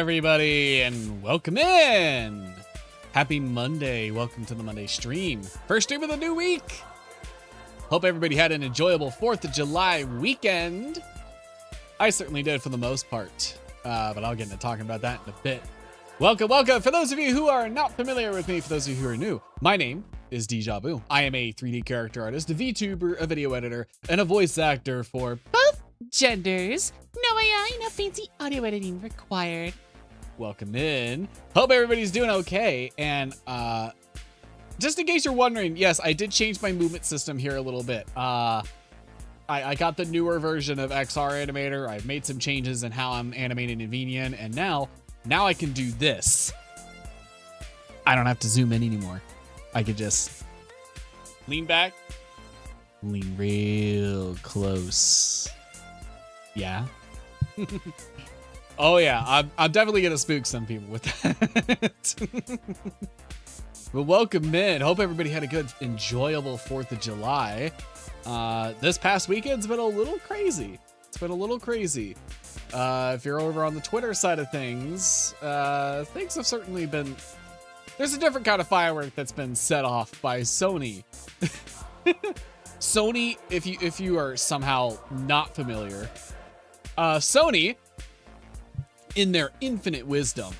everybody, and welcome in. Happy Monday. Welcome to the Monday stream. First stream of the new week. Hope everybody had an enjoyable 4th of July weekend. I certainly did for the most part, but I'll get into talking about that in a bit. Welcome, welcome. For those of you who are not familiar with me, for those of you who are new, my name is Deeja. I am a 3D character artist, a VTuber, a video editor, and a voice actor for both genders. No AI, no fancy audio editing required. Welcome in. Hope everybody's doing okay. And just in case you're wondering, yes, I did change my movement system here a little bit. I got the newer version of XR Animator. I've made some changes in how I'm animating in VTUBER, and now I can do this. I don't have to zoom in anymore. I could just lean back, lean real close. Yeah. Oh yeah, I'm definitely gonna spook some people with that. But welcome in. Hope everybody had a good, enjoyable 4th of July. This past weekend's been a little crazy. It's been a little crazy. If you're over on the Twitter side of things, things have certainly been... There's a different kind of firework that's been set off by Sony. Sony, if you are somehow not familiar, Sony, in their infinite wisdom,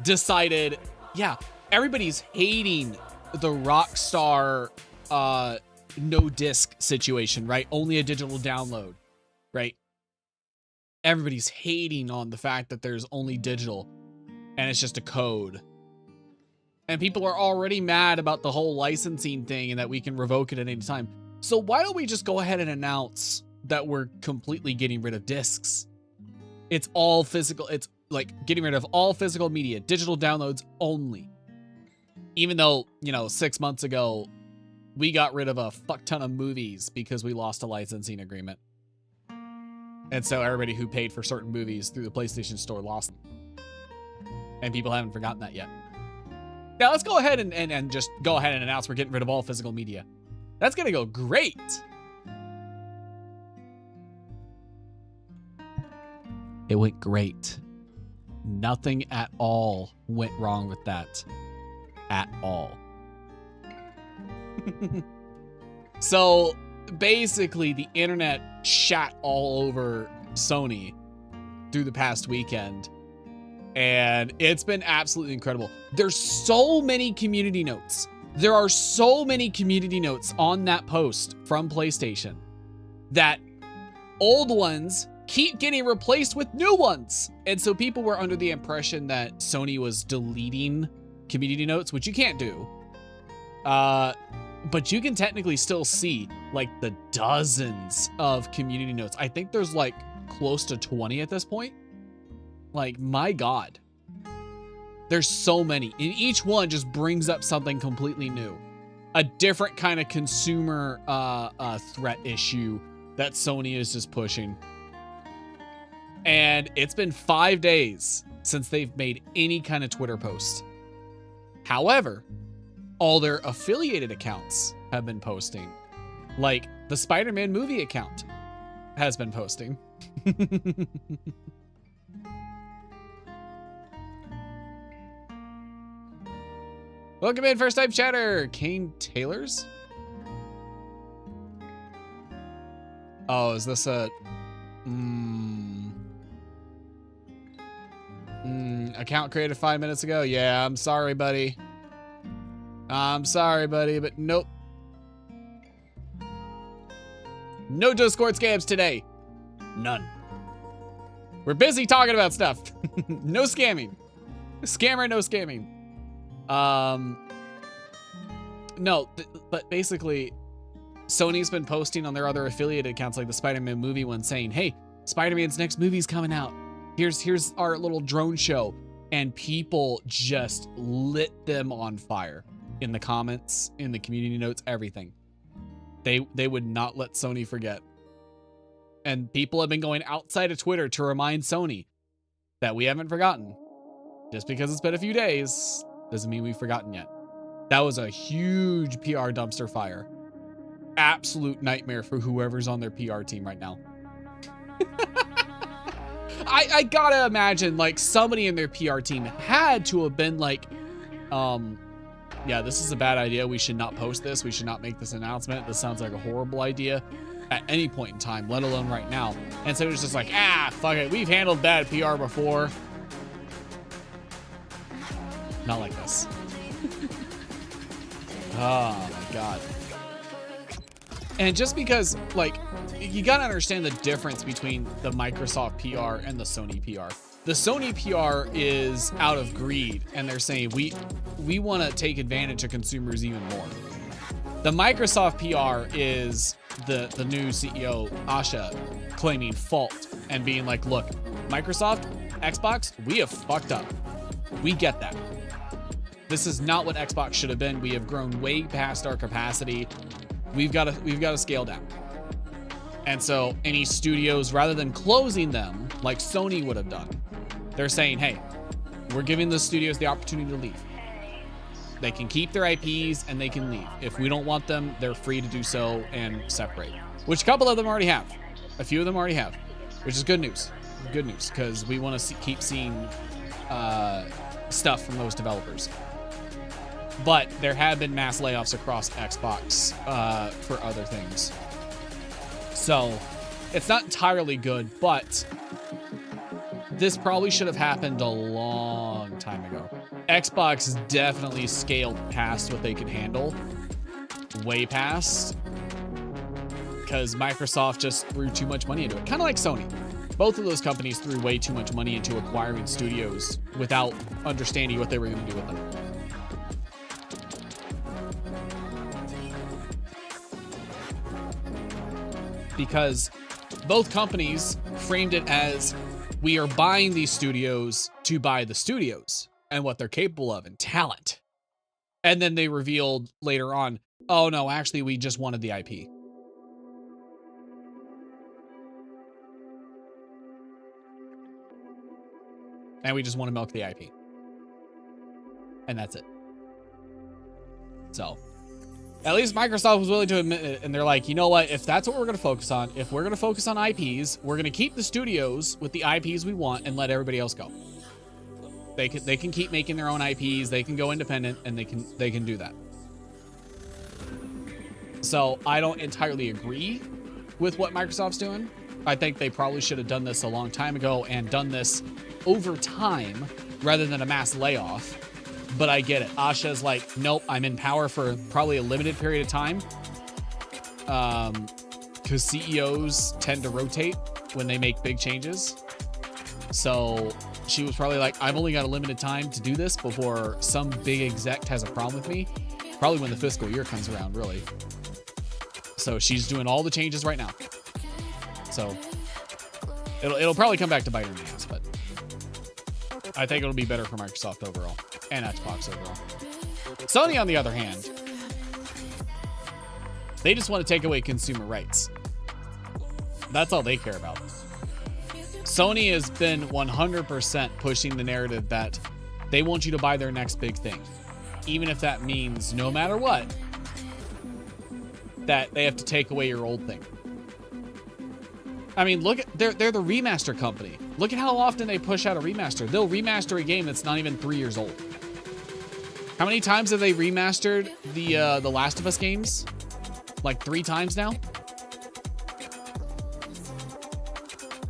decided, yeah, everybody's hating the Rockstar no disc situation, right? Only a digital download, right? Everybody's hating on the fact that there's only digital and it's just a code. And people are already mad about the whole licensing thing and that we can revoke it at any time. So why don't we just go ahead and announce that we're completely getting rid of discs? It's all physical. It's like getting rid of all physical media, digital downloads only. Even though, you know, 6 months ago, we got rid of a fuck ton of movies because we lost a licensing agreement. And so everybody who paid for certain movies through the PlayStation Store lost them. And people haven't forgotten that yet. Now let's go ahead and just go ahead and announce we're getting rid of all physical media. That's gonna go great. It went great. Nothing at all went wrong with that. At all. So basically the internet shat all over Sony through the past weekend. And it's been absolutely incredible. There's so many community notes. There are so many community notes on that post from PlayStation that old ones keep getting replaced with new ones. And so people were under the impression that Sony was deleting community notes, which you can't do. But you can technically still see like the dozens of community notes. I think there's like close to 20 at this point. Like, my God. There's so many. And each one just brings up something completely new. A different kind of consumer threat issue that Sony is just pushing. And it's been 5 days since they've made any kind of Twitter post. However, all their affiliated accounts have been posting. Like, the Spider-Man movie account has been posting. Welcome in, first time chatter, Kane Taylors. Oh, is this a account created 5 minutes ago? Yeah, I'm sorry, buddy. I'm sorry, buddy, but nope. No Discord scams today. None. We're busy talking about stuff. No scamming. Scammer, no scamming. No, but basically, Sony's been posting on their other affiliated accounts, like the Spider-Man movie one, saying, hey, Spider-Man's next movie's coming out. Here's our little drone show. And people just lit them on fire in the comments, in the community notes, everything. They would not let Sony forget. And people have been going outside of Twitter to remind Sony that we haven't forgotten. Just because it's been a few days doesn't mean we've forgotten yet. That was a huge PR dumpster fire. Absolute nightmare for whoever's on their PR team right now. I gotta imagine like somebody in their PR team had to have been like, yeah, this is a bad idea. We should not post this. We should not make this announcement. This sounds like a horrible idea at any point in time, let alone right now. And so it was just like, fuck it. We've handled bad PR before. Not like this. Oh my God. And just because, like, you gotta understand the difference between the Microsoft PR and the Sony PR. The Sony PR is out of greed, and they're saying we want to take advantage of consumers even more. The Microsoft PR is the new CEO, Asha, claiming fault and being like, look, Microsoft, Xbox, we have fucked up. We get that. This is not what Xbox should have been. We have grown way past our capacity. We've got to scale down. And so any studios, rather than closing them like Sony would have done, they're saying, hey, we're giving the studios the opportunity to leave. They can keep their IPs and they can leave. If we don't want them, they're free to do so and separate, which a couple of them already have. A few of them already have, which is good news. Good news, because we want to keep seeing stuff from those developers. But there have been mass layoffs across Xbox for other things. So it's not entirely good, but this probably should have happened a long time ago. Xbox definitely scaled past what they could handle. Way past. Because Microsoft just threw too much money into it. Kind of like Sony. Both of those companies threw way too much money into acquiring studios without understanding what they were going to do with them. Because both companies framed it as, we are buying these studios to buy the studios and what they're capable of and talent. And then they revealed later on, oh no, actually we just wanted the IP. And we just want to milk the IP. And that's it. So at least Microsoft was willing to admit it, and they're like, you know what? If that's what we're going to focus on, if we're going to focus on IPs, we're going to keep the studios with the IPs we want and let everybody else go. They can keep making their own IPs. They can go independent, and they can do that. So I don't entirely agree with what Microsoft's doing. I think they probably should have done this a long time ago and done this over time rather than a mass layoff. But I get it. Asha's like, nope, I'm in power for probably a limited period of time. Because CEOs tend to rotate when they make big changes. So she was probably like, I've only got a limited time to do this before some big exec has a problem with me. Probably when the fiscal year comes around, really. So she's doing all the changes right now. So it'll probably come back to bite her in the ass, but I think it'll be better for Microsoft overall and Xbox overall. Sony, on the other hand, they just want to take away consumer rights. That's all they care about. Sony has been 100% pushing the narrative that they want you to buy their next big thing. Even if that means, no matter what, that they have to take away your old thing. I mean, look at, they're the remaster company. Look at how often they push out a remaster. They'll remaster a game that's not even 3 years old. How many times have they remastered the Last of Us games? Like 3 times now?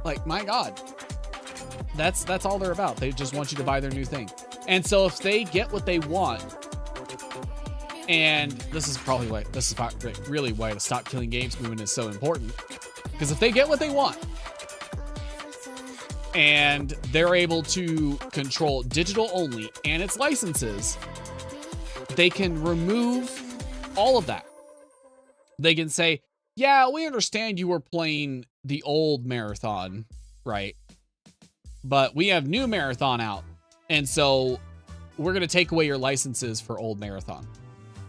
Like, my God. That's all they're about. They just want you to buy their new thing. And so if they get what they want, and this is really why the Stop Killing Games movement is so important. Because if they get what they want, and they're able to control digital only and its licenses, they can remove all of that. They can say, yeah, we understand you were playing the old Marathon, right? But we have new Marathon out. And so we're going to take away your licenses for old Marathon.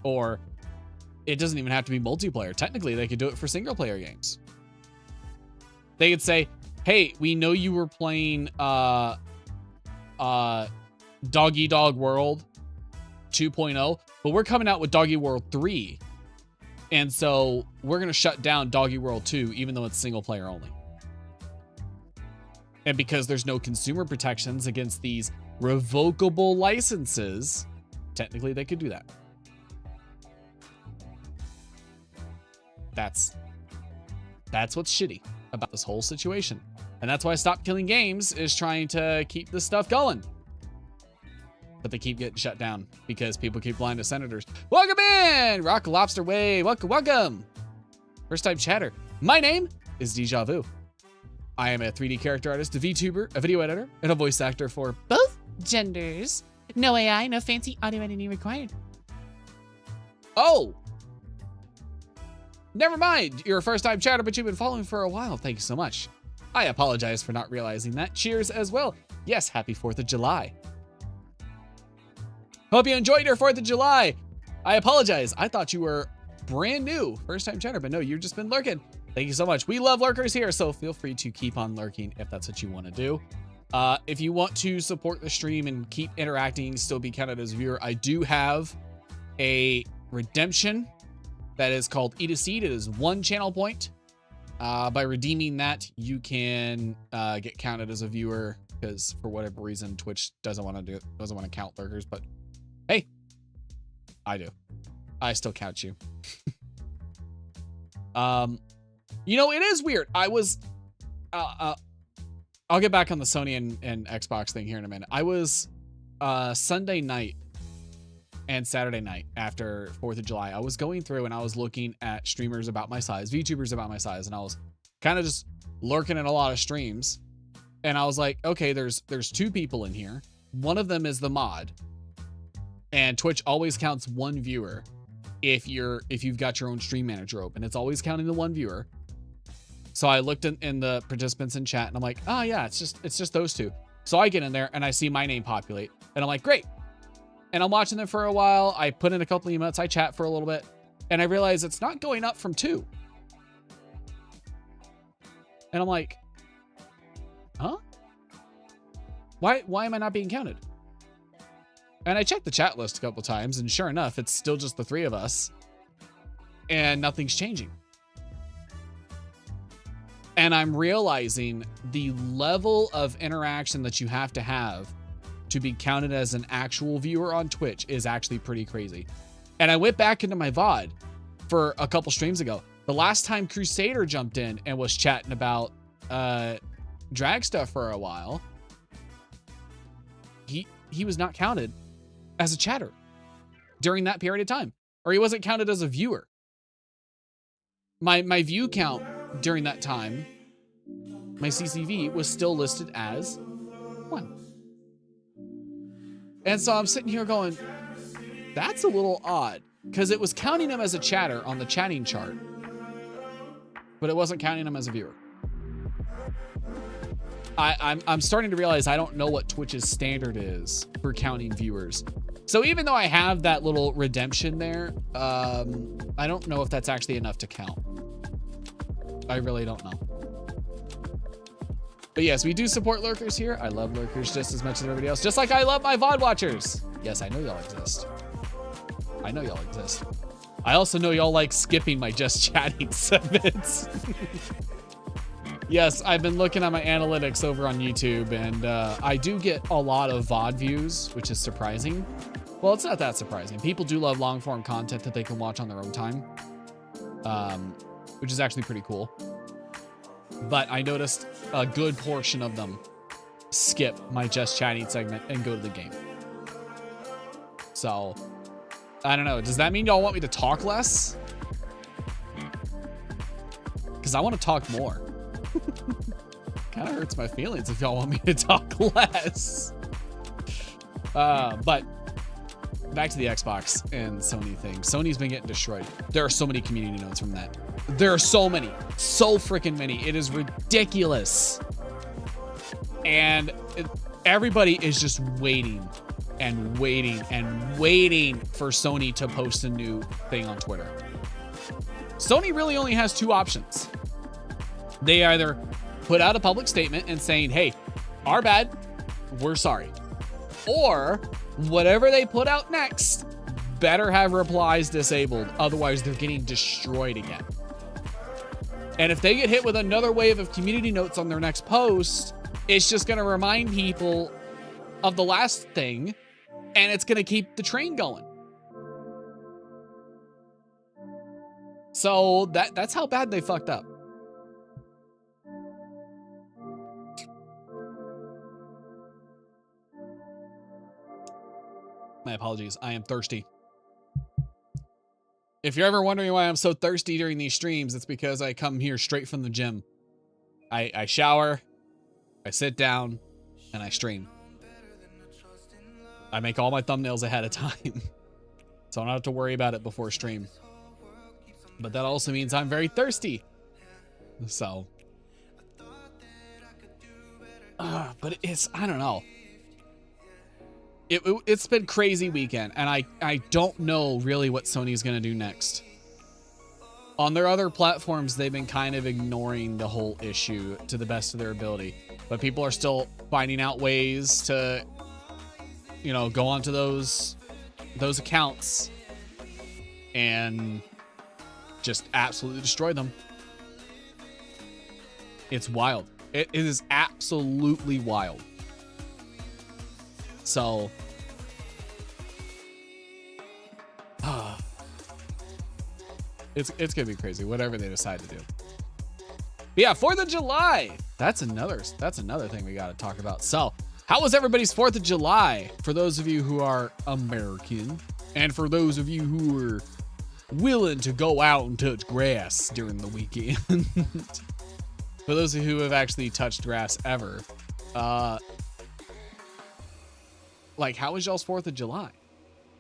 Or it doesn't even have to be multiplayer. Technically, they could do it for single player games. They could say, hey, we know you were playing Dog Eat Dog World 2.0, but we're coming out with Doggy World 3. And so we're going to shut down Doggy World 2, even though it's single player only. And because there's no consumer protections against these revocable licenses, technically they could do that. That's what's shitty about this whole situation. And that's why Stop Killing Games is trying to keep this stuff going. But they keep getting shut down because people keep lying to senators. Welcome in! Rock Lobster Way. Welcome, welcome. First time chatter. My name is Deeja Vu. I am a 3D character artist, a VTuber, a video editor, and a voice actor for both genders. No AI, no fancy audio editing required. Oh! Never mind. You're a first time chatter, but you've been following for a while. Thank you so much. I apologize for not realizing that. Cheers as well. Yes, happy 4th of July. Hope you enjoyed your 4th of July. I apologize. I thought you were brand new, first time chatter, but no, you've just been lurking. Thank you so much. We love lurkers here, so feel free to keep on lurking if that's what you want to do. If you want to support the stream and keep interacting, still be counted as a viewer, I do have a redemption that is called Eat a Seed. It is 1 channel point. By redeeming that, you can get counted as a viewer because for whatever reason, Twitch doesn't want to count lurkers, but hey, I do. I still count you. You know, it is weird. I was, I'll get back on the Sony and Xbox thing here in a minute. I was Sunday night and Saturday night after 4th of July, I was going through and I was looking at streamers about my size, VTubers about my size, and I was kind of just lurking at a lot of streams. And I was like, okay, there's 2 people in here. One of them is the mod. And Twitch always counts 1 viewer if you've got your own stream manager open. It's always counting the 1 viewer. So I looked in the participants in chat and I'm like, oh yeah, it's just those 2. So I get in there and I see my name populate and I'm like, great. And I'm watching them for a while. I put in a couple emotes, I chat for a little bit, and I realize it's not going up from 2. And I'm like, huh? Why am I not being counted? And I checked the chat list a couple times, and sure enough, it's still just the 3 of us, and nothing's changing. And I'm realizing the level of interaction that you have to be counted as an actual viewer on Twitch is actually pretty crazy. And I went back into my VOD for a couple streams ago. The last time Crusader jumped in and was chatting about drag stuff for a while, he was not counted as a chatter during that period of time, or he wasn't counted as a viewer. My view count during that time, my CCV was still listed as 1. And so I'm sitting here going, that's a little odd, because it was counting him as a chatter on the chatting chart, but it wasn't counting him as a viewer. I'm starting to realize I don't know what Twitch's standard is for counting viewers. So even though I have that little redemption there, I don't know if that's actually enough to count. I really don't know. But yes, we do support lurkers here. I love lurkers just as much as everybody else. Just like I love my VOD watchers. Yes, I know y'all exist. I know y'all exist. I also know y'all like skipping my just chatting segments. Yes, I've been looking at my analytics over on YouTube, and I do get a lot of VOD views, which is surprising. Well, it's not that surprising. People do love long form content that they can watch on their own time, which is actually pretty cool. But I noticed a good portion of them skip my just chatting segment and go to the game. So, I don't know. Does that mean y'all want me to talk less? Because I want to talk more. Kind of hurts my feelings if y'all want me to talk less. But back to the Xbox and Sony thing. Sony's been getting destroyed. There are so many community notes from that. There are so many. So freaking many. It is ridiculous. And everybody is just waiting and waiting and waiting for Sony to post a new thing on Twitter. Sony really only has 2 options. They either put out a public statement and saying, hey, our bad, we're sorry. Or whatever they put out next better have replies disabled. Otherwise, they're getting destroyed again. And if they get hit with another wave of community notes on their next post, It's just going to remind people of the last thing, and it's going to keep the train going. So that's how bad they fucked up. My apologies. I am thirsty. If you're ever wondering why I'm so thirsty during these streams, it's because I come here straight from the gym. I shower, I sit down, and I stream. I make all my thumbnails ahead of time, so I don't have to worry about it before stream. But that also means I'm very thirsty. So. But it's, I don't know. It's been crazy weekend, and I don't know really what Sony's going to do next. On their other platforms, they've been kind of ignoring the whole issue to the best of their ability. But people are still finding out ways to, you know, go onto those accounts and just absolutely destroy them. It's wild. It is absolutely wild. So, it's gonna be crazy, whatever they decide to do. But yeah, 4th of July. That's another thing we gotta talk about. So, how was everybody's 4th of July? For those of you who are American, and for those of you who are willing to go out and touch grass during the weekend. For those of you who have actually touched grass ever, like, how was y'all's 4th of July?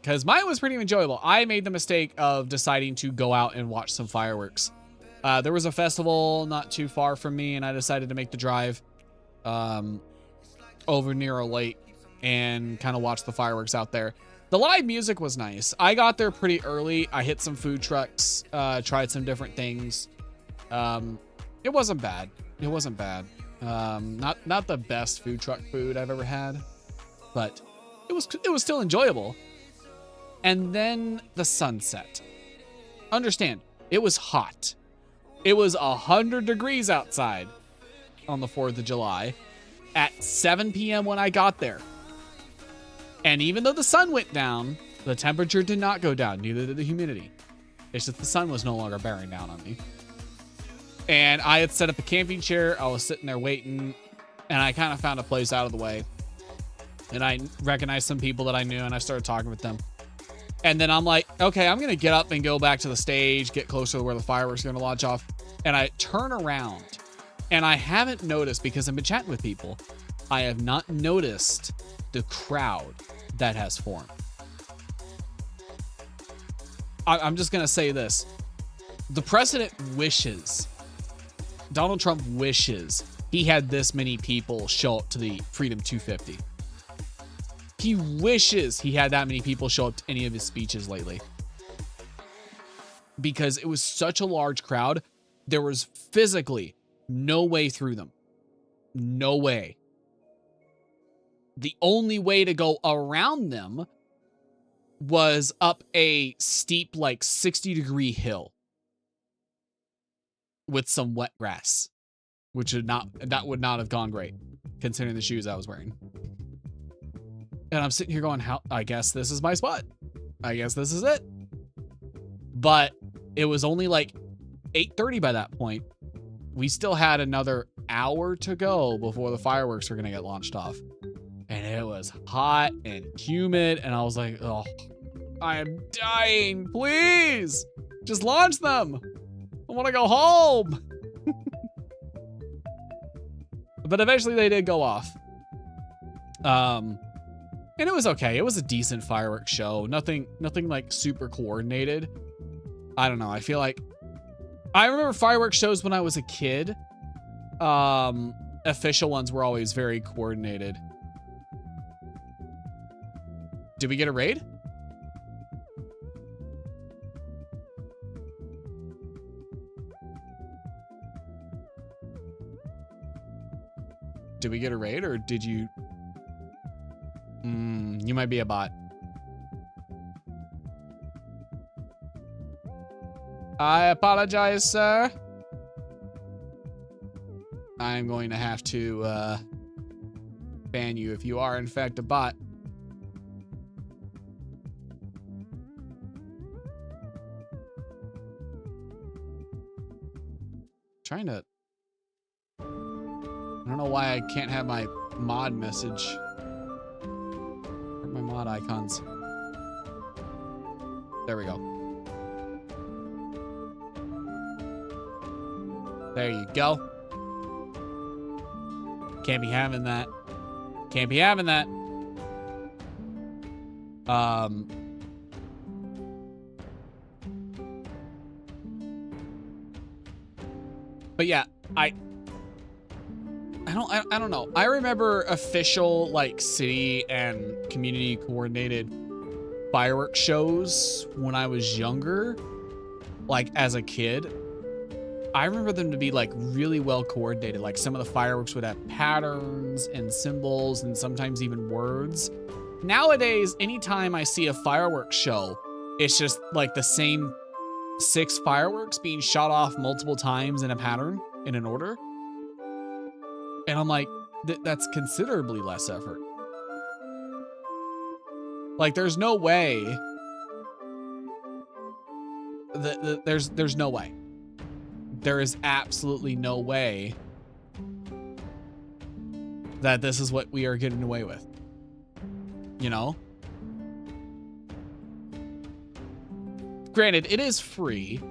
Because mine was pretty enjoyable. I made the mistake of deciding to go out and watch some fireworks. There was a festival not too far from me, and I decided to make the drive over near a lake and kind of watch the fireworks out there. The live music was nice. I got there pretty early. I hit some food trucks, tried some different things. It wasn't bad. It wasn't bad. Not the best food truck food I've ever had, but it was still enjoyable. And then the sunset. Understand, it was hot. It was 100 degrees outside on the 4th of July at 7 p.m. when I got there. And even though the sun went down, the temperature did not go down, neither did the humidity. It's just the sun was no longer bearing down on me. And I had set up a camping chair. I was sitting there waiting, and I kind of found a place out of the way. And I recognized some people that I knew, and I started talking with them. And then I'm like, okay, I'm going to get up and go back to the stage, get closer to where the fireworks are going to launch off. And I turn around, and I haven't noticed, because I've been chatting with people, I have not noticed the crowd that has formed. I'm just going to say this. The president wishes, Donald Trump wishes he had this many people show up to the Freedom 250. He wishes he had that many people show up to any of his speeches lately. Because it was such a large crowd, there was physically no way through them. No way. The only way to go around them was up a steep, like 60-degree hill with some wet grass, which would not have gone great considering the shoes I was wearing. And I'm sitting here going, how? I guess this is my spot. I guess this is it. But it was only like 8:30 by that point. We still had another hour to go before the fireworks were going to get launched off. And it was hot and humid. And I was like, oh, I am dying. Please, just launch them. I want to go home. But eventually they did go off. And it was okay. It was a decent fireworks show. Nothing like super coordinated. I don't know. I feel like I remember fireworks shows when I was a kid. Official ones were always very coordinated. Did we get a raid? Did we get a raid, or did you? You might be a bot. I apologize, sir. I'm going to have to ban you if you are in fact a bot. Trying to... I don't know why I can't have my mod message. Or my mod icons. There we go. There you go. Can't be having that. Can't be having that. But yeah, I don't know. I remember official like city and community coordinated fireworks shows when I was younger, like as a kid. I remember them to be like really well coordinated. Like some of the fireworks would have patterns and symbols and sometimes even words. Nowadays, anytime I see a fireworks show, it's just like the same 6 fireworks being shot off multiple times in a pattern, in an order. And I'm like, that's considerably less effort. Like, there's no way. There's no way. There is absolutely no way that this is what we are getting away with. You know? Granted, it is free.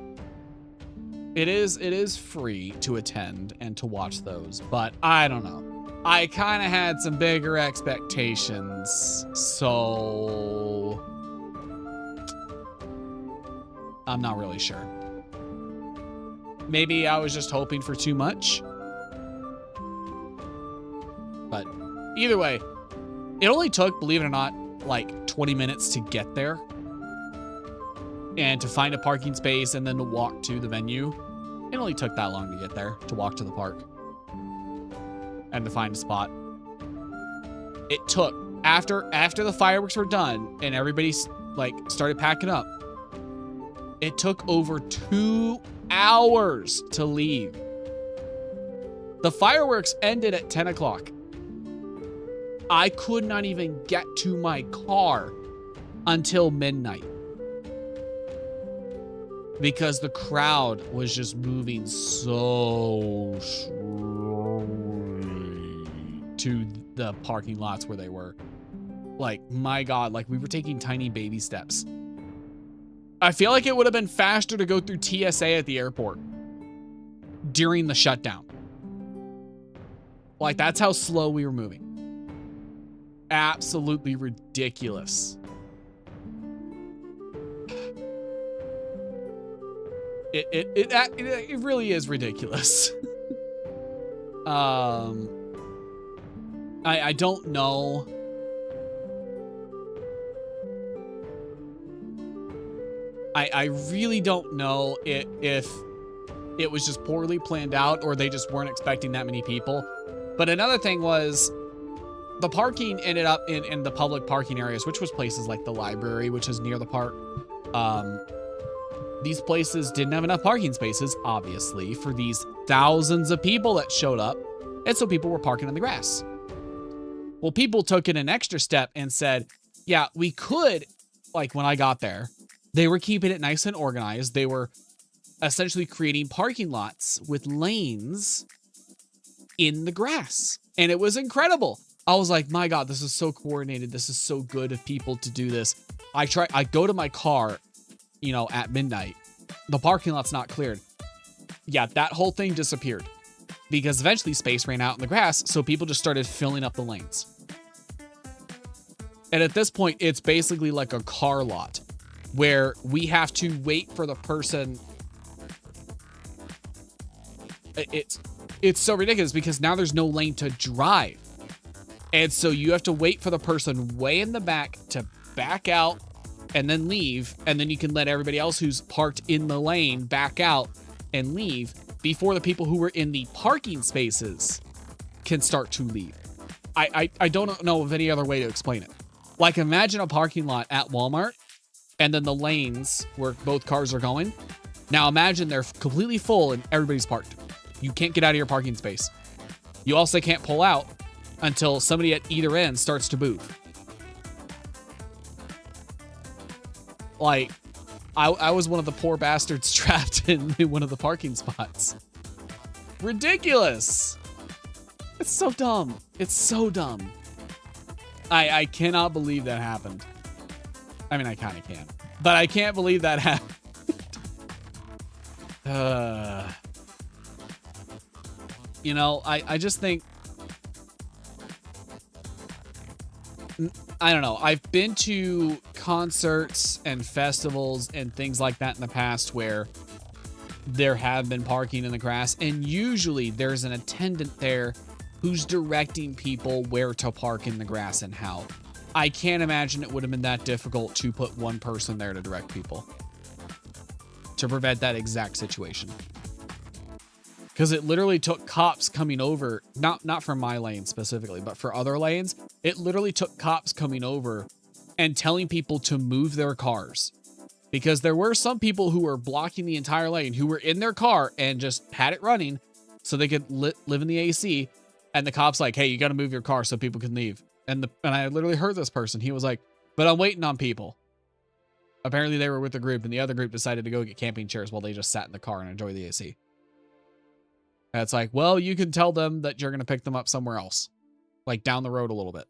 It is free to attend and to watch those, but I don't know. I kind of had some bigger expectations, so I'm not really sure. Maybe I was just hoping for too much. But either way, it only took, believe it or not, like 20 minutes to get there. And to find a parking space and then to walk to the venue. It only took that long to get there, to walk to the park. And to find a spot. It took, after the fireworks were done and everybody like started packing up, it took over 2 hours to leave. The fireworks ended at 10 o'clock. I could not even get to my car until midnight. Because the crowd was just moving so slowly to the parking lots where they were. Like, my God, like we were taking tiny baby steps. I feel like it would have been faster to go through TSA at the airport during the shutdown. Like, that's how slow we were moving. Absolutely ridiculous. It really is ridiculous. I don't know. I really don't know if it was just poorly planned out or they just weren't expecting that many people. But another thing was the parking ended up in the public parking areas, which was places like the library, which is near the park. These places didn't have enough parking spaces, obviously, for these thousands of people that showed up. And so people were parking on the grass. Well, people took it an extra step and said, yeah, we could, like when I got there, they were keeping it nice and organized. They were essentially creating parking lots with lanes in the grass. And it was incredible. I was like, my God, this is so coordinated. This is so good of people to do this. I go to my car, you know, at midnight. The parking lot's not cleared. Yeah, that whole thing disappeared because eventually space ran out in the grass. So people just started filling up the lanes. And at this point, it's basically like a car lot where we have to wait for the person. It's so ridiculous because now there's no lane to drive. And so you have to wait for the person way in the back to back out and then leave. And then you can let everybody else who's parked in the lane back out and leave before the people who were in the parking spaces can start to leave. I don't know of any other way to explain it. Like, imagine a parking lot at Walmart and then the lanes where both cars are going. Now imagine they're completely full and everybody's parked. You can't get out of your parking space. You also can't pull out until somebody at either end starts to move. Like, I was one of the poor bastards trapped in one of the parking spots. Ridiculous. It's so dumb. It's so dumb. I cannot believe that happened. I mean, I kind of can, but I can't believe that happened. You know, I just think, I don't know. I've been to concerts and festivals and things like that in the past where there have been parking in the grass, and usually there's an attendant there who's directing people where to park in the grass and how. I can't imagine it would have been that difficult to put one person there to direct people to prevent that exact situation. Because it literally took cops coming over, not for my lane specifically, but for other lanes. It literally took cops coming over and telling people to move their cars. Because there were some people who were blocking the entire lane, who were in their car and just had it running so they could live in the AC. And the cop's like, hey, you got to move your car so people can leave. And I literally heard this person. He was like, but I'm waiting on people. Apparently they were with the group, and the other group decided to go get camping chairs while they just sat in the car and enjoy the AC. And it's like, well, you can tell them that you're going to pick them up somewhere else, like down the road a little bit.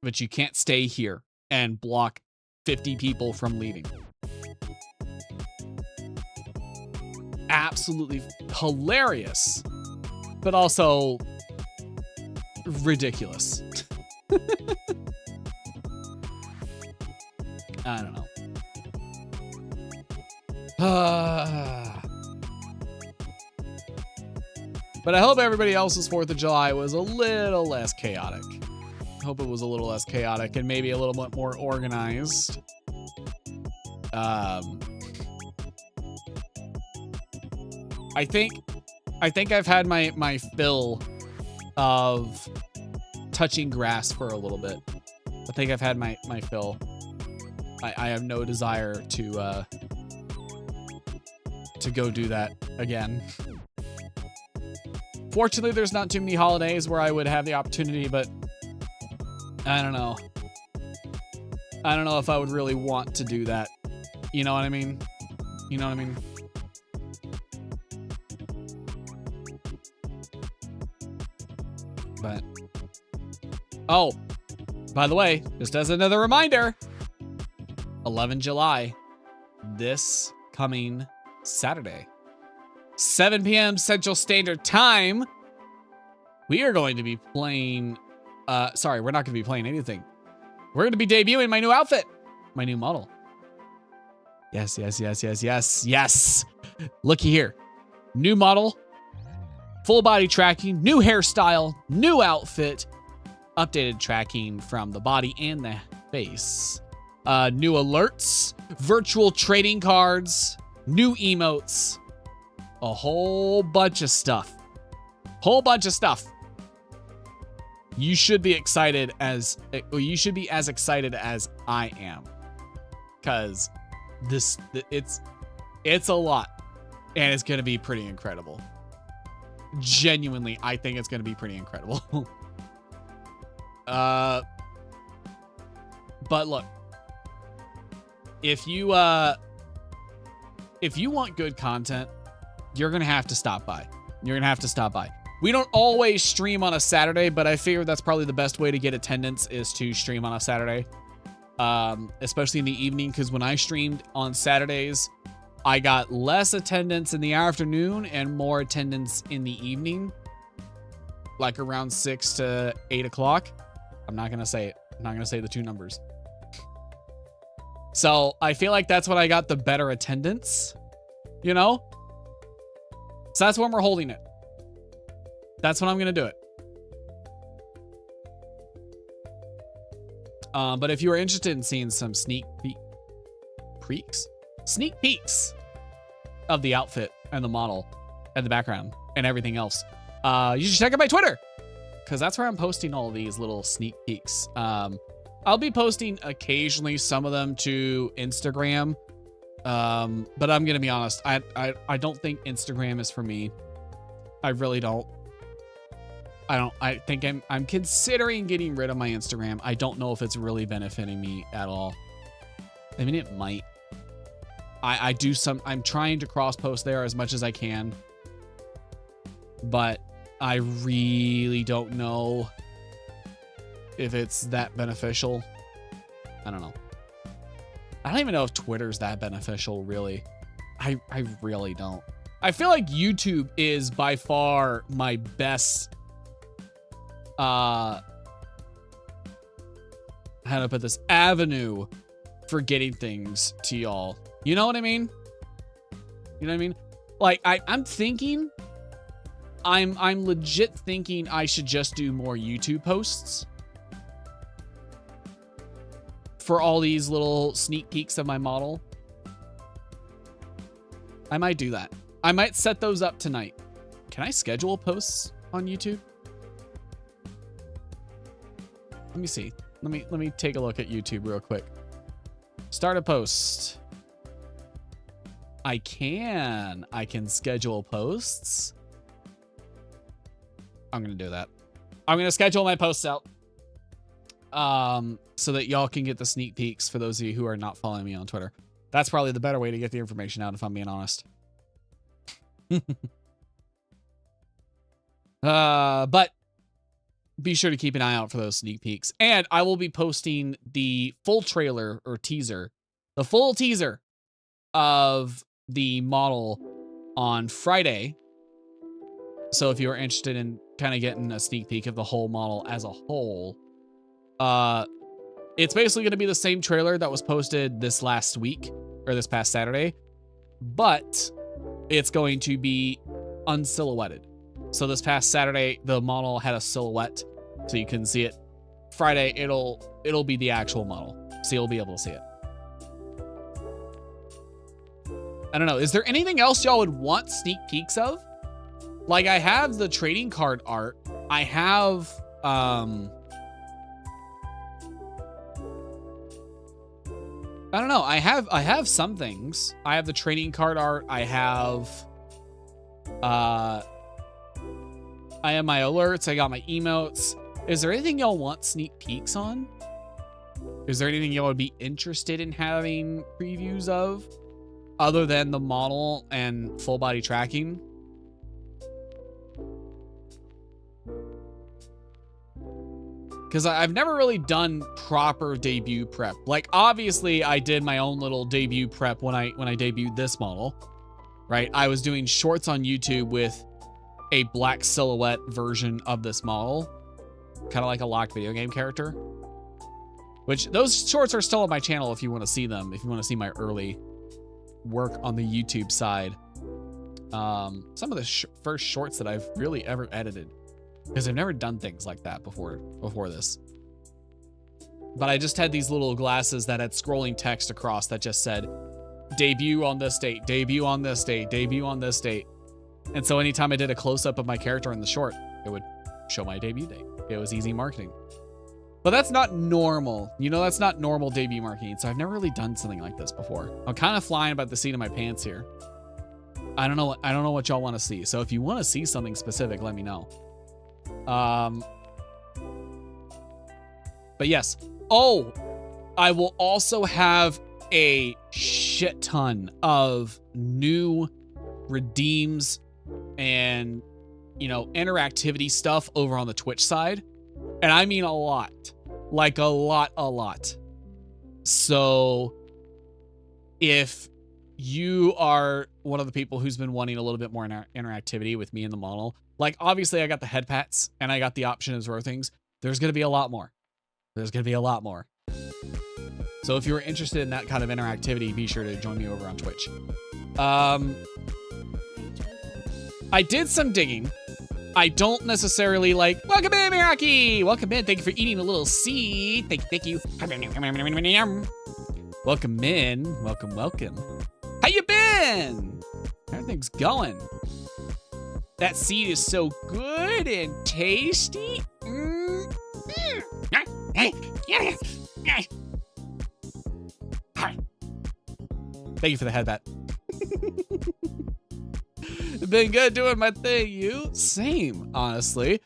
But you can't stay here and block 50 people from leaving. Absolutely hilarious, but also ridiculous. I don't know. But I hope everybody else's 4th of July was a little less chaotic. I hope it was a little less chaotic and maybe a little bit more organized. I think I've had my fill of touching grass for a little bit. I think I've had my fill. I have no desire to go do that again. Fortunately, there's not too many holidays where I would have the opportunity, but I don't know. I don't know if I would really want to do that. You know what I mean? You know what I mean? But, oh, by the way, just as another reminder, 11 July, this coming Saturday, 7 p.m. Central Standard Time, we are going to be playing, sorry, we're not going to be playing anything. We're going to be debuting my new outfit, my new model. Yes, yes, yes, yes, yes, yes. Looky here. New model, full body tracking, new hairstyle, new outfit, updated tracking from the body and the face. New alerts, virtual trading cards, new emotes, a whole bunch of stuff. Whole bunch of stuff. You should be excited as excited as I am, because it's a lot, and it's gonna be pretty incredible. Genuinely, I think it's gonna be pretty incredible. But look, if you want good content, you're gonna have to stop by. You're gonna have to stop by. We don't always stream on a Saturday, but I figure that's probably the best way to get attendance is to stream on a Saturday, especially in the evening, because when I streamed on Saturdays, I got less attendance in the afternoon and more attendance in the evening, like around 6 to 8 o'clock. I'm not gonna say it. I'm not gonna say the two numbers. So I feel like that's when I got the better attendance, you know? So that's when we're holding it. That's when I'm going to do it. But if you are interested in seeing some sneak peeks of the outfit and the model and the background and everything else, you should check out my Twitter, because that's where I'm posting all these little sneak peeks. I'll be posting occasionally some of them to Instagram. But I'm going to be honest. I don't think Instagram is for me. I really don't. I think I'm considering getting rid of my Instagram. I don't know if it's really benefiting me at all. I mean, it might. I'm trying to cross post there as much as I can, but I really don't know if it's that beneficial. I don't know. I don't even know if Twitter's that beneficial, really. I really don't. I feel like YouTube is by far my best, how to put this, avenue for getting things to y'all. You know what I mean? You know what I mean? Like, I'm thinking, I'm legit thinking I should just do more YouTube posts for all these little sneak peeks of my model. I might do that. I might set those up tonight. Can I schedule posts on YouTube? Let me see. Let me take a look at YouTube real quick. Start a post. I can schedule posts. I'm gonna do that. I'm gonna schedule my posts out, so that y'all can get the sneak peeks for those of you who are not following me on Twitter. That's probably the better way to get the information out, if I'm being honest. But be sure to keep an eye out for those sneak peeks. And I will be posting the full trailer or teaser, the full teaser of the model on Friday. So if you're interested in kind of getting a sneak peek of the whole model as a whole, it's basically going to be the same trailer that was posted this last week or this past Saturday, but it's going to be unsilhouetted. So this past Saturday, the model had a silhouette, so you couldn't see it. Friday, it'll be the actual model, so you'll be able to see it. I don't know. Is there anything else y'all would want sneak peeks of? Like, I have the trading card art. I have, I don't know. I have some things. I have the trading card art. I have my alerts. I got my emotes. Is there anything y'all want sneak peeks on? Is there anything y'all would be interested in having previews of other than the model and full body tracking? Because I've never really done proper debut prep. Like, obviously, I did my own little debut prep when I debuted this model, right? I was doing shorts on YouTube with a black silhouette version of this model, kind of like a locked video game character. Which, those shorts are still on my channel if you want to see them, if you want to see my early work on the YouTube side. Some of the first shorts that I've really ever edited, because I've never done things like that before this. But I just had these little glasses that had scrolling text across that just said, debut on this date, debut on this date, debut on this date. And so anytime I did a close-up of my character in the short, it would show my debut date. It was easy marketing. But that's not normal. You know, that's not normal debut marketing. So I've never really done something like this before. I'm kind of flying by the seat of my pants here. I don't know what y'all want to see. So if you want to see something specific, let me know. But yes. Oh, I will also have a shit ton of new redeems and, you know, interactivity stuff over on the Twitch side. And I mean a lot. Like a lot. So if you are one of the people who's been wanting a little bit more interactivity with me and the model, like, obviously I got the head pats and I got the option of throw things. There's going to be a lot more. So if you're interested in that kind of interactivity, be sure to join me over on Twitch. I did some digging. I don't necessarily like, welcome in, Miraki! Welcome in. Thank you for eating a little seed. Thank you. Welcome in. Welcome. How you been? Everything's going. That seed is so good and tasty. Thank you for the headbat. Been good doing my thing. You? Same, honestly.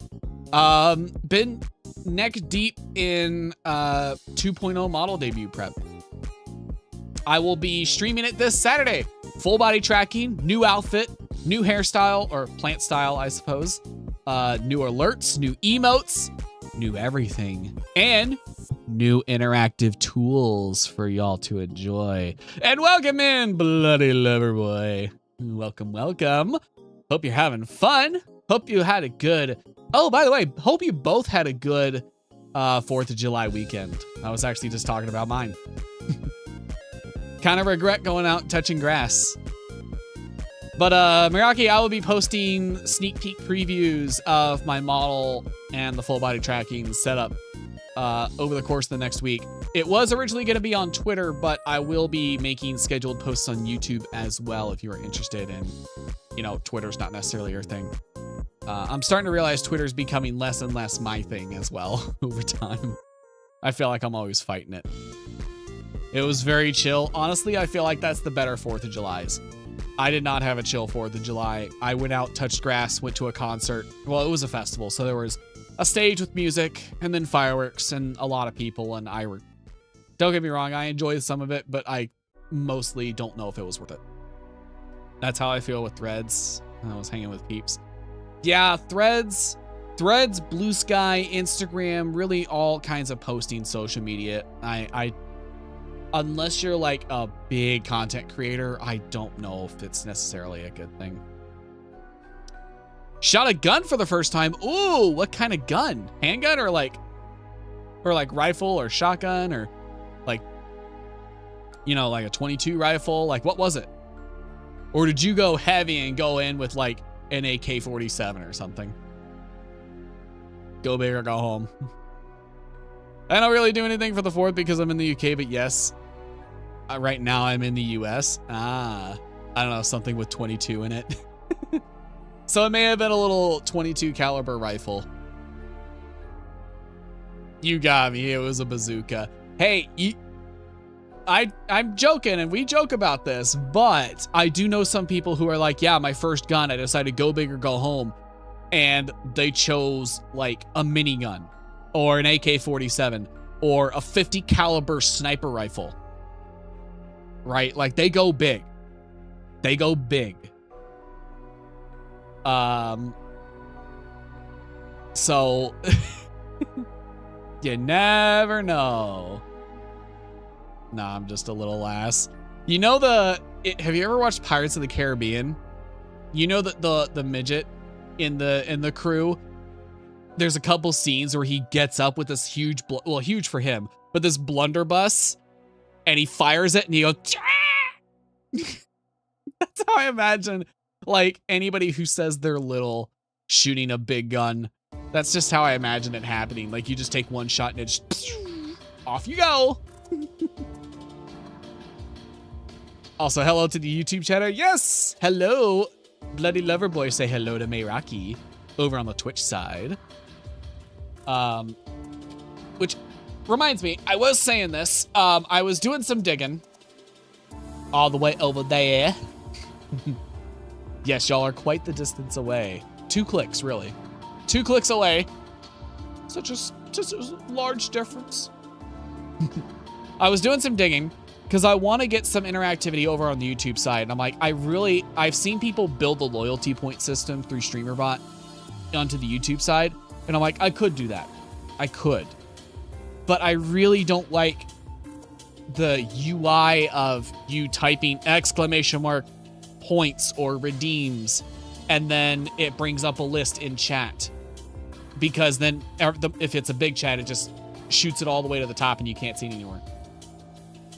Been neck deep in 2.0 model debut prep. I will be streaming it this Saturday. Full body tracking, new outfit, new hairstyle, or plant style, I suppose. New alerts, new emotes, new everything, and new interactive tools for y'all to enjoy. And welcome in, bloody lover boy. Welcome, welcome. Hope you're having fun. Hope you had a good... Oh, by the way, hope you both had a good 4th of July weekend. I was actually just talking about mine. Kind of regret going out and touching grass. But Meraki, I will be posting sneak peek previews of my model and the full body tracking setup over the course of the next week. It was originally going to be on Twitter, but I will be making scheduled posts on YouTube as well if you are interested in, you know, Twitter's not necessarily your thing. I'm starting to realize Twitter's becoming less and less my thing as well over time. I feel like I'm always fighting it. It was very chill. Honestly, I feel like that's the better 4th of July's. I did not have a chill 4th of July. I went out, touched grass, went to a concert. Well, it was a festival, so there was a stage with music and then fireworks and a lot of people. And don't get me wrong, I enjoyed some of it, but I mostly don't know if it was worth it. That's how I feel with Threads. I was hanging with peeps. Yeah, Threads, Blue Sky, Instagram, really all kinds of posting social media. Unless you're like a big content creator, I don't know if it's necessarily a good thing. Shot a gun for the first time. Ooh, what kind of gun? Handgun or like rifle or shotgun or like, you know, like a 22 rifle? Like what was it? Or did you go heavy and go in with like an AK-47 or something? Go big or go home. I don't really do anything for the 4th because I'm in the UK, but yes. Right now I'm in the US. I don't know, something with 22 in it. So it may have been a little 22 caliber rifle. You got me. It was a bazooka. Hey, I'm joking and we joke about this, but I do know some people who are like, yeah, my first gun, I decided to go big or go home. And they chose like a minigun or an AK-47 or a 50 caliber sniper rifle. Right? Like they go big. They go big. So you never know. Nah, I'm just a little ass. You know have you ever watched Pirates of the Caribbean? You know the midget in the crew? There's a couple scenes where he gets up with this huge huge for him, but this blunderbuss. And he fires it and he goes, that's how I imagine like anybody who says they're little shooting a big gun. That's just how I imagine it happening. Like you just take one shot and it's just, off you go. Also, hello to the YouTube chatter. Yes. Hello. Bloody Lover Boy, say hello to Meraki over on the Twitch side. Which reminds me, I was saying this. I was doing some digging all the way over there. Yes, y'all are quite the distance away. 2 clicks, really. 2 clicks away. Such a large difference. I was doing some digging because I want to get some interactivity over on the YouTube side. And I'm like, I've seen people build the loyalty point system through StreamerBot onto the YouTube side. And I'm like, I could do that. I could. But I really don't like the UI of you typing ! Points or redeems, and then it brings up a list in chat. Because then if it's a big chat, it just shoots it all the way to the top and you can't see it anymore.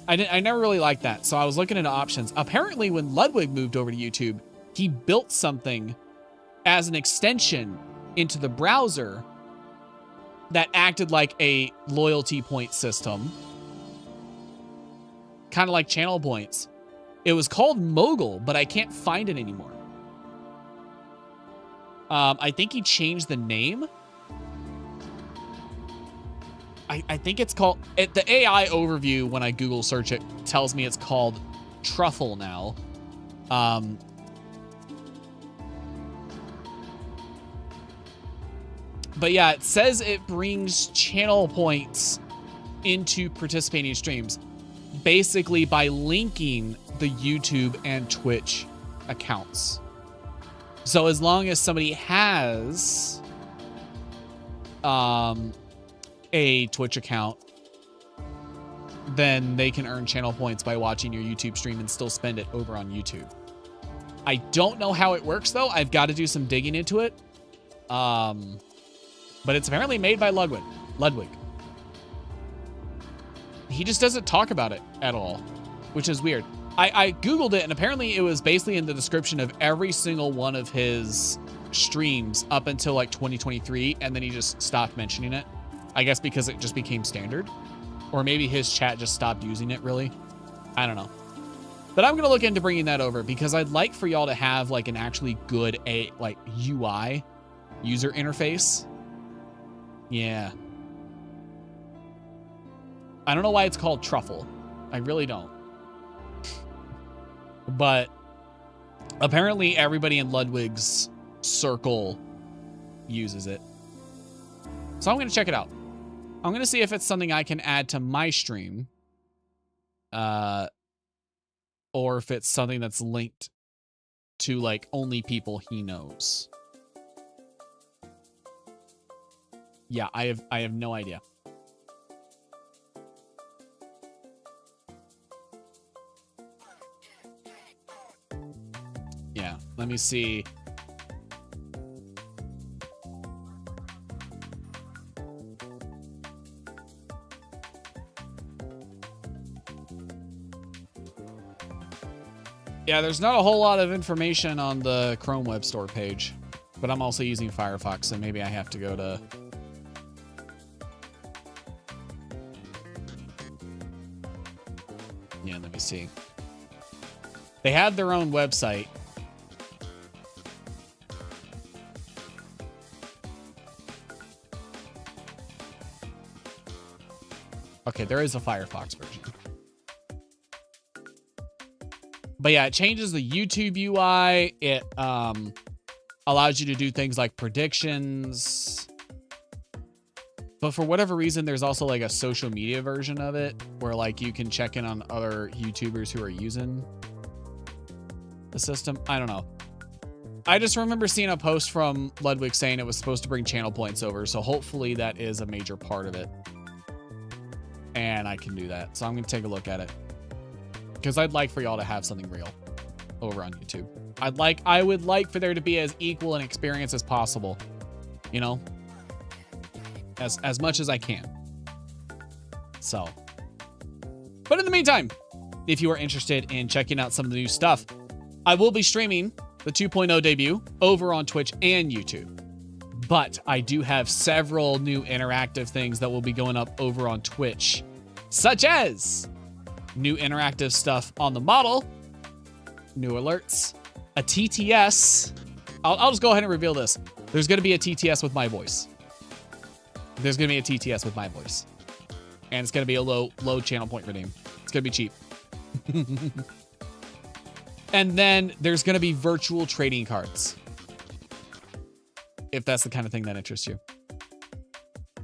I never really liked that, so I was looking into options. Apparently, when Ludwig moved over to YouTube, he built something as an extension into the browser that acted like a loyalty point system. Kind of like channel points. It was called Mogul, but I can't find it anymore. I think he changed the name. I think it's called... the AI overview, when I Google search it, tells me it's called Truffle now. But yeah, it says it brings channel points into participating streams, basically by linking the YouTube and Twitch accounts. So as long as somebody has a Twitch account, then they can earn channel points by watching your YouTube stream and still spend it over on YouTube. I don't know how it works though. I've got to do some digging into it. But it's apparently made by Ludwig. He just doesn't talk about it at all, which is weird. I Googled it, and apparently it was basically in the description of every single one of his streams up until like 2023, and then he just stopped mentioning it. I guess because it just became standard. Or maybe his chat just stopped using it, really. I don't know. But I'm going to look into bringing that over, because I'd like for y'all to have like an actually good UI user interface. Yeah. I don't know why it's called Truffle. I really don't. But apparently everybody in Ludwig's circle uses it. So I'm going to check it out. I'm going to see if it's something I can add to my stream. Or if it's something that's linked to like only people he knows. Yeah, I have no idea. Yeah, let me see. Yeah, there's not a whole lot of information on the Chrome Web Store page, but I'm also using Firefox, so maybe I have to go to... Yeah, let me see. They had their own website. Okay, there is a Firefox version. But yeah, it changes the YouTube UI. It allows you to do things like predictions. But for whatever reason, there's also like a social media version of it where like you can check in on other YouTubers who are using the system. I don't know. I just remember seeing a post from Ludwig saying it was supposed to bring channel points over. So hopefully that is a major part of it. And I can do that. So I'm going to take a look at it. Because I'd like for y'all to have something real over on YouTube. I would like for there to be as equal an experience as possible. You know? As much as I can. So. But in the meantime, if you are interested in checking out some of the new stuff, I will be streaming the 2.0 debut over on Twitch and YouTube. But I do have several new interactive things that will be going up over on Twitch, such as new interactive stuff on the model, new alerts, a TTS. I'll just go ahead and reveal this. There's going to be a TTS with my voice. There's going to be a TTS with my voice. And it's going to be a low channel point redeem. It's going to be cheap. And then there's going to be virtual trading cards. If that's the kind of thing that interests you.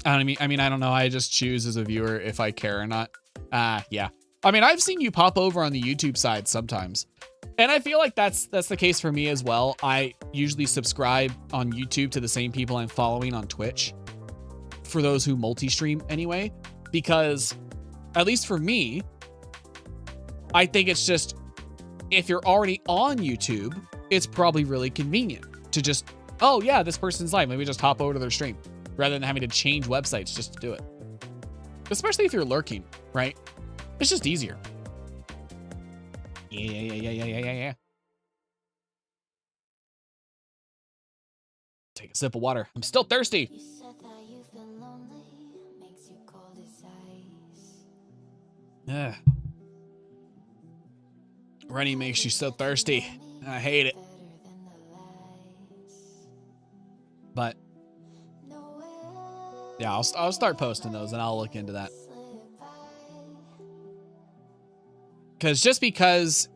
I mean, I don't know. I just choose as a viewer if I care or not. Yeah. I mean, I've seen you pop over on the YouTube side sometimes. And I feel like that's the case for me as well. I usually subscribe on YouTube to the same people I'm following on Twitch. For those who multi-stream anyway. Because, at least for me, I think it's just, if you're already on YouTube, it's probably really convenient to just, oh yeah, this person's live. Maybe just hop over to their stream rather than having to change websites just to do it. Especially if you're lurking, right? It's just easier. Yeah. Take a sip of water. I'm still thirsty. Ugh. Running makes you so thirsty. I hate it. But yeah, I'll start posting those and I'll look into that. Just because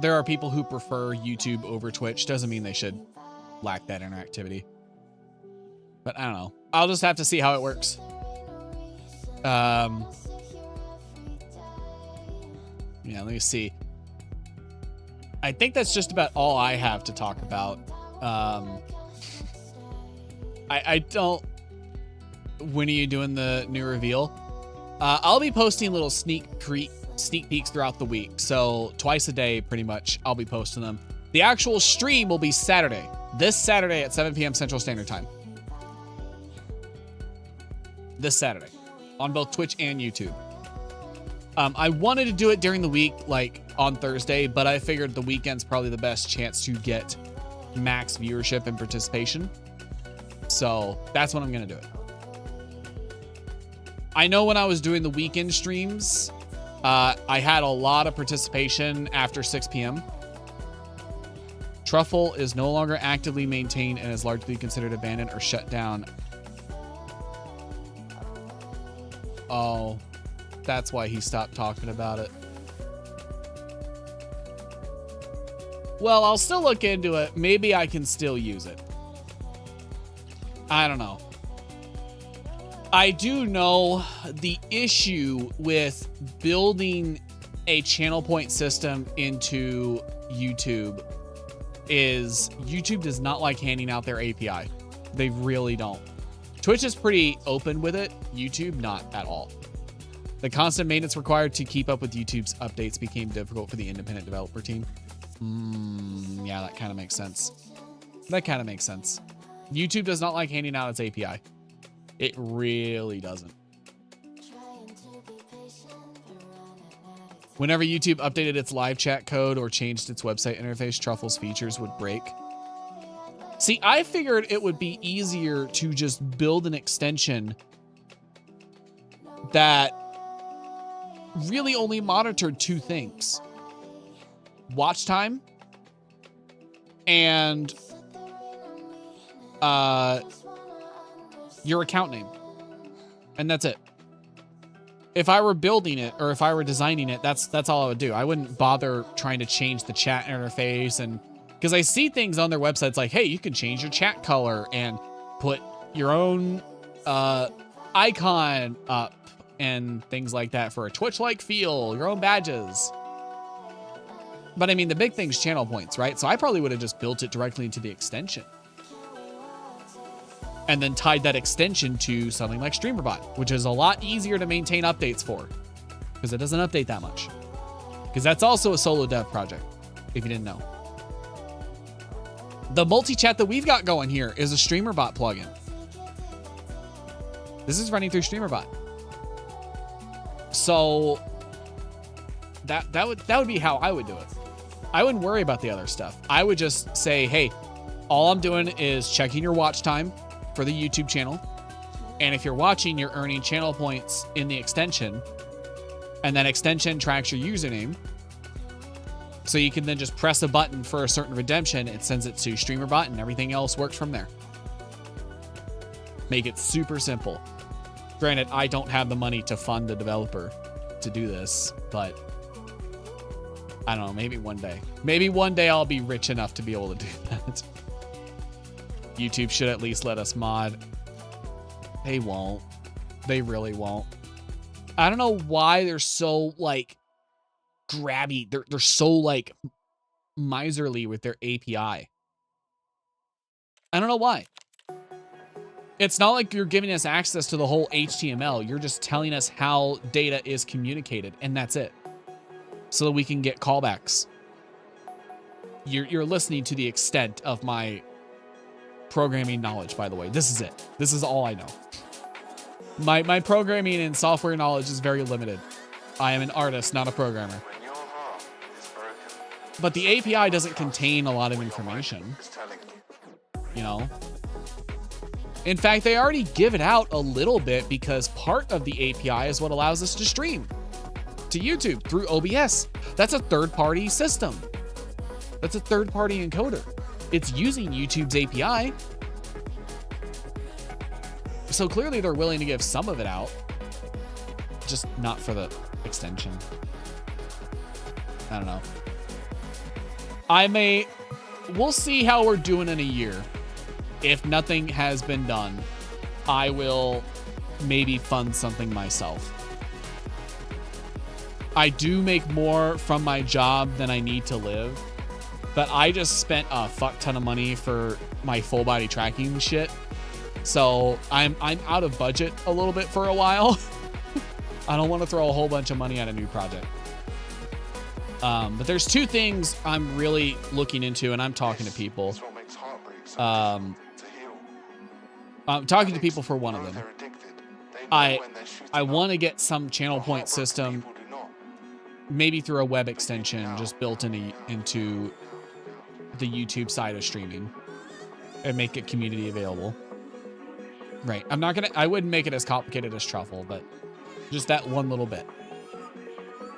there are people who prefer YouTube over Twitch doesn't mean they should lack that interactivity. But I don't know. I'll just have to see how it works. Yeah, let me see. I think that's just about all I have to talk about. I don't... When are you doing the new reveal? I'll be posting little sneak peeks throughout the week. So twice a day, pretty much, I'll be posting them. The actual stream will be Saturday. This Saturday at 7 p.m. Central Standard Time. This Saturday. On both Twitch and YouTube. I wanted to do it during the week, like on Thursday, but I figured the weekend's probably the best chance to get max viewership and participation. So that's when I'm going to do it. I know when I was doing the weekend streams, I had a lot of participation after 6 p.m. Truffle is no longer actively maintained and is largely considered abandoned or shut down. Oh, that's why he stopped talking about it. Well, I'll still look into it. Maybe I can still use it. I don't know. I do know the issue with building a channel point system into YouTube is YouTube does not like handing out their API. They really don't. Twitch is pretty open with it. YouTube, not at all. The constant maintenance required to keep up with YouTube's updates became difficult for the independent developer team. Yeah, that kind of makes sense. That kind of makes sense. YouTube does not like handing out its API. It really doesn't. Whenever YouTube updated its live chat code or changed its website interface, Truffle's features would break. See, I figured it would be easier to just build an extension that really only monitored two things. Watch time and your account name. And that's it. If I were building it or if I were designing it, that's all I would do. I wouldn't bother trying to change the chat interface, and because I see things on their websites like, hey, you can change your chat color and put your own icon up and things like that for a Twitch-like feel, your own badges. But I mean, the big thing's channel points, right? So I probably would have just built it directly into the extension and then tied that extension to something like StreamerBot, which is a lot easier to maintain updates for because it doesn't update that much. Because that's also a solo dev project, if you didn't know. The multi-chat that we've got going here is a StreamerBot plugin. This is running through StreamerBot. So that would be how I would do it. I wouldn't worry about the other stuff. I would just say, hey, all I'm doing is checking your watch time for the YouTube channel. And if you're watching, you're earning channel points in the extension. And that extension tracks your username. So you can then just press a button for a certain redemption. It sends it to StreamerBot and everything else works from there. Make it super simple. Granted, I don't have the money to fund a developer to do this, but I don't know, maybe one day. Maybe one day I'll be rich enough to be able to do that. YouTube should at least let us mod. They won't. They really won't. I don't know why they're so, like, grabby. They're so, like, miserly with their API. I don't know why. It's not like you're giving us access to the whole HTML. You're just telling us how data is communicated, and that's it. So that we can get callbacks. You're listening to the extent of my programming knowledge, by the way. This is it. This is all I know. My programming and software knowledge is very limited. I am an artist, not a programmer. But the API doesn't contain a lot of information. You know? In fact, they already give it out a little bit because part of the API is what allows us to stream to YouTube through OBS. That's a third-party system. That's a third-party encoder. It's using YouTube's API. So clearly they're willing to give some of it out, just not for the extension. I don't know. We'll see how we're doing in a year if nothing has been done I will maybe fund something myself. I do make more from my job than I need to live, but I just spent a fuck ton of money for my full body tracking shit. So I'm out of budget a little bit for a while. I don't want to throw a whole bunch of money at a new project. But there's two things I'm really looking into, and I'm talking to people. I'm talking to people for one of them. I want to get some channel point system, maybe through a web extension, just built into the YouTube side of streaming, and make it community available. Right. I wouldn't make it as complicated as Truffle, but just that one little bit.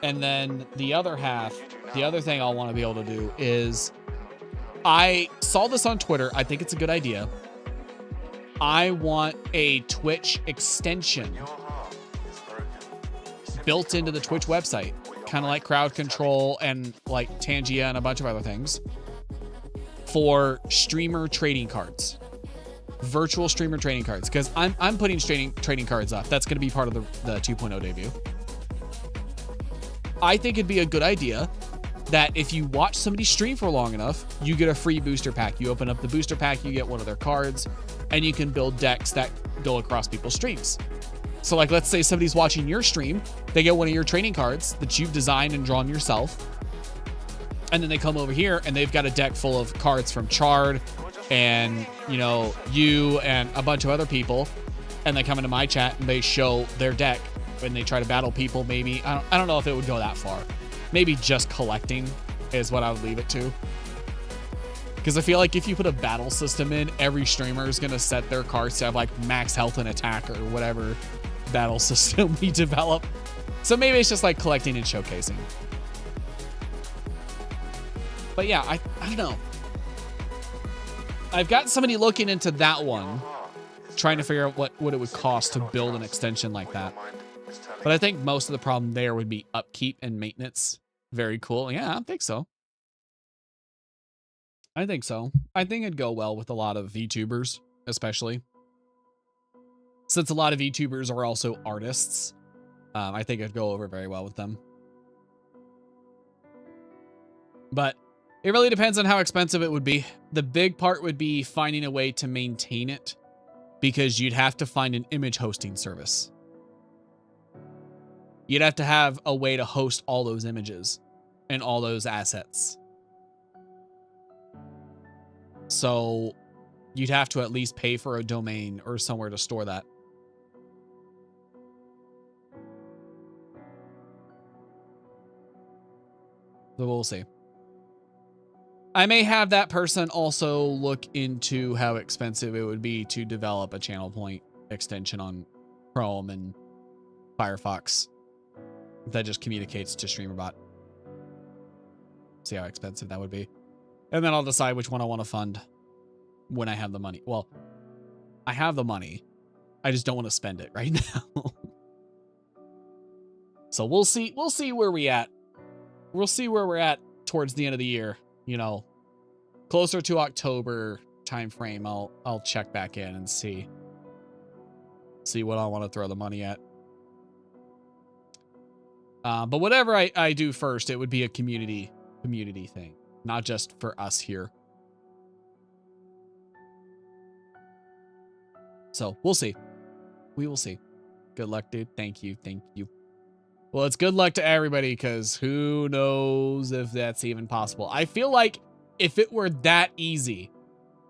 And then the other thing I'll want to be able to do is, I saw this on Twitter. I think it's a good idea. I want a Twitch extension built into the Twitch website, kind of like crowd control and like Tangia and a bunch of other things, for streamer trading cards, virtual streamer trading cards. Because I'm putting trading cards up. That's going to be part of the 2.0 debut. I think it'd be a good idea that if you watch somebody stream for long enough, you get a free booster pack. You open up the booster pack, you get one of their cards, and you can build decks that go across people's streams. So like, let's say somebody's watching your stream, they get one of your trading cards that you've designed and drawn yourself, and then they come over here and they've got a deck full of cards from Chard and, you and a bunch of other people, and they come into my chat and they show their deck and they try to battle people. Maybe I don't know if it would go that far. Maybe just collecting is what I would leave it to. Because I feel like if you put a battle system in, every streamer is going to set their cards to have like max health and attack or whatever battle system we develop. So maybe it's just like collecting and showcasing. But yeah, I don't know. I've got somebody looking into that one, trying to figure out what it would cost to build an extension like that. But I think most of the problem there would be upkeep and maintenance. Very cool. Yeah, I think so. I think it'd go well with a lot of VTubers, especially. Since a lot of VTubers are also artists, I think it'd go over very well with them. But it really depends on how expensive it would be. The big part would be finding a way to maintain it, because you'd have to find an image hosting service. You'd have to have a way to host all those images and all those assets. So you'd have to at least pay for a domain or somewhere to store that. So we'll see. I may have that person also look into how expensive it would be to develop a channel point extension on Chrome and Firefox that just communicates to StreamerBot. See how expensive that would be. And then I'll decide which one I want to fund when I have the money. Well, I have the money. I just don't want to spend it right now. So we'll see where we're at. We'll see where we're at towards the end of the year. Closer to October time frame, I'll check back in and see what I want to throw the money at. But whatever I do first, it would be a community thing, not just for us here. So we'll see. We will see. Good luck, dude. Thank you. Well, it's good luck to everybody, because who knows if that's even possible. I feel like if it were that easy,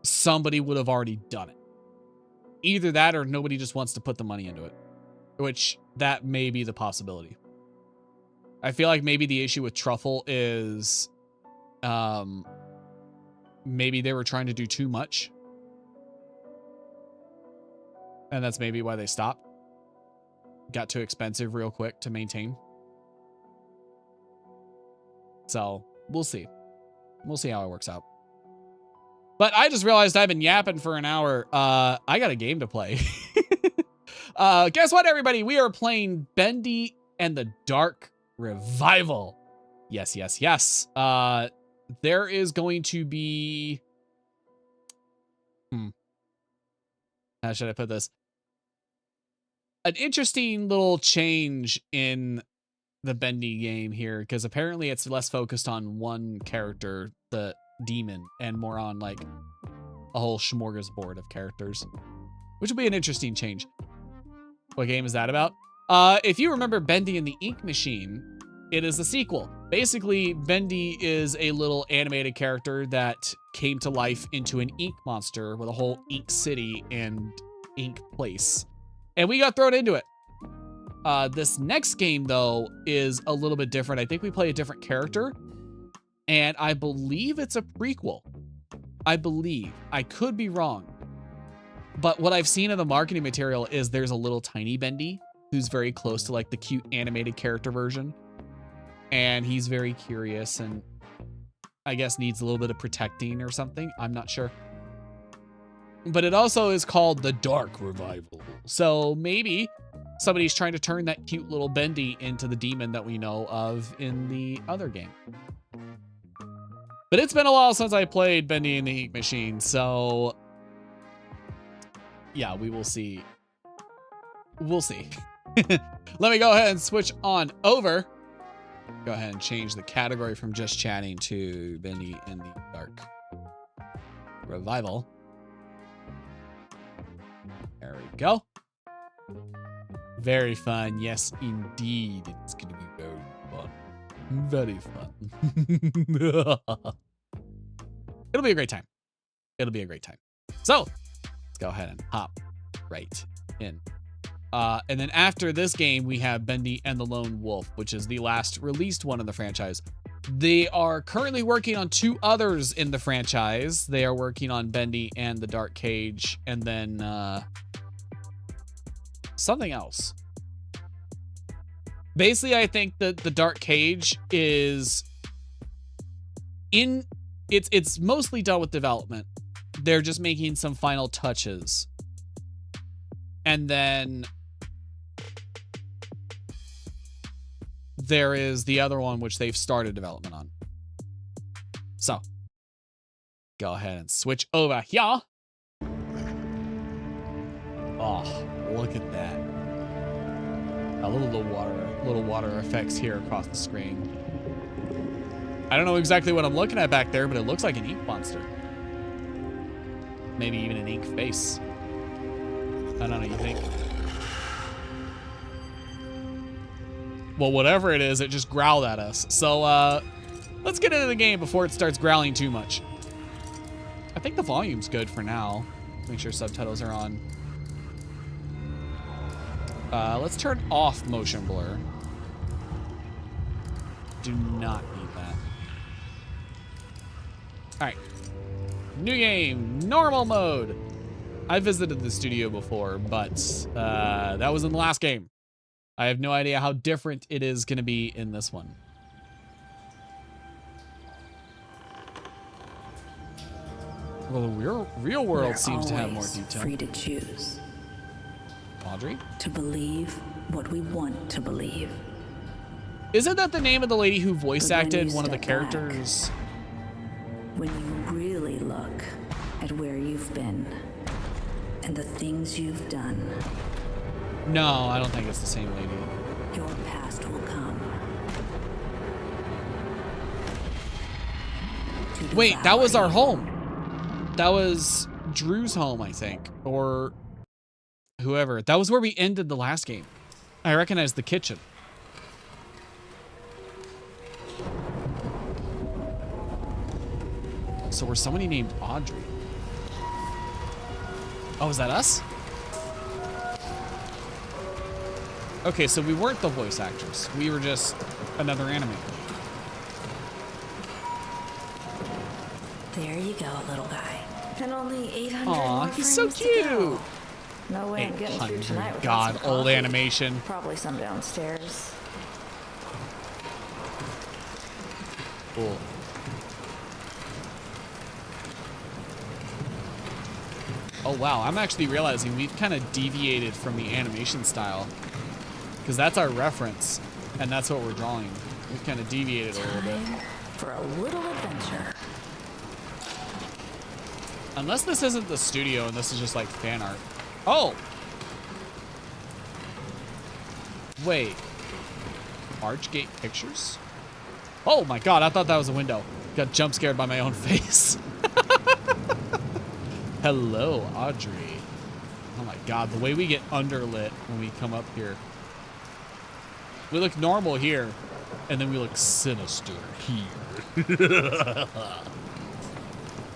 somebody would have already done it. Either that or nobody just wants to put the money into it, which that may be the possibility. I feel like maybe the issue with Truffle is maybe they were trying to do too much. And that's maybe why they stopped. Got too expensive real quick to maintain. So we'll see. We'll see how it works out. But I just realized I've been yapping for an hour. I got a game to play. Guess what, everybody? We are playing Bendy and the Dark Revival. Yes. There is going to be... How should I put this? an interesting little change in the Bendy game here, because apparently it's less focused on one character, the demon, and more on like a whole smorgasbord of characters, which will be an interesting change. What game is that about? If you remember Bendy and the Ink Machine, it is a sequel. Basically, Bendy is a little animated character that came to life into an ink monster with a whole ink city and ink place. And we got thrown into it. This next game, though, is a little bit different. I think we play a different character. And I believe it's a prequel. I believe. I could be wrong. But what I've seen in the marketing material is there's a little tiny Bendy who's very close to like the cute animated character version. And he's very curious and I guess needs a little bit of protecting or something. I'm not sure. But it also is called the Dark Revival. So maybe somebody's trying to turn that cute little Bendy into the demon that we know of in the other game. But it's been a while since I played Bendy and the Ink Machine, so yeah, we will see. We'll see. Let me go ahead and switch on over. Go ahead and change the category from just chatting to Bendy in the Dark Revival. There we go. Very fun. Yes, indeed. It's going to be very fun. Very fun. It'll be a great time. It'll be a great time. So, let's go ahead and hop right in. And then after this game, we have Bendy and the Lone Wolf, which is the last released one in the franchise. They are currently working on 2 others in the franchise. They are working on Bendy and the Dark Cage, and then something else. Basically, I think that the Dark Cage is it's mostly done with development. They're just making some final touches. And then there is the other one which they've started development on. So, go ahead and switch over here. Oh, look at that. A little water effects here across the screen. I don't know exactly what I'm looking at back there, but it looks like an ink monster. Maybe even an ink face. I don't know, you think? Well, whatever it is, it just growled at us. So, let's get into the game before it starts growling too much. I think the volume's good for now. Make sure subtitles are on. Let's turn off motion blur. Do not need that. All right. New game, normal mode. I visited the studio before, but that was in the last game. I have no idea how different it is going to be in this one. Well, the real world seems to have more detail. Free to choose. Audrey? To believe what we want to believe. Isn't that the name of the lady who voice But when acted you one of the step characters? When you really look at where you've been and the things you've done, No, I don't think it's the same lady. your past will come. to Wait, that was devour our you. home. That was Drew's home, I think. Or whoever. That was where we ended the last game. I recognize the kitchen. So we're somebody named Audrey. Oh, is that us? Okay, so we weren't the voice actors. We were just another animator. There you go, little guy. And only 800 Aw, more he's so frames to go. cute. No way I'm getting through tonight 800. without God, some old coffee. animation. Probably some downstairs. Cool. Oh wow, I'm actually realizing we've kind of deviated from the animation style. Because that's our reference, and that's what we're drawing. We've kind of deviated a little bit. Time for a little adventure. Unless this isn't the studio and this is just like fan art. Oh! Wait. Archgate Pictures? Oh my god, I thought that was a window. Got jump scared by my own face. Hello, Audrey. Oh my god, the way we get underlit when we come up here. We look normal here, and then we look sinister here.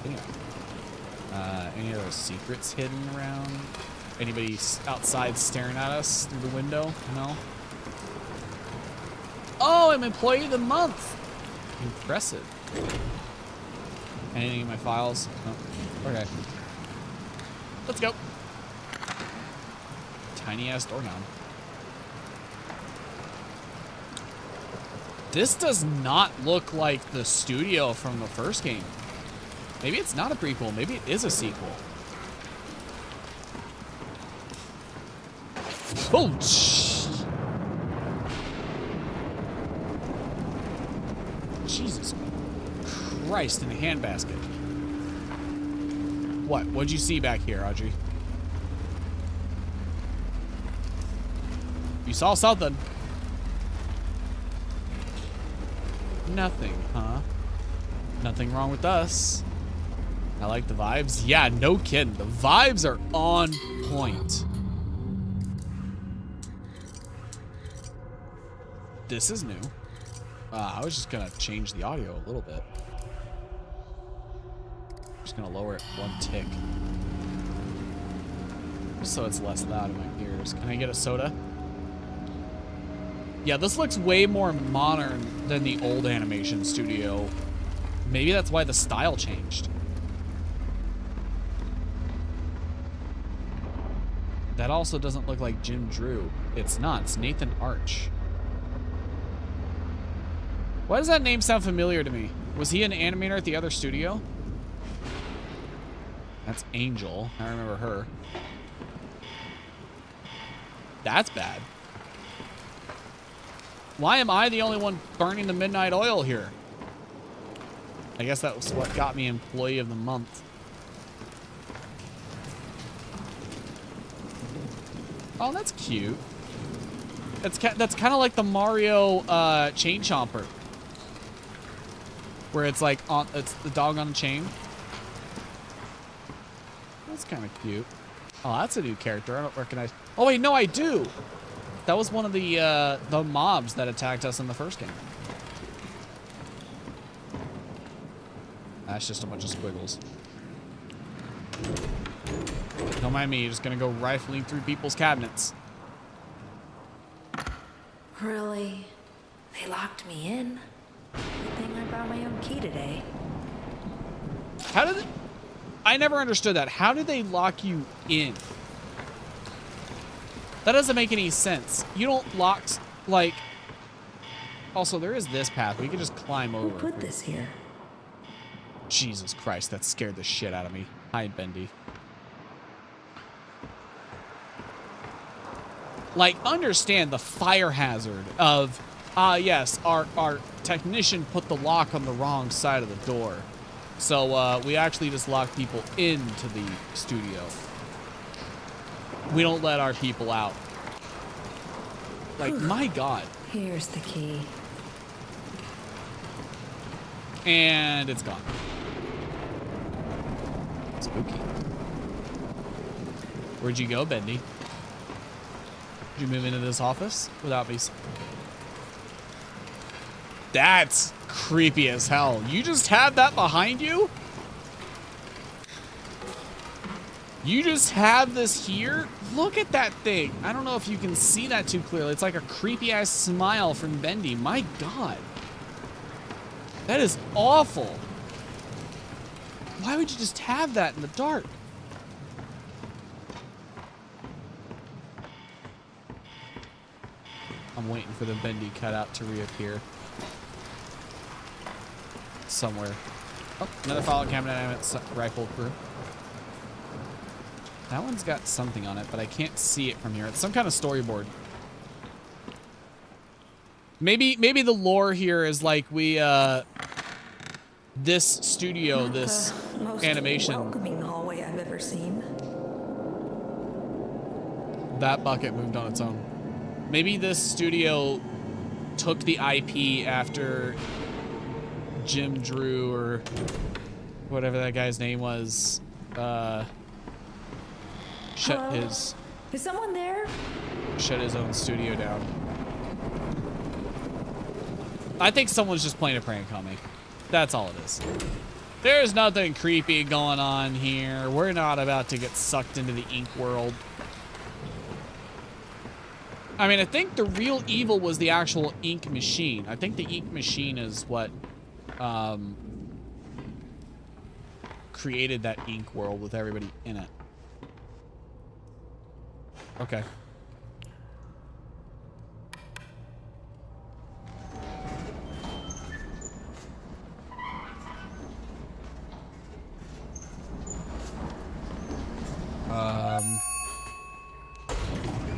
Yeah. Any other secrets hidden around? Anybody outside staring at us through the window? No? Oh, I'm Employee of the Month. Impressive. Anything in my files? No. Okay. Let's go. Tiny ass doorknob. This does not look like the studio from the first game. Maybe it's not a prequel. Maybe it is a sequel. Oh, Jesus Christ, in a handbasket. What? What'd you see back here, Audrey? You saw something. Nothing, huh? Nothing wrong with us. I like the vibes. Yeah, no kidding. The vibes are on point. This is new. I was just gonna change the audio a little bit. Just gonna lower it one tick. Just so it's less loud in my ears. Can I get a soda? Yeah, this looks way more modern than the old animation studio. Maybe that's why the style changed. That also doesn't look like Jim Drew. It's not. It's Nathan Arch. Why does that name sound familiar to me? Was he an animator at the other studio? That's Angel. I remember her. That's bad. Why am I the only one burning the midnight oil here? I guess that was what got me Employee of the Month. Oh, that's cute. That's kind of like the Mario chain chomper, where it's like it's the dog on a chain. That's kind of cute. Oh, that's a new character. I don't recognize. Oh wait, no, I do. That was one of the mobs that attacked us in the first game. That's just a bunch of squiggles. Don't mind me, you're just gonna go rifling through people's cabinets. Really? They locked me in? Good thing I brought my own key today. How did it... I never understood that. How did they lock you in? That doesn't make any sense. You don't lock, like... Also, there is this path. We can just climb over. Who put this here? Jesus Christ, that scared the shit out of me. Hi, Bendy. Like, understand the fire hazard of, yes, our technician put the lock on the wrong side of the door. So, we actually just lock people into the studio. We don't let our people out. Like, my God. Here's the key. And it's gone. Spooky. Where'd you go, Bendy? Did you move into this office without me? That's creepy as hell. You just had that behind you? You just have this here? Look at that thing. I don't know if you can see that too clearly. It's like a creepy ass smile from Bendy. My God. That is awful. Why would you just have that in the dark? I'm waiting for the Bendy cutout to reappear. Somewhere. Oh, another follow cabinet I haven't rifled through. That one's got something on it, but I can't see it from here. It's some kind of storyboard. Maybe the lore here is like we this studio, this animation. Welcoming hallway I've ever seen. That bucket moved on its own. Maybe this studio took the IP after Jim Drew or whatever that guy's name was. Shut his. Is someone there? Shut his own studio down. I think someone's just playing a prank on me. That's all it is. There's nothing creepy going on here. We're not about to get sucked into the ink world. I mean, I think the real evil was the actual ink machine. I think the ink machine is what created that ink world with everybody in it. Okay.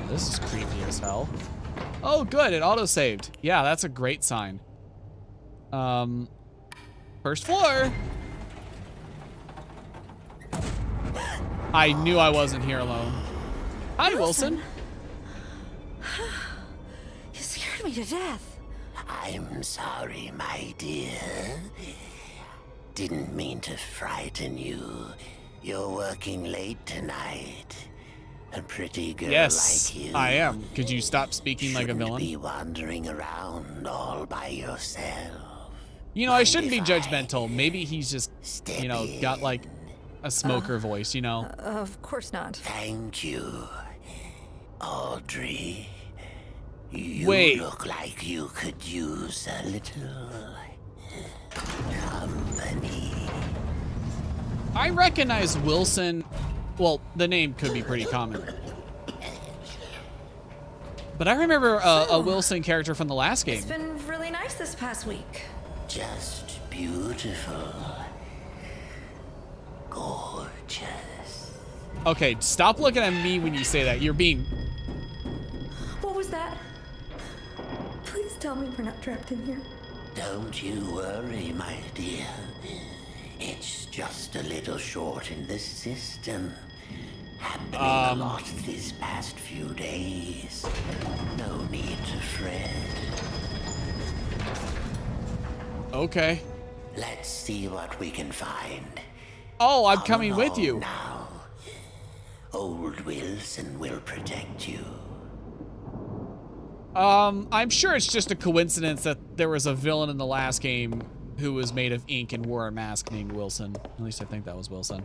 This is creepy as hell. Oh, good, it auto-saved. Yeah, that's a great sign. First floor. I knew I wasn't here alone. Hi, Wilson. You scared me to death. I'm sorry, my dear. Didn't mean to frighten you. You're working late tonight. A pretty girl Yes, like you. I am. Could you stop speaking like a shouldn't villain? be wandering around all by yourself. You know, I shouldn't be Mind if I judgmental. Maybe he's just, you know, got like a smoker voice, you know? Of course not. Thank you, Audrey. You Wait. look like you could use a little company. I recognize Wilson. Well, the name could be pretty common. But I remember a Wilson character from the last game. It's been really nice this past week. Just beautiful. Gorgeous. Okay, stop looking at me when you say that. You're being... What was that? Please tell me we're not trapped in here. Don't you worry, my dear. It's just a little short in the system. Happening a lot these past few days. No need to fret. Okay. Let's see what we can find. Oh, I'm Come coming with along you. Now. Old Wilson will protect you. I'm sure it's just a coincidence that there was a villain in the last game who was made of ink and wore a mask named Wilson. At least I think that was Wilson.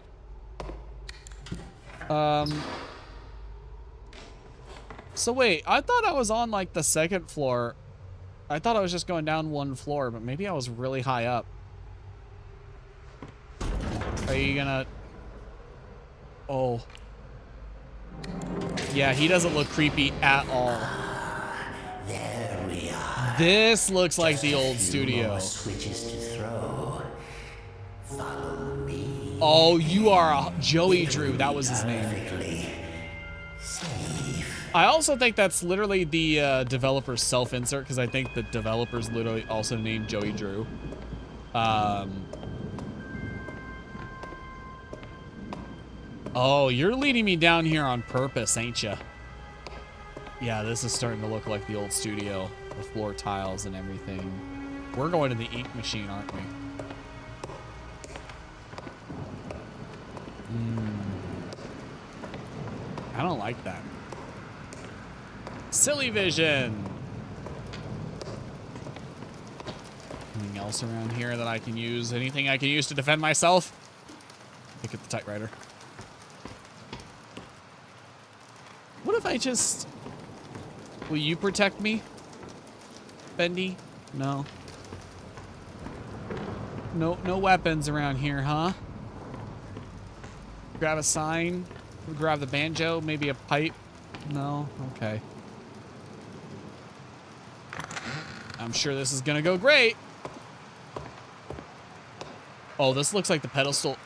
So wait, I thought I was on like the second floor. I thought I was just going down one floor, but maybe I was really high up. Are you gonna... Oh. Yeah, he doesn't look creepy at all. There we are. This looks like the old Few studio. more switches to throw. Follow me. Oh, you are a Joey Drew. That was his name. Perfectly safe. I also think that's literally the developer's self-insert, because I think the developer's literally also named Joey Drew. Oh, you're leading me down here on purpose, ain't ya? Yeah, this is starting to look like the old studio. The floor tiles and everything. We're going to the ink machine, aren't we? I don't like that. Silly vision. Anything else around here that I can use? Anything I can use to defend myself? Pick up the typewriter. What if I just... Will you protect me? Bendy? No. No weapons around here, huh? Grab a sign? Grab the banjo? Maybe a pipe? No? Okay. I'm sure this is gonna go great. Oh, this looks like the pedestal.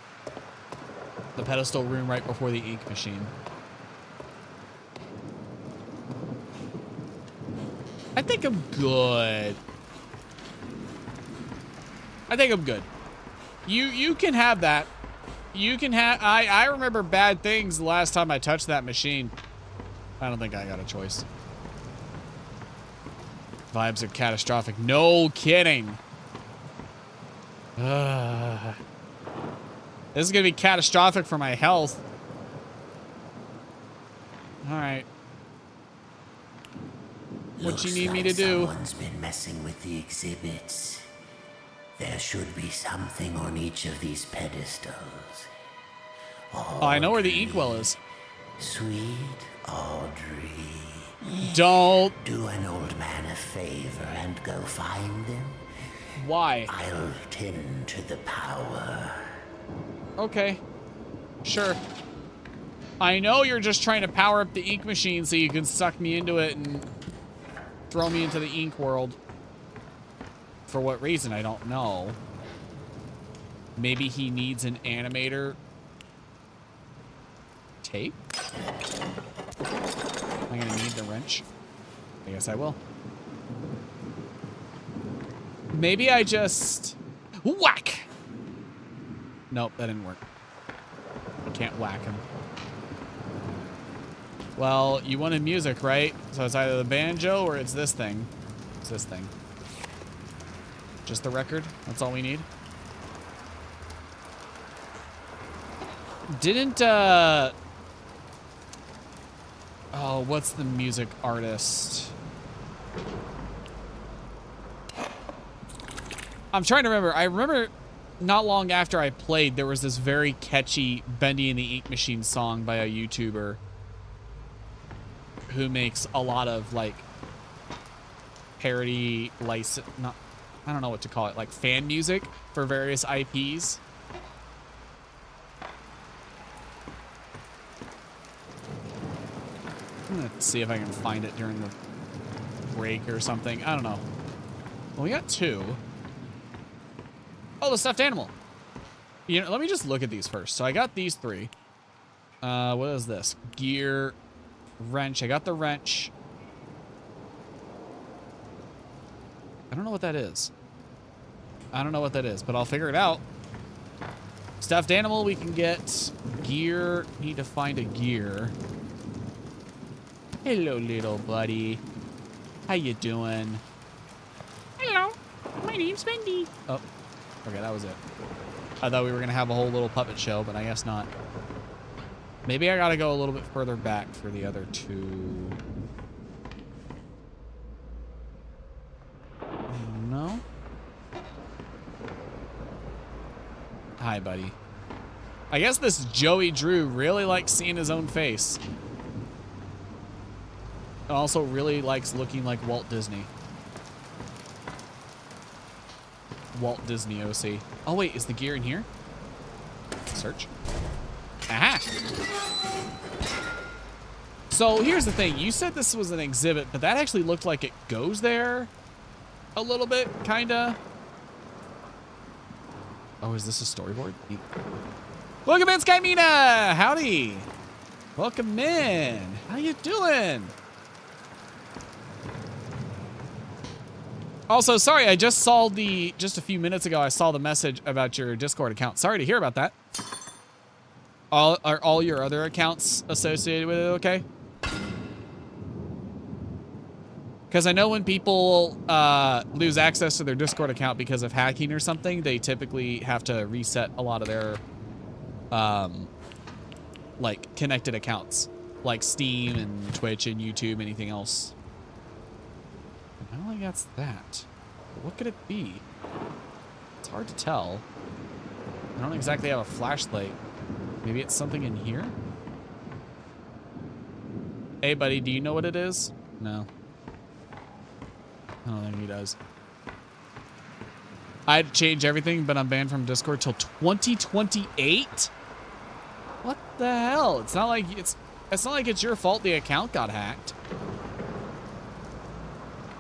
The pedestal room right before the ink machine. I think I'm good. I think I'm good. You can have that. You can have... I remember bad things the last time I touched that machine. I don't think I got a choice. Vibes are catastrophic. No kidding. This is gonna be catastrophic for my health. All right. What you need me to do? Someone's been messing with the exhibits. There should be something on each of these pedestals. Oh, I know where the inkwell is. Sweet Audrey. Don't. Do an old man a favor and go find them. Why? I'll tend to the power. Okay. Sure. I know you're just trying to power up the ink machine so you can suck me into it and throw me into the ink world. For what reason, I don't know. Maybe he needs an animator tape? Am I gonna need the wrench? I guess I will. Maybe I just... Whack! Nope, that didn't work. I can't whack him. Well, you wanted music, right? So it's either the banjo or it's this thing. It's this thing. Just the record? That's all we need? Didn't, oh, what's the music artist? I'm trying to remember. I remember not long after I played, there was this very catchy Bendy and the Ink Machine song by a YouTuber who makes a lot of, like, parody, license, not, I don't know what to call it, like fan music for various IPs. I'm gonna see if I can find it during the break or something. I don't know. Well, we got two. Oh, the stuffed animal. You know, let me just look at these first. So I got these three. What is this? Gear, wrench. I got the wrench. I don't know what that is. I don't know what that is, but I'll figure it out. Stuffed animal we can get. Gear. Need to find a gear. Hello, little buddy. How you doing? Hello. My name's Bendy. Oh, okay, that was it. I thought we were going to have a whole little puppet show, but I guess not. Maybe I got to go a little bit further back for the other two. No? Hi, buddy. I guess this Joey Drew really likes seeing his own face. And also really likes looking like Walt Disney. Walt Disney OC. Oh, wait, is the gear in here? Search. Aha! So here's the thing. You said this was an exhibit, but that actually looked like it goes there a little bit, kinda. Oh, is this a storyboard? Welcome in, Skymina! Howdy! Welcome in! How you doing? Also, sorry, I just saw just a few minutes ago, I saw the message about your Discord account. Sorry to hear about that. Are all your other accounts associated with it okay? Because I know when people lose access to their Discord account because of hacking or something, they typically have to reset a lot of their, like, connected accounts. Like Steam and Twitch and YouTube, anything else. I don't think that's that. But what could it be? It's hard to tell. I don't exactly have a flashlight. Maybe it's something in here? Hey, buddy, do you know what it is? No. I don't think he does. I had to change everything, but I'm banned from Discord till 2028? What the hell? It's not like it's your fault the account got hacked.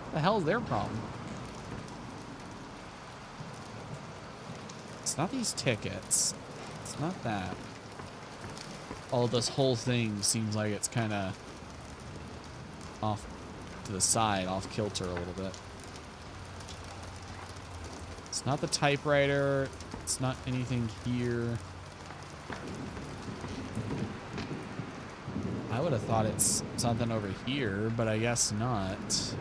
What the hell is their problem? It's not these tickets. It's not that. Oh, this whole thing seems like it's kind of off to the side, off kilter a little bit. It's not the typewriter. It's not anything here. I would have thought it's something over here, but I guess not.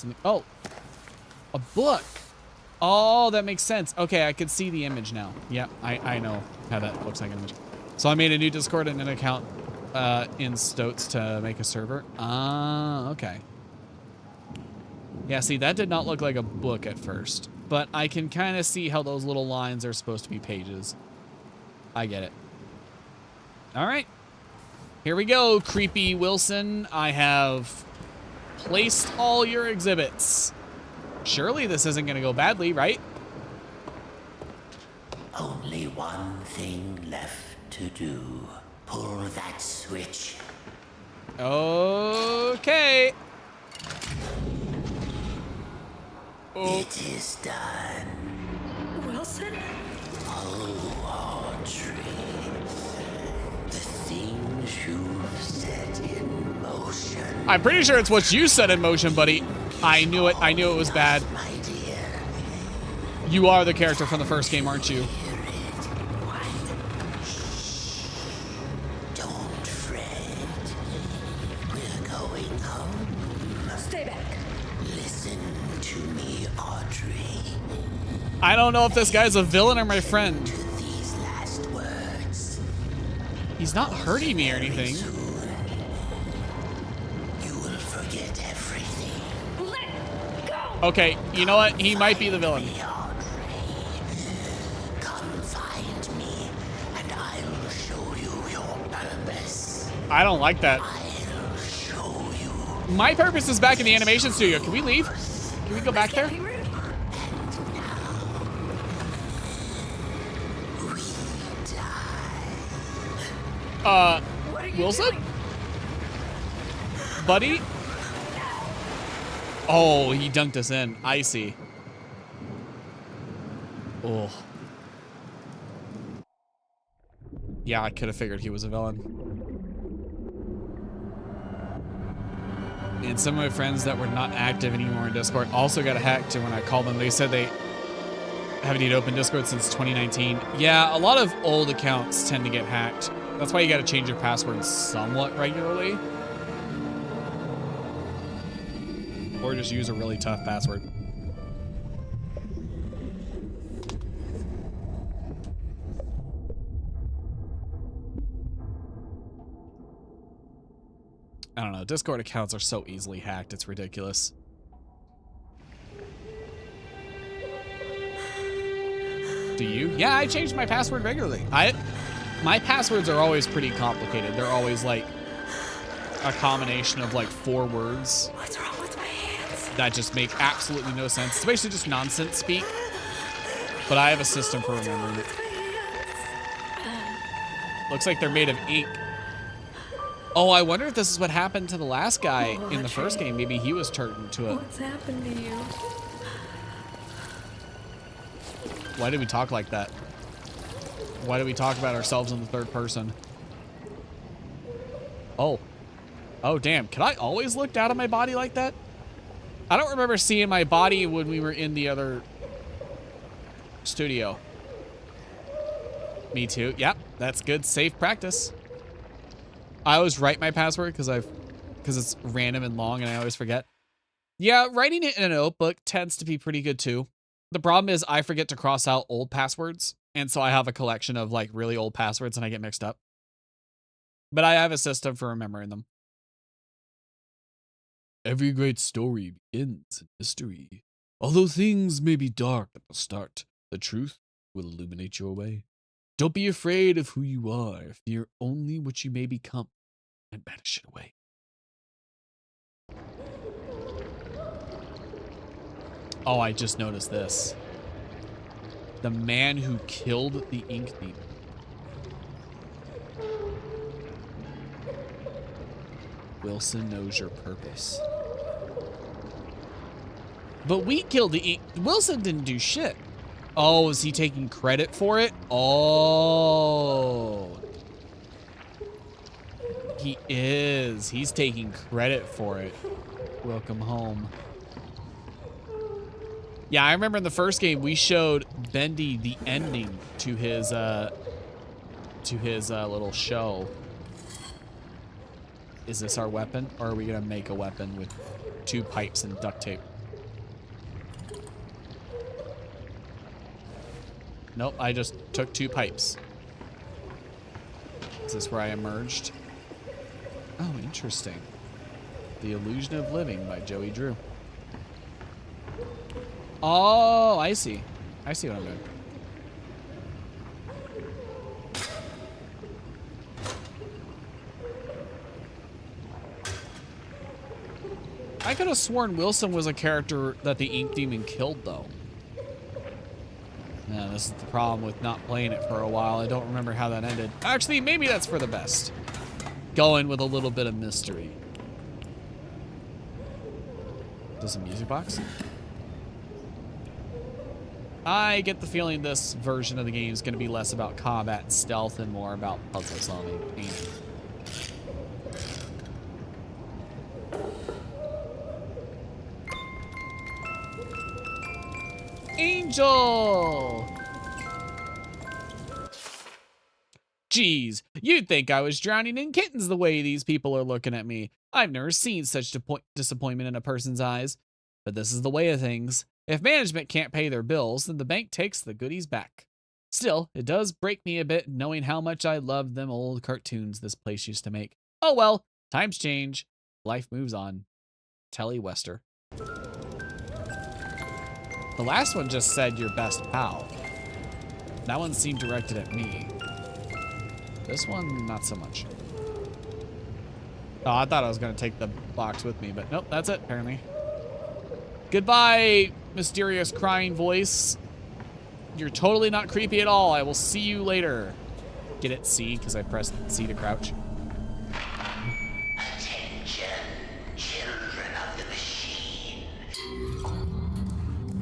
something. Oh, a book. Oh, that makes sense. Okay, I could see the image now. Yeah, I know how that looks like an image. So I made a new Discord and an account in Stoats to make a server. Ah, okay. Yeah, see, that did not look like a book at first, but I can kind of see how those little lines are supposed to be pages. I get it. All right. Here we go, creepy Wilson. I have placed all your exhibits. Surely this isn't going to go badly, right? Only one thing left to do. Pull that switch. Okay. Oh. It is done. Wilson? Oh, Audrey. The things you've set in motion. I'm pretty sure it's what you set in motion, buddy. I knew it. I knew it was bad. My dear. You are the character from the first game, aren't you? Don't fret. We're going home. Stay back. Listen to me, Audrey. I don't know if this guy's a villain or my friend. To these last words. He's not hurting me or anything. Soon, you will forget everything. Let go! Okay, you know what? He might be the villain. Come find me, and I'll show you your purpose. I don't like that. I'll show you. My purpose is back in the animation studio. Can we leave? Can we go back there? Be rude. What are you Wilson? doing? Buddy? Oh, he dunked us in. I see. Oh. Yeah, I could have figured he was a villain. And some of my friends that were not active anymore in Discord also got hacked, and when I called them, they said they haven't even opened Discord since 2019. Yeah, a lot of old accounts tend to get hacked. That's why you gotta change your password somewhat regularly. Or just use a really tough password. I don't know, Discord accounts are so easily hacked, it's ridiculous. Do you? Yeah, I change my password regularly. My passwords are always pretty complicated. They're always like a combination of like 4 words What's wrong with my hands? that just make absolutely no sense. It's basically just nonsense speak, but I have a system for remembering it. Looks like they're made of ink. Oh, I wonder if this is what happened to the last guy in the first game. Maybe he was turned into a... What's happened to you? Why did we talk like that? Why do we talk about ourselves in the third person? Oh. Oh, damn. Can I always look down at my body like that? I don't remember seeing my body when we were in the other studio. Me too. Yep, that's good. Safe practice. I always write my password because it's random and long and I always forget. Yeah, writing it in a notebook tends to be pretty good too. The problem is I forget to cross out old passwords. And so I have a collection of like really old passwords and I get mixed up. But I have a system for remembering them. Every great story begins in mystery. Although things may be dark at the start, the truth will illuminate your way. Don't be afraid of who you are. Fear only what you may become and banish it away. Oh, I just noticed this. The man who killed the ink demon. Wilson knows your purpose. But we killed the ink. Wilson didn't do shit. Oh, is he taking credit for it? Oh. He is. He's taking credit for it. Welcome home. Yeah, I remember in the first game we showed Bendy the ending to his little show. Is this our weapon, or are we gonna make a weapon with 2 pipes and duct tape? Nope, I just took 2 pipes. Is this where I emerged? Oh, interesting. The Illusion of Living by Joey Drew. Oh, I see. I see what I'm doing. I could have sworn Wilson was a character that the Ink Demon killed, though. Yeah, this is the problem with not playing it for a while. I don't remember how that ended. Actually, maybe that's for the best. Going with a little bit of mystery. Does a music box? I get the feeling this version of the game is going to be less about combat and stealth and more about puzzle solving. Angel! Geez, you'd think I was drowning in kittens the way these people are looking at me. I've never seen such disappointment in a person's eyes. But this is the way of things. If management can't pay their bills, then the bank takes the goodies back. Still, it does break me a bit knowing how much I loved them old cartoons this place used to make. Oh well, times change. Life moves on. Telly Wester. The last one just said your best pal. That one seemed directed at me. This one, not so much. Oh, I thought I was going to take the box with me, but nope, that's it, apparently. Goodbye, mysterious crying voice. You're totally not creepy at all. I will see you later. Get it, C, because I pressed C to crouch. Attention, children of the machine.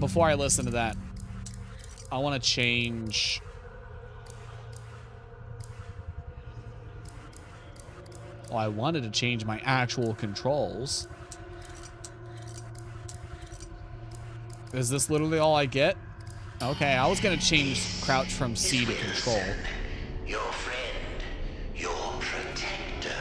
Before I listen to that, I want to change... Oh, I wanted to change my actual controls. Is this literally all I get? Okay, I was gonna change crouch from C to control. Your friend, your protector.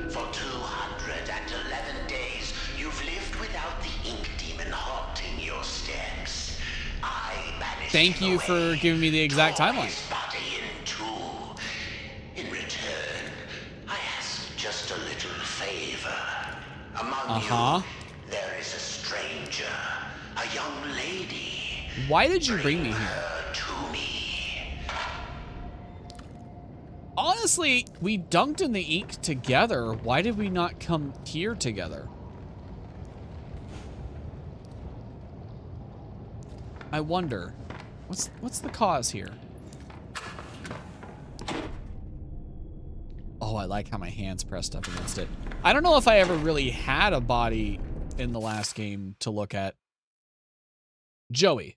For 211 days, you've lived without the Ink Demon haunting your steps. I banished Thank you for giving me the exact timeline. In return, I ask just a little favor. Among you, there is a stranger, a young lady. Why did you bring me here? To me. Honestly, we dunked in the ink together. Why did we not come here together? I wonder. What's the cause here? Oh, I like how my hand's pressed up against it. I don't know if I ever really had a body in the last game to look at. Joey,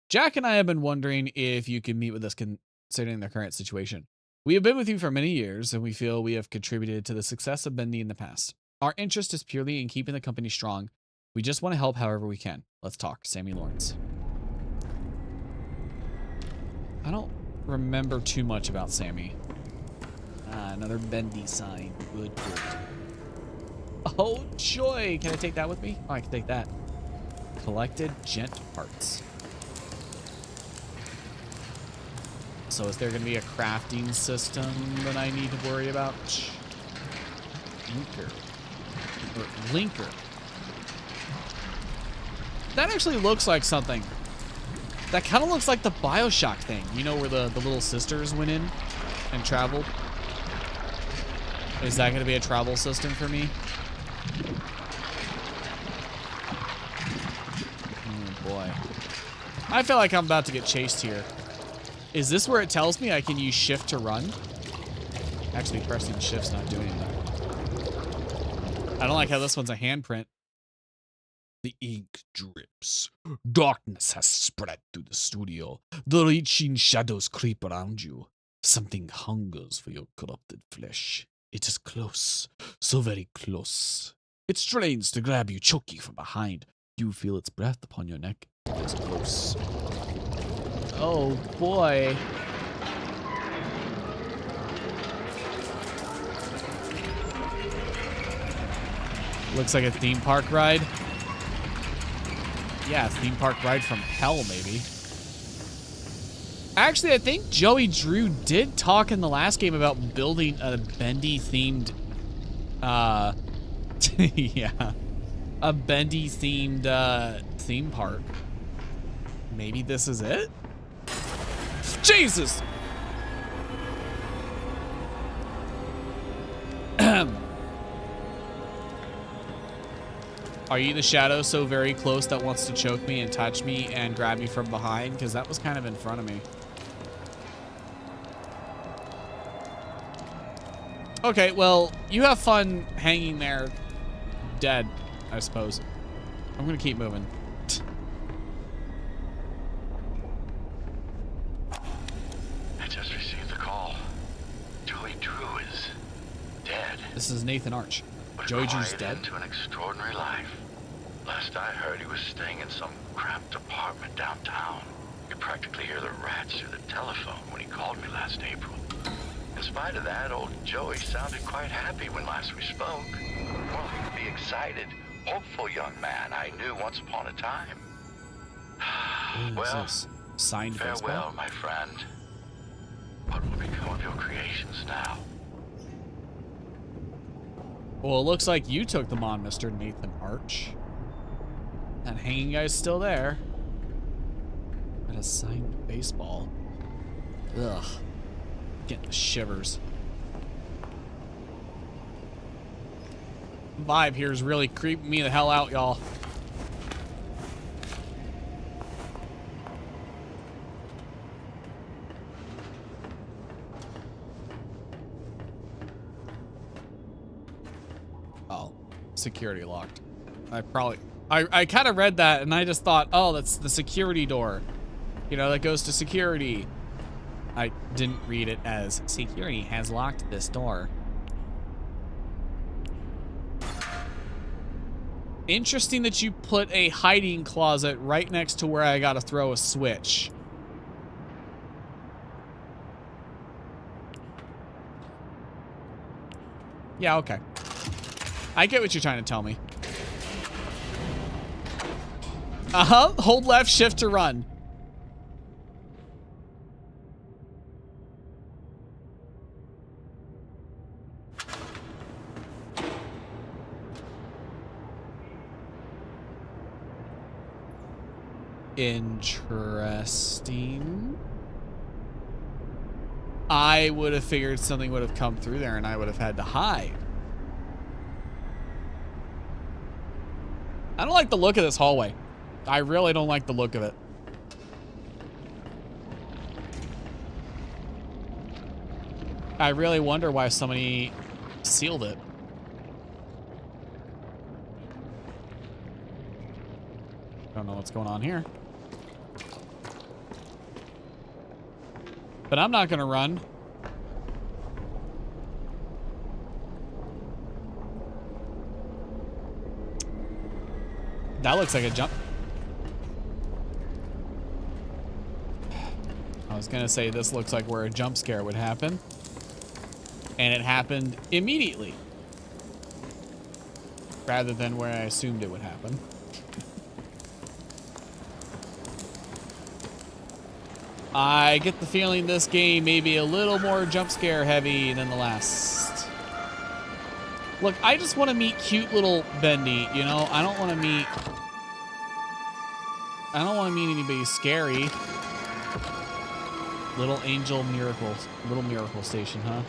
Jack and I have been wondering if you can meet with us considering the current situation. We have been with you for many years, and we feel we have contributed to the success of Bendy in the past. Our interest is purely in keeping the company strong. We just want to help however we can. Let's talk. Sammy Lawrence. I don't remember too much about Sammy. Ah, another Bendy sign. Good, good. Oh, joy! Can I take that with me? Oh, I can take that. Collected gent parts. So is there going to be a crafting system that I need to worry about? Linker. That actually looks like something. That kind of looks like the BioShock thing. You know where the little sisters went in and traveled? Is that going to be a travel system for me? Oh boy. I feel like I'm about to get chased here. Is this where it tells me I can use shift to run? Actually, pressing shift's not doing that. I don't like how this one's a handprint. The ink drips. Darkness has spread through the studio. The reaching shadows creep around you. Something hungers for your corrupted flesh. It is close. So very close. It strains to grab you, choke you from behind. You feel its breath upon your neck. It is close. Oh boy. Looks like a theme park ride. Yeah, theme park ride from hell, maybe. Actually, I think Joey Drew did talk in the last game about building a Bendy-themed, yeah, a Bendy-themed, theme park. Maybe this is it? Jesus! Are you the shadow so very close that wants to choke me and touch me and grab me from behind? Because that was kind of in front of me. Okay, well, you have fun hanging there dead, I suppose. I'm gonna keep moving. I just received the call. Joey Drew is dead. This is Nathan Arch. Joey Drew's dead? To an extraordinary life. Last I heard, he was staying in some cramped apartment downtown. You could practically hear the rats through the telephone when he called me last April. In spite of that, old Joey sounded quite happy when last we spoke. Well, the excited, hopeful young man I knew once upon a time. Well, signed farewell, my friend. What will become of your creations now? Well, it looks like you took them on, Mr. Nathan Arch. That hanging guy's still there. Got a signed baseball. Ugh. Getting the shivers. Vibe here is really creeping me the hell out, y'all. Oh, security locked. I kind of read that and I just thought, oh, that's the security door. You know, that goes to security. I didn't read it as security has locked this door. Interesting that you put a hiding closet right next to where I gotta throw a switch. Yeah, okay. I get what you're trying to tell me. Uh-huh. Hold left, shift to run. Interesting. I would have figured something would have come through there and I would have had to hide. I don't like the look of this hallway. I really don't like the look of it. I really wonder why somebody sealed it. Don't know what's going on here. But I'm not gonna run. That looks like a jump. I was gonna say this looks like where a jump scare would happen. And it happened immediately. Rather than where I assumed it would happen. I get the feeling this game may be a little more jump scare heavy than the last. Look, I just want to meet cute little Bendy, you know? I don't want to meet anybody scary. Little angel miracles. Little miracle station, huh?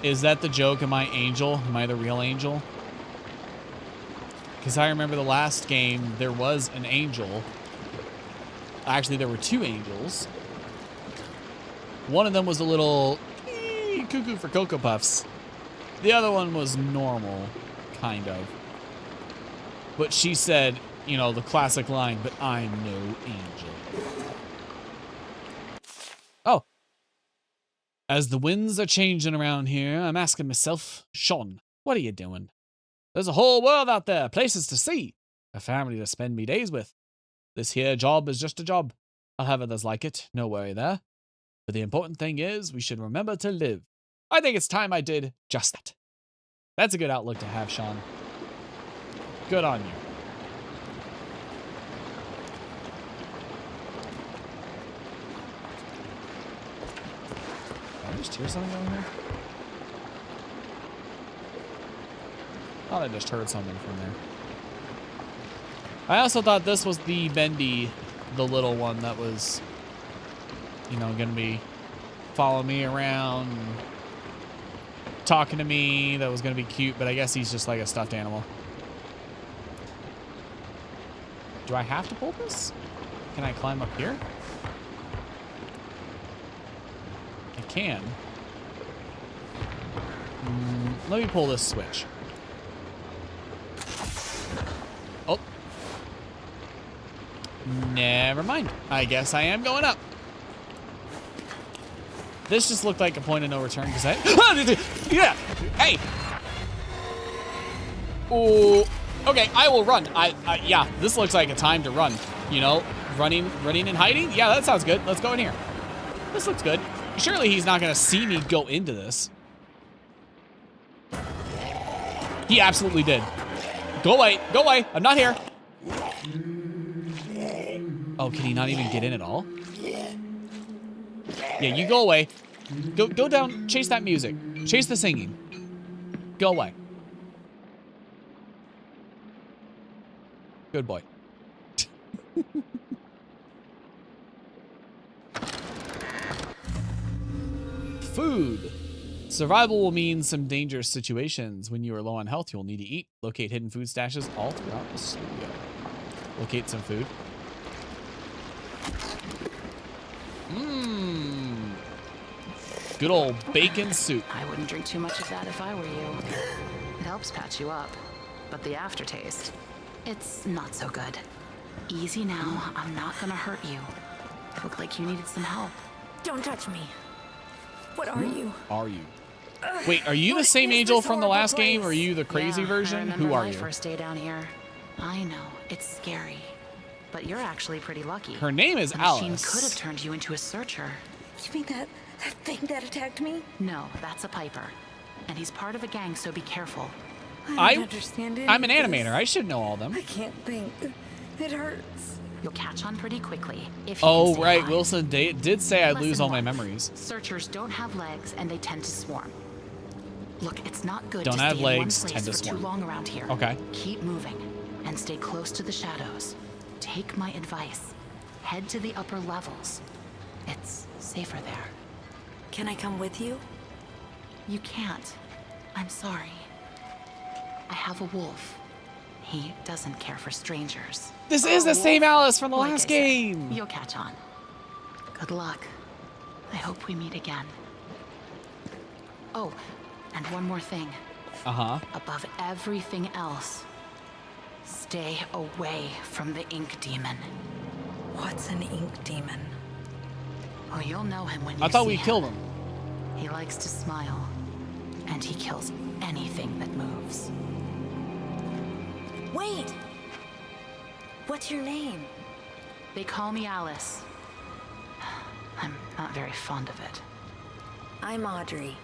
Is that the joke? Am I angel? Am I the real angel? Because I remember the last game, there was an angel. Actually, there were two angels. One of them was a little cuckoo for Cocoa Puffs. The other one was normal, kind of. But she said, you know, the classic line, but I'm no angel. Oh. As the winds are changing around here, I'm asking myself, Sean, what are you doing? There's a whole world out there, places to see, a family to spend me days with. This here job is just a job. I'll have others like it, no worry there. But the important thing is, we should remember to live. I think it's time I did just that. That's a good outlook to have, Sean. Good on you. just hear something over here? Thought I just heard something from there. I also thought this was the Bendy, the little one that was, you know, gonna be following me around, and talking to me, that was gonna be cute, but I guess he's just like a stuffed animal. Do I have to pull this? Can I climb up here? I can. Let me pull this switch. Oh. Never mind. I guess I am going up. This just looked like a point of no return because yeah. Hey. Oh. Okay, I will run. Yeah, this looks like a time to run. You know, running and hiding. Yeah, that sounds good. Let's go in here. This looks good. Surely he's not gonna see me go into this. He absolutely did. Go away. Go away. I'm not here. Oh, can he not even get in at all? Yeah, you go away. Go down. Chase that music. Chase the singing. Go away. Good boy. Food. Survival will mean some dangerous situations. When you are low on health, you'll need to eat. Locate hidden food stashes all throughout the studio. Locate some food. Mmm. Good old bacon soup. I wouldn't drink too much of that if I were you. It helps patch you up, but the aftertaste, it's not so good. Easy now, I'm not gonna hurt you. Looked like you needed some help. Don't touch me. What are you? Are you? Wait, are you the same angel from the last game, or are you the crazy Yeah, version? I remember Who are my you? first day down here. I know, it's scary. But you're actually pretty lucky. Her name is the machine Alice. could have turned you into a searcher. You mean that thing that attacked me? No, that's a Piper. And he's part of a gang, so be careful. I don't understand it. I'm an animator. I should know all of them. I can't think. It hurts. You'll catch on pretty quickly if you Oh, can stay right. alive. Wilson did say I'd lose Lesson all my 1. memories. Searchers don't have legs and they tend to swarm. Look, it's not good Don't to have stay legs, in one tend place to for too swarm. long around here. Okay. Keep moving and stay close to the shadows. Take my advice. Head to the upper levels. It's safer there. Can I come with you? You can't. I'm sorry. I have a wolf. He doesn't care for strangers. This is the same Alice from the Like I last said, game. You'll catch on. Good luck. I hope we meet again. Oh, and one more thing. Uh-huh. Above everything else, stay away from the ink demon. What's an ink demon? Oh, you'll know him when you I thought see we him. killed him. He likes to smile, and he kills anything that moves. Wait! What's your name? They call me Alice. I'm not very fond of it. I'm Audrey.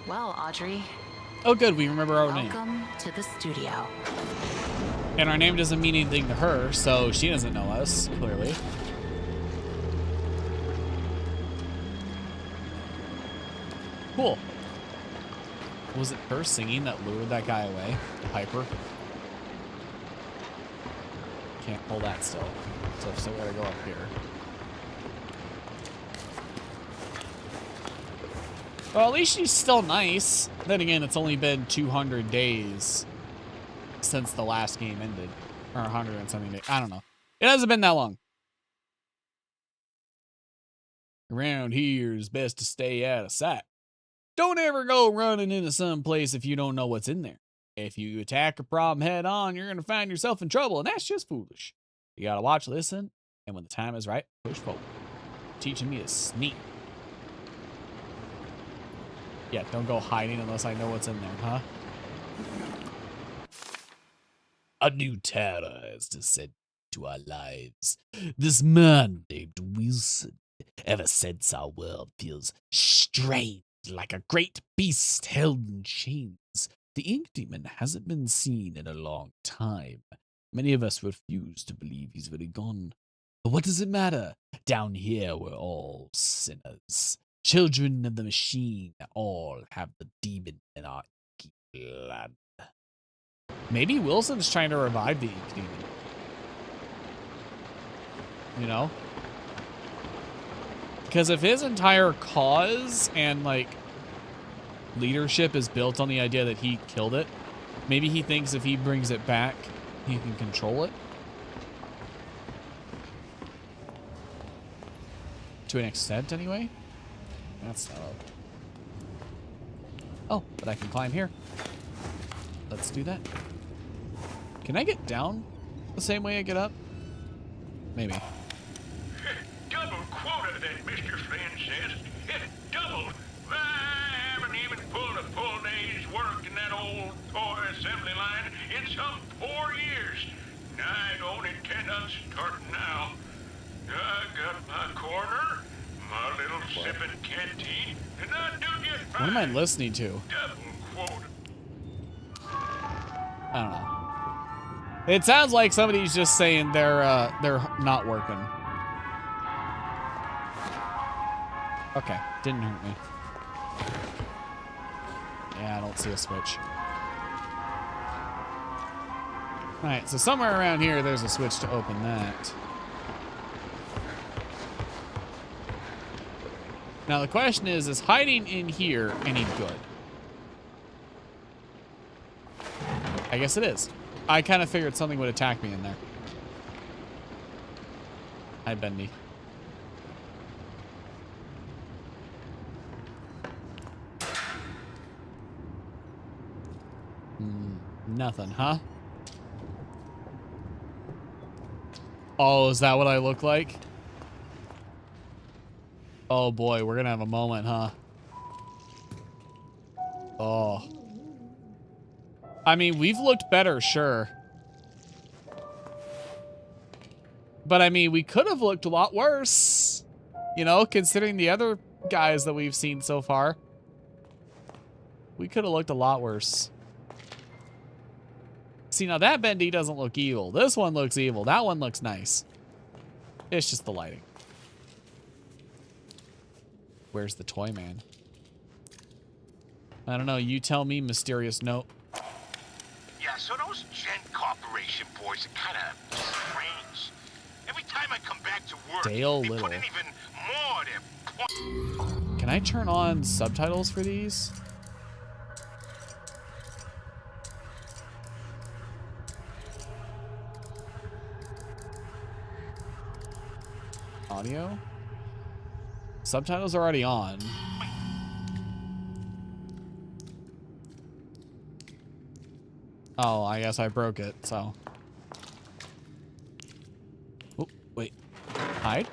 Well, Audrey, Oh, good. We remember our name. welcome to the studio. And our name doesn't mean anything to her, so she doesn't know us, clearly. Cool. Was it her singing that lured that guy away? Piper? Can't pull that still. So I've still gotta go up here. Well, at least she's still nice. Then again, it's only been 200 days since the last game ended. Or 100 and something days. I don't know. It hasn't been that long. Around here is best to stay out of sight. Don't ever go running into some place if you don't know what's in there. If you attack a problem head on, you're going to find yourself in trouble, and that's just foolish. You got to watch, listen, and when the time is right, push forward. Teaching me to sneak. Yeah, don't go hiding unless I know what's in there, huh? A new terror has descended to our lives. This man named Wilson. Ever since our world feels strange, like a great beast held in chains. The ink demon hasn't been seen in a long time. Many of us refuse to believe he's really gone. But what does it matter? Down here, we're all sinners. Children of the machine all have the demon in our blood. Maybe Wilson's trying to revive the ink demon. You know? Because if his entire cause and, like, leadership is built on the idea that he killed it, maybe he thinks if he brings it back, he can control it. To an extent, anyway. That's not... Oh, but I can climb here. Let's do that. Can I get down the same way I get up? Maybe. Double quota, that Mr. Flynn says. Double. I haven't even pulled a full day's work in that old toy assembly line in some 4 years. I don't intend on starting now. I got my corner, my little sipping canteen, and I do get fine. What am I listening to? Double quota. I don't know. It sounds like somebody's just saying they're not working. Okay, didn't hurt me. Yeah, I don't see a switch. Alright, so somewhere around here there's a switch to open that. Now the question is hiding in here any good? I guess it is. I kind of figured something would attack me in there. Hi, Bendy. Nothing, huh? Oh, is that what I look like? Oh boy, we're gonna have a moment, huh? Oh. I mean, we've looked better, sure. But I mean, we could have looked a lot worse. You know, considering the other guys that we've seen so far. We could have looked a lot worse. See, now that Bendy doesn't look evil. This one looks evil. That one looks nice. It's just the lighting. Where's the toy man? I don't know. You tell me, mysterious note. Yeah, so those Gen Corporation boys are kind of strange. Every time I come back to work, Dale they Little. put in even more of their... Can I turn on subtitles for these? Audio? Subtitles are already on. Oh, I guess I broke it, so. Oh, wait. Hide?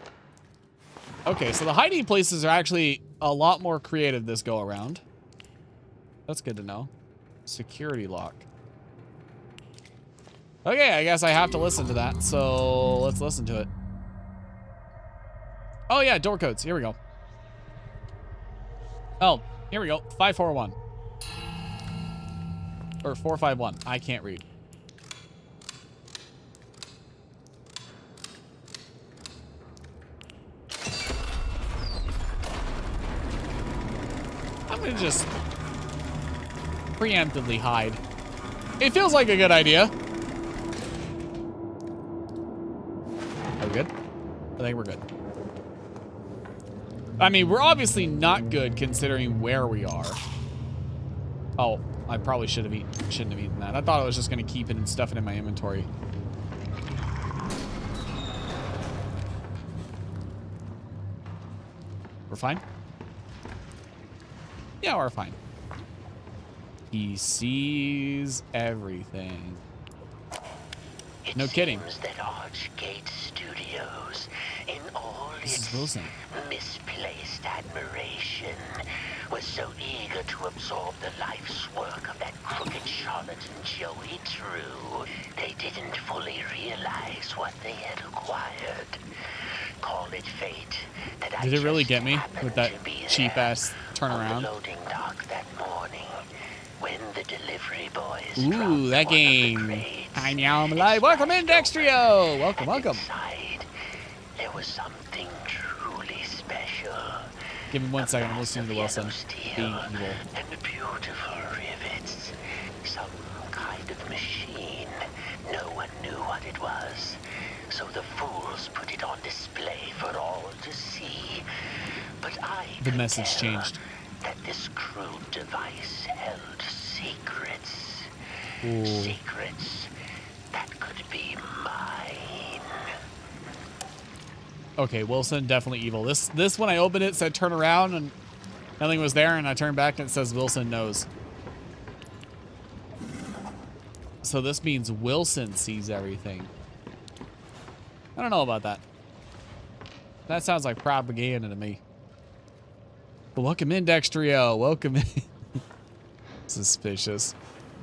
Okay, so the hiding places are actually a lot more creative this go around. That's good to know. Security lock. Okay, I guess I have to listen to that, so let's listen to it. Oh yeah, door codes. Here we go. Oh, here we go. 541. Or 451. I can't read. I'm gonna just preemptively hide. It feels like a good idea. Are we good? I think we're good. I mean, we're obviously not good considering where we are. Oh, I probably shouldn't have eaten that. I thought I was just gonna keep it and stuff it in my inventory. We're fine? Yeah, we're fine. He sees everything. No kidding. It seems that Archgate Studios, in all This is its Wilson. misplaced admiration, was so eager to absorb the life's work of that crooked charlatan Joey Drew, they didn't fully realize what they had acquired. Call it fate that I Did it really just get me happened with that to be cheap there ass on turnaround? the loading dock that morning when the delivery boys Ooh, dropped that one of the game. crates Hi, now I'm and alive. Welcome in, smashed Dextrio. open, Welcome, and welcome. inside, there was something truly special. Give me 1 second. I'm listening to Wilson being evil. And beautiful rivets. Some kind of machine. No one knew what it was. So the fools put it on display for all to see. But The message changed. That this crude device held secrets. Ooh. Secrets that could be mine. Okay, Wilson, definitely evil. This when I opened it said turn around and nothing was there, and I turned back and it says Wilson knows. So this means Wilson sees everything. I don't know about that. That sounds like propaganda to me. But welcome in, Dextrio. Welcome in. Suspicious.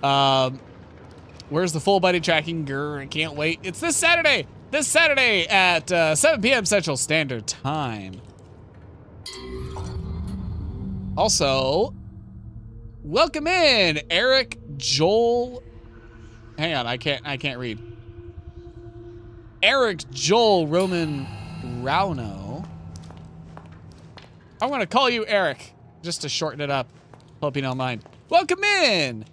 Where's the full body tracking? Grr, I can't wait. It's this Saturday. This Saturday at 7 p.m. Central Standard Time. Also, welcome in, Eric, Joel. Hang on, I can't read. Eric, Joel, Roman, Rauno. I'm gonna call you Eric, just to shorten it up. Hope you don't mind. Welcome in.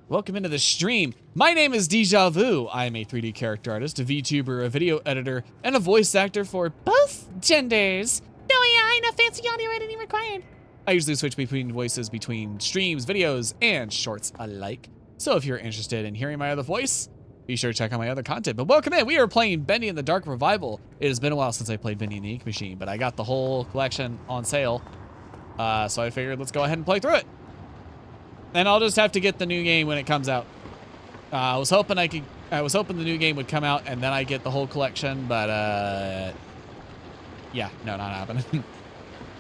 Welcome into the stream. My name is Deeja Vu. I am a 3D character artist, a VTuber, a video editor, and a voice actor for both genders. Oh yeah, I know, fancy audio editing required. I usually switch between voices between streams, videos, and shorts alike. So if you're interested in hearing my other voice, be sure to check out my other content. But welcome in. We are playing Bendy in the Dark Revival. It has been a while since I played Bendy in the Ink Machine, but I got the whole collection on sale. So I figured let's go ahead and play through it. And I'll just have to get the new game when it comes out. I was hoping the new game would come out and then I get the whole collection, but yeah, no, not happening.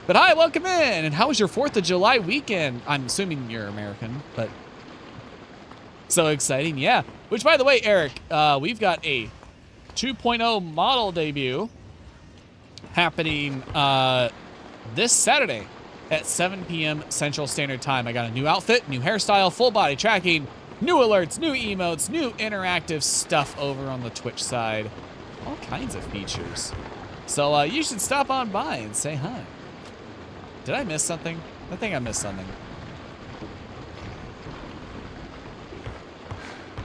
But hi, welcome in. And how was your 4th of July weekend? I'm assuming you're American, but so exciting, yeah. Which, by the way, Eric, we've got a 2.0 model debut happening this Saturday at 7 p.m. Central Standard Time. I got a new outfit, new hairstyle, full body tracking, new alerts, new emotes, new interactive stuff over on the Twitch side. All kinds of features. So you should stop on by and say hi. Did I miss something? I think I missed something.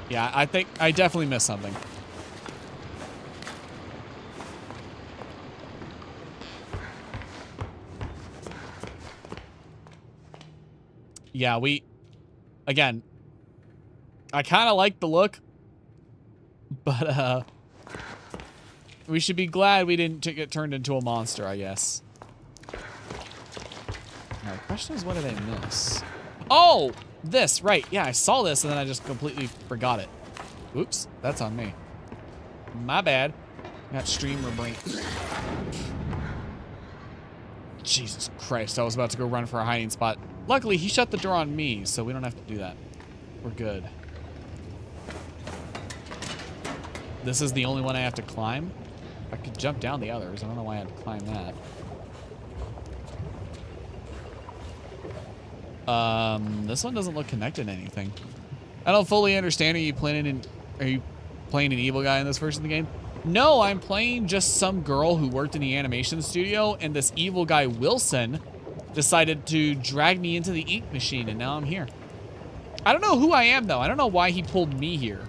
Yeah, I think I definitely missed something. Yeah, again, I kind of like the look, but we should be glad we didn't get turned into a monster, I guess. Now, the question is, what did I miss? Oh! This, right. Yeah, I saw this and then I just completely forgot it. Oops, that's on me. My bad. Got streamer brain. Jesus Christ, I was about to go run for a hiding spot. Luckily, he shut the door on me, so we don't have to do that. We're good. This is the only one I have to climb. I could jump down the others. I don't know why I had to climb that. This one doesn't look connected to anything. I don't fully understand. Are you playing an evil guy in this version of the game? No, I'm playing just some girl who worked in the animation studio, and this evil guy, Wilson, decided to drag me into the ink machine, and now I'm here. I don't know who I am, though. I don't know why he pulled me here.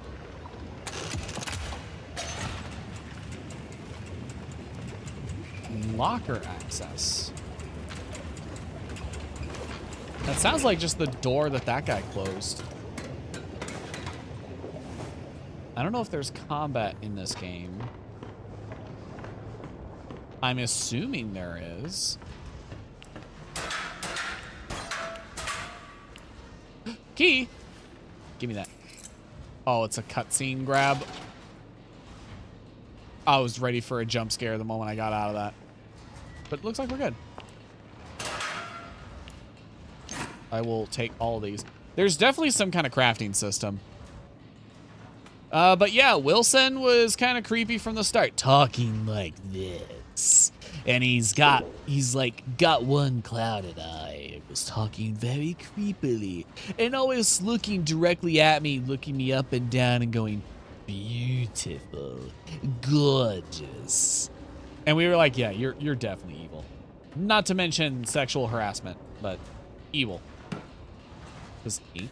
Locker access. That sounds like just the door that guy closed. I don't know if there's combat in this game. I'm assuming there is. Key! Give me that. Oh, it's a cutscene grab. I was ready for a jump scare the moment I got out of that. But it looks like we're good. I will take all these. There's definitely some kind of crafting system. But yeah, Wilson was kind of creepy from the start. Talking like this. And he's got one clouded eye. It was talking very creepily. And always looking directly at me, looking me up and down and going, beautiful, gorgeous. And we were like, yeah, you're definitely evil. Not to mention sexual harassment, but evil. This is E.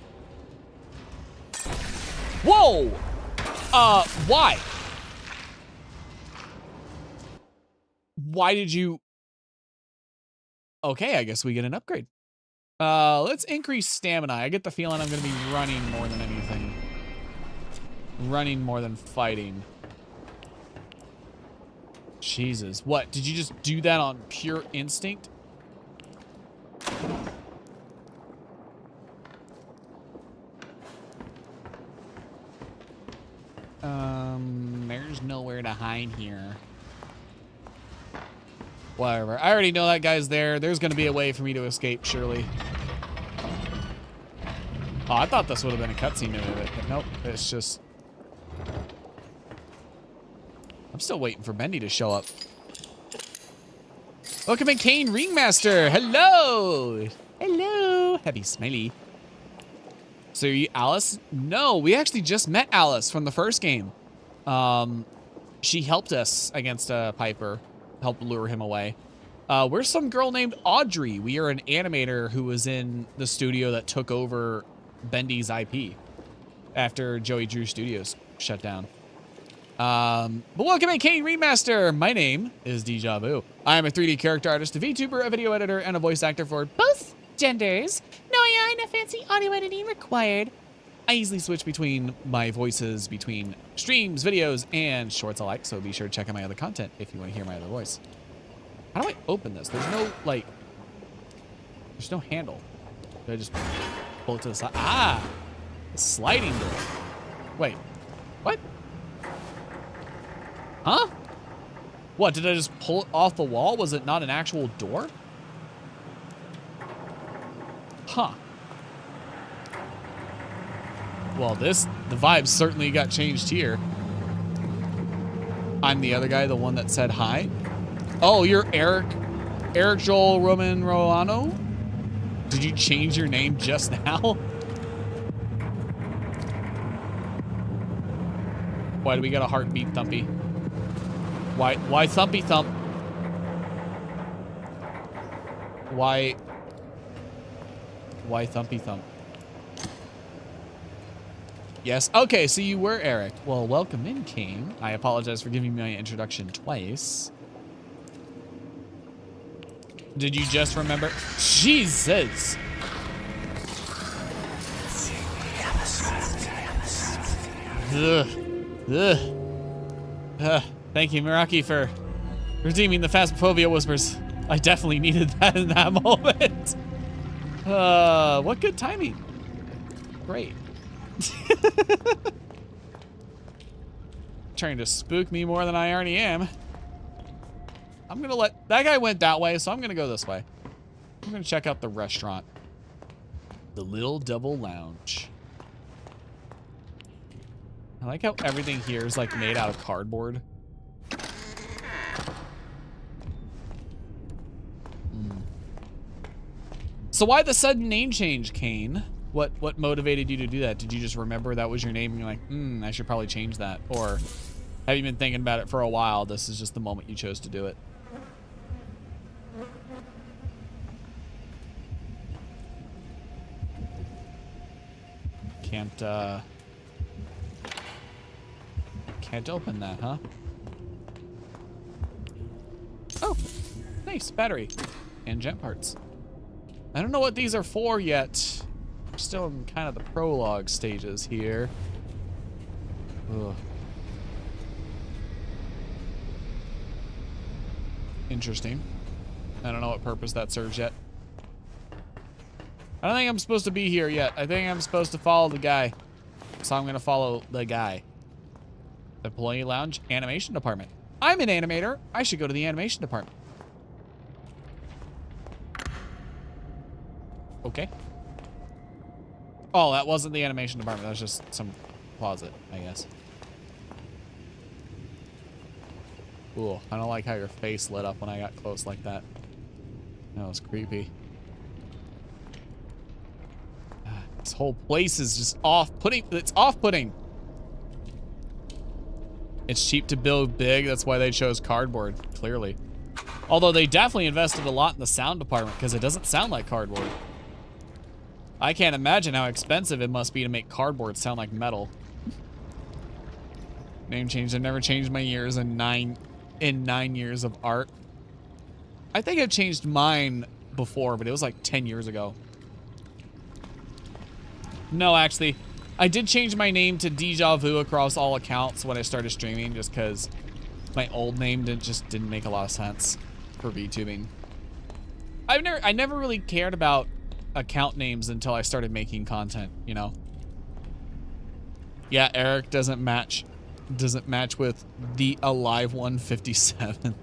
Whoa! Why? Why did you... Okay, I guess we get an upgrade. Let's increase stamina. I get the feeling I'm gonna be running more than anything. Running more than fighting. Jesus, what? Did you just do that on pure instinct? There's nowhere to hide here. Whatever. I already know that guy's there. There's gonna be a way for me to escape, surely. Oh, I thought this would have been a cutscene of it, but nope. It's just... I'm still waiting for Bendy to show up. Welcome in, Kane Ringmaster. Hello. Hello. Happy smiley. So are you Alice? No, we actually just met Alice from the first game. She helped us against Piper. Helped lure him away. We're some girl named Audrey. We are an animator who was in the studio that took over Bendy's IP after Joey Drew Studios shut down. But welcome in, Kane Remaster. My name is Deeja Vu. I am a 3D character artist, a VTuber, a video editor, and a voice actor for both genders. No AI, no fancy audio editing required. I easily switch between my voices between streams, videos, and shorts alike, so be sure to check out my other content if you want to hear my other voice. How do I open this? There's no, like, there's no handle. Do I just pull it to the side? Ah! The sliding door. Wait. What? Huh? What, did I just pull it off the wall? Was it not an actual door? Huh. Well, the vibe certainly got changed here. I'm the other guy, the one that said hi. Oh, you're Eric Joel Roman Rolano? Did you change your name just now? Why do we got a heartbeat thumpy? Why thumpy thump? Why thumpy thump? Yes. Okay, so you were Eric. Well, welcome in, Kane. I apologize for giving me my introduction twice. Did you just remember? Jesus. Ugh. Ugh. Thank you, Meraki, for redeeming the Phasmophobia whispers. I definitely needed that in that moment. What good timing. Great. Trying to spook me more than I already am. I'm gonna let that guy went that way, so I'm gonna go this way. I'm gonna check out the restaurant, the Little Double Lounge. I like how everything here is like made out of cardboard. So why the sudden name change, Kane? What motivated you to do that? Did you just remember that was your name and you're like, I should probably change that? Or have you been thinking about it for a while? This is just the moment you chose to do it. Can't open that, huh? Oh, nice battery and jet parts. I don't know what these are for yet. We're still in kind of the prologue stages here. Ugh. Interesting. I don't know what purpose that serves yet. I don't think I'm supposed to be here yet. I think I'm supposed to follow the guy. So I'm gonna follow the guy. Employee Lounge, Animation Department. I'm an animator. I should go to the Animation Department. Okay. Oh, that wasn't the Animation Department. That was just some closet, I guess. Cool. I don't like how your face lit up when I got close like that. That was creepy. This whole place is just off-putting. It's off-putting. It's cheap to build big. That's why they chose cardboard, clearly. Although they definitely invested a lot in the sound department because it doesn't sound like cardboard. I can't imagine how expensive it must be to make cardboard sound like metal. Name change. I've never changed my years in 9 years of art. I think I've changed mine before, but it was like 10 years ago. No, actually, I did change my name to Deeja Vu across all accounts when I started streaming, just because my old name didn't make a lot of sense for VTubing. I never really cared about account names until I started making content, you know. Yeah, Eric doesn't match with the Alive 157.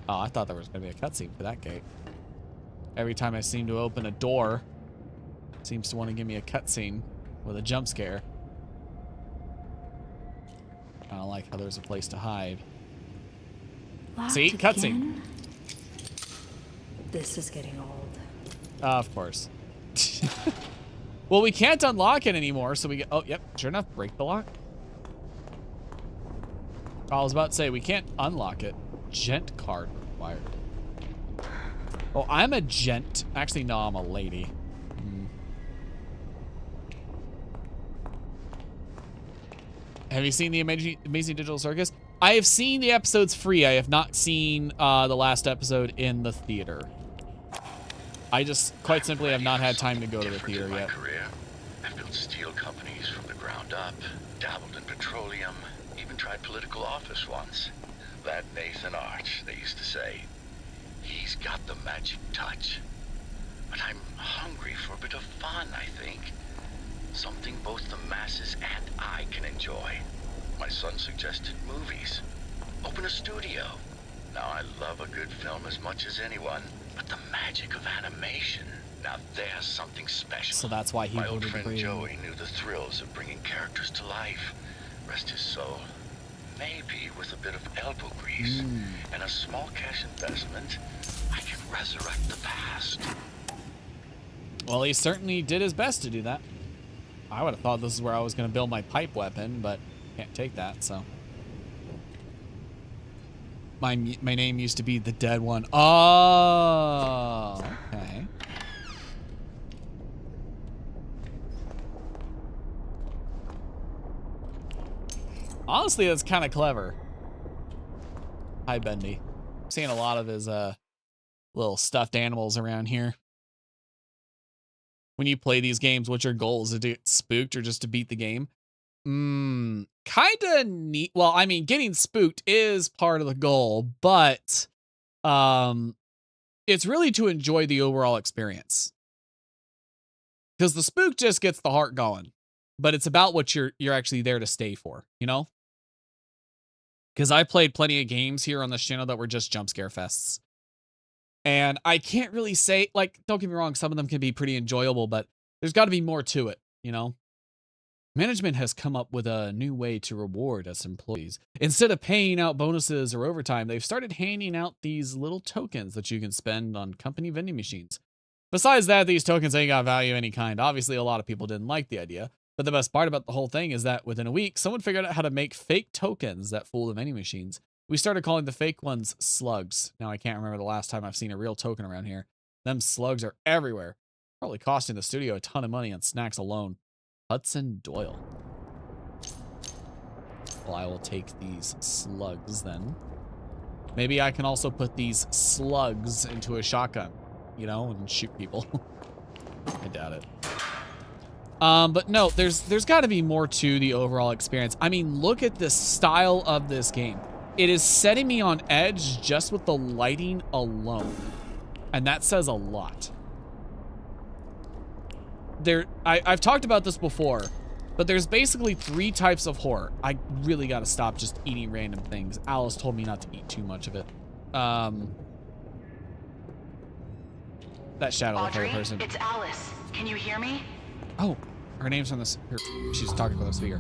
Oh, I thought there was gonna be a cutscene for that gate. Every time I seem to open a door, it seems to want to give me a cutscene with a jump scare. I don't like how there's a place to hide. Locked See? Cutscene. again? This is getting old. Of course. Well, we can't unlock it anymore, so we get... Oh, yep. Sure enough, break the lock. I was about to say, we can't unlock it. Gent card required. Oh, I'm a gent. Actually, no, I'm a lady. Have you seen the Amazing Digital Circus? I have seen the episodes free. I have not seen the last episode in the theater. I just quite simply have not had time to go to the theater yet. Career. I've built steel companies from the ground up, dabbled in petroleum, even tried political office once. That Nathan Arch, they used to say. He's got the magic touch. But I'm hungry for a bit of fun, I think. Something both the masses and I can enjoy. My son suggested movies. Open a studio. Now, I love a good film as much as anyone, but the magic of animation, now there's something special. So that's why he My old voted friend green. Joey knew the thrills of bringing characters to life. Rest his soul. Maybe with a bit of elbow grease and a small cash investment, I can resurrect the past. Well, he certainly did his best to do that. I would have thought this is where I was going to build my pipe weapon, but can't take that, so. My name used to be the Dead One. Oh, okay. Honestly, that's kind of clever. Hi, Bendy. I'm seeing a lot of his little stuffed animals around here. When you play these games, what's your goal? Is it to get spooked or just to beat the game? Kind of neat. Well, I mean, getting spooked is part of the goal, but it's really to enjoy the overall experience. Because the spook just gets the heart going, but it's about what you're actually there to stay for, you know? Because I played plenty of games here on this channel that were just jump scare fests. And I can't really say, like, don't get me wrong, some of them can be pretty enjoyable, but there's got to be more to it, you know? Management has come up with a new way to reward us employees. Instead of paying out bonuses or overtime, they've started handing out these little tokens that you can spend on company vending machines. Besides that, these tokens ain't got value of any kind. Obviously, a lot of people didn't like the idea. But the best part about the whole thing is that within a week, someone figured out how to make fake tokens that fool the vending machines. We started calling the fake ones slugs. Now, I can't remember the last time I've seen a real token around here. Them slugs are everywhere. Probably costing the studio a ton of money on snacks alone. Hudson Doyle. Well, I will take these slugs then. Maybe I can also put these slugs into a shotgun, you know, and shoot people. I doubt it. But no, there's got to be more to the overall experience. I mean, look at the style of this game. It is setting me on edge just with the lighting alone. And that says a lot. I've talked about this before, but there's basically 3 types of horror. I really got to stop just eating random things. Alice told me not to eat too much of it. That shadow Audrey, person. it's Alice. Can you hear me? Oh, her name's on this. She's talking with a speaker.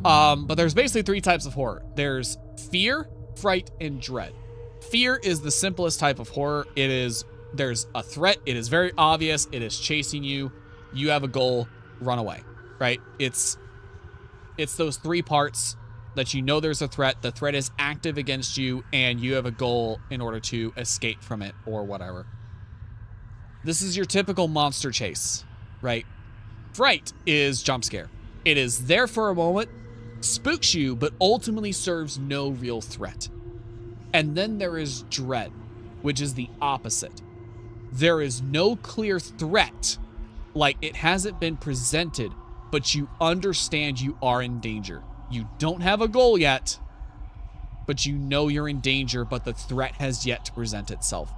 But there's basically 3 types of horror. There's fear, fright, and dread. Fear is the simplest type of horror. There's a threat. It is very obvious. It is chasing you. You have a goal. Run away. Right? It's those 3 parts. that you know there's a threat, the threat is active against you, and you have a goal in order to escape from it or whatever. This is your typical monster chase, right? Fright is jump scare. It is there for a moment, spooks you, but ultimately serves no real threat. And then there is dread, which is the opposite. There is no clear threat, like it hasn't been presented, but you understand you are in danger. You don't have a goal yet, but you know you're in danger, but the threat has yet to present itself.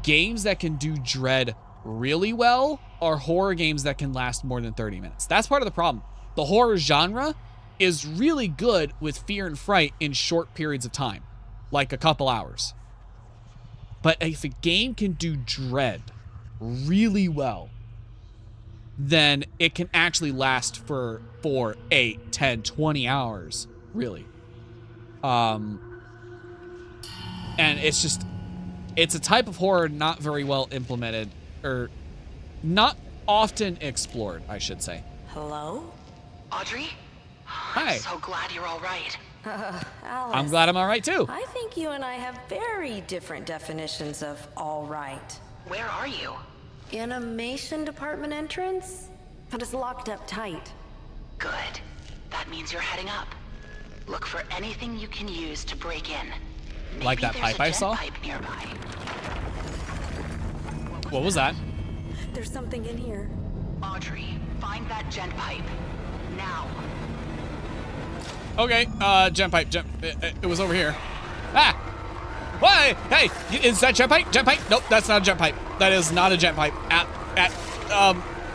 Games that can do dread really well are horror games that can last more than 30 minutes. That's part of the problem. The horror genre is really good with fear and fright in short periods of time, like a couple hours. But if a game can do dread really well, then it can actually last for 4, 8, 10, 20 hours, really. And it's a type of horror not very well implemented, or not often explored, I should say. Hello? Audrey? Hi. I'm so glad you're all right. Alice. I'm glad I'm all right, too. I think you and I have very different definitions of all right. Where are you? Animation department entrance? But it's locked up tight. Good. That means you're heading up. Look for anything you can use to break in. Maybe Like that there's pipe a I jet saw? pipe nearby. What was that? There's something in here. Audrey, find that gent pipe. Now. Okay, jet pipe, it was over here. Ah! Why? Hey, is that jet pipe? Jet pipe? Nope, that's not a jet pipe. That is not a jet pipe.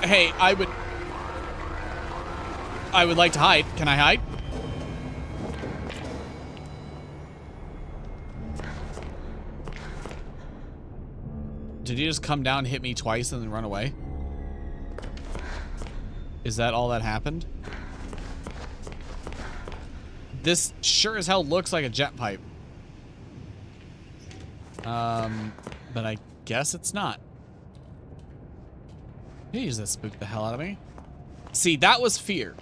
Hey, I would like to hide. Can I hide? Did he just come down, hit me twice, and then run away? Is that all that happened? This sure as hell looks like a jet pipe. But I guess it's not. Jeez, that spooked the hell out of me. See, that was fear.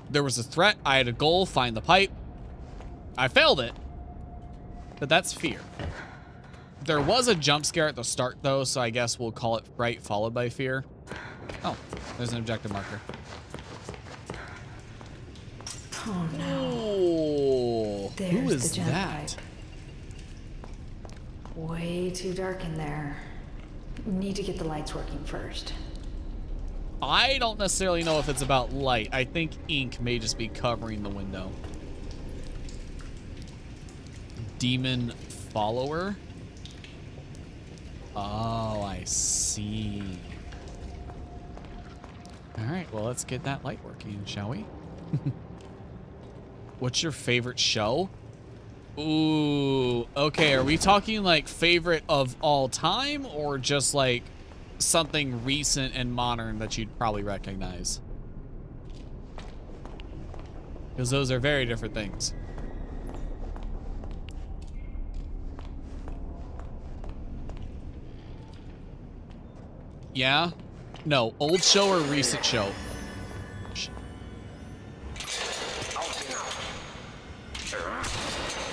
There was a threat. I had a goal, find the pipe. I failed it. But that's fear. There was a jump scare at the start, though, so I guess we'll call it fright followed by fear. Oh, there's an objective marker. Oh no. Oh, who There's is the jet that? pipe. Way too dark in there. Need to get the lights working first. I don't necessarily know if it's about light. I think ink may just be covering the window. Demon follower? Oh, I see. All right, well, let's get that light working, shall we? What's your favorite show? Ooh, okay, are we talking like favorite of all time or just like something recent and modern that you'd probably recognize? Because those are very different things. Yeah? No, old show or recent show? If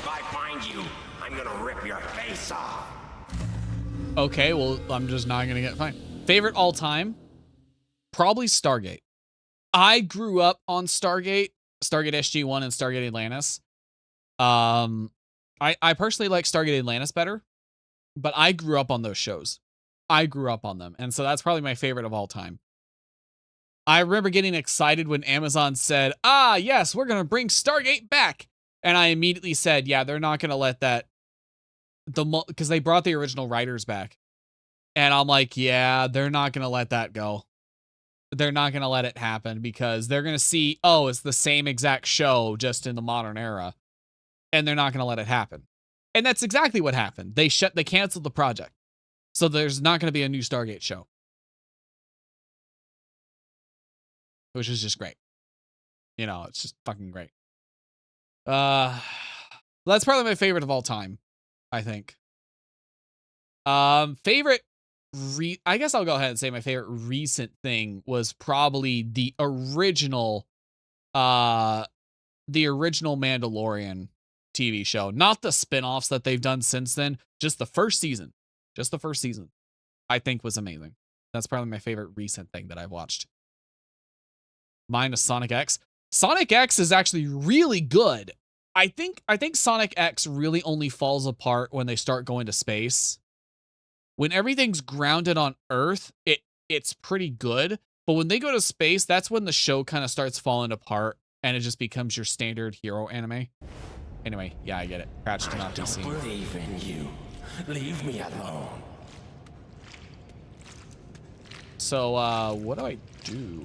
I find you, I'm gonna rip your face off. Okay, well, I'm just not gonna get fine. Favorite all time? Probably Stargate. I grew up on Stargate SG-1 and Stargate Atlantis. I personally like Stargate Atlantis better, but I grew up on those shows. I grew up on them, and so that's probably my favorite of all time. I remember getting excited when Amazon said, "Ah, yes, we're gonna bring Stargate back," and I immediately said, "Yeah, they're not gonna let that." Because they brought the original writers back, and I'm like, "Yeah, they're not gonna let that go. They're not gonna let it happen because they're gonna see, oh, it's the same exact show just in the modern era, and they're not gonna let it happen." And that's exactly what happened. They canceled the project. So there's not going to be a new Stargate show. Which is just great. You know, it's just fucking great. That's probably my favorite of all time, I think. Favorite I guess I'll go ahead and say my favorite recent thing was probably the original the original Mandalorian TV show, not the spin-offs that they've done since then, just the first season. Just the first season, I think was amazing. That's probably my favorite recent thing that I've watched. Mine is Sonic X. Sonic X is actually really good. I think Sonic X really only falls apart when they start going to space. When everything's grounded on Earth, it's pretty good. But when they go to space, that's when the show kind of starts falling apart and it just becomes your standard hero anime. Anyway, yeah, I get it. Crouch to not be seen. I don't believe in you. Leave me alone. So, what do I do?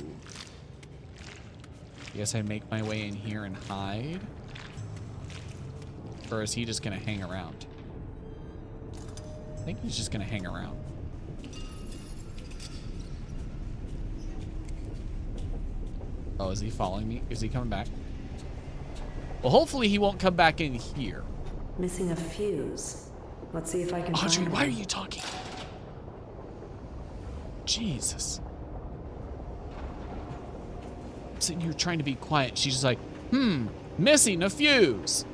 I guess I make my way in here and hide? Or is he just gonna hang around? I think he's just gonna hang around. Oh, is he following me? Is he coming back? Well, hopefully he won't come back in here. Missing a fuse. Let's see if I can Audrey, find why are one. you talking? Jesus. I'm sitting here trying to be quiet. She's just like, missing a fuse.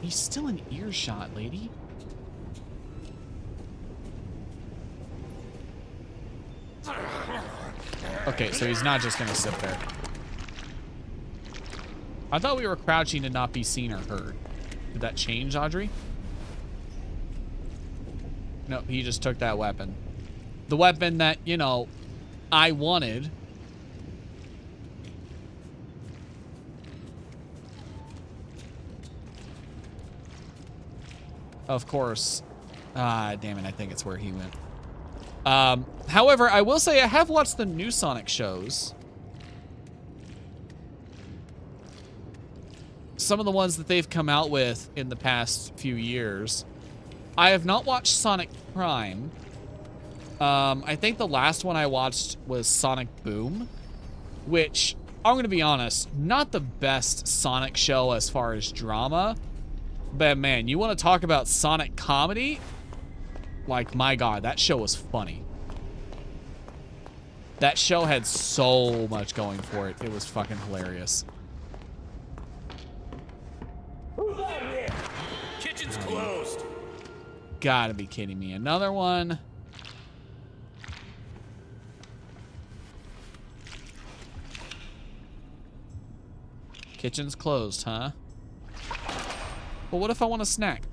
He's still in earshot, lady. Okay, so he's not just gonna sit there. I thought we were crouching to not be seen or heard. Did that change, Audrey? No, he just took that weapon. The weapon that, you know, I wanted. Of course. Ah, damn it, I think it's where he went. However, I will say I have watched the new Sonic shows. Some of the ones that they've come out with in the past few years. I have not watched Sonic Prime. I think the last one I watched was Sonic Boom, which, I'm going to be honest, not the best Sonic show as far as drama. But man, you want to talk about Sonic comedy? Like, my God, that show was funny. That show had so much going for it. It was fucking hilarious. Kitchen's closed. Gotta be kidding me. Another one. Kitchen's closed, huh? Well, what if I want a snack?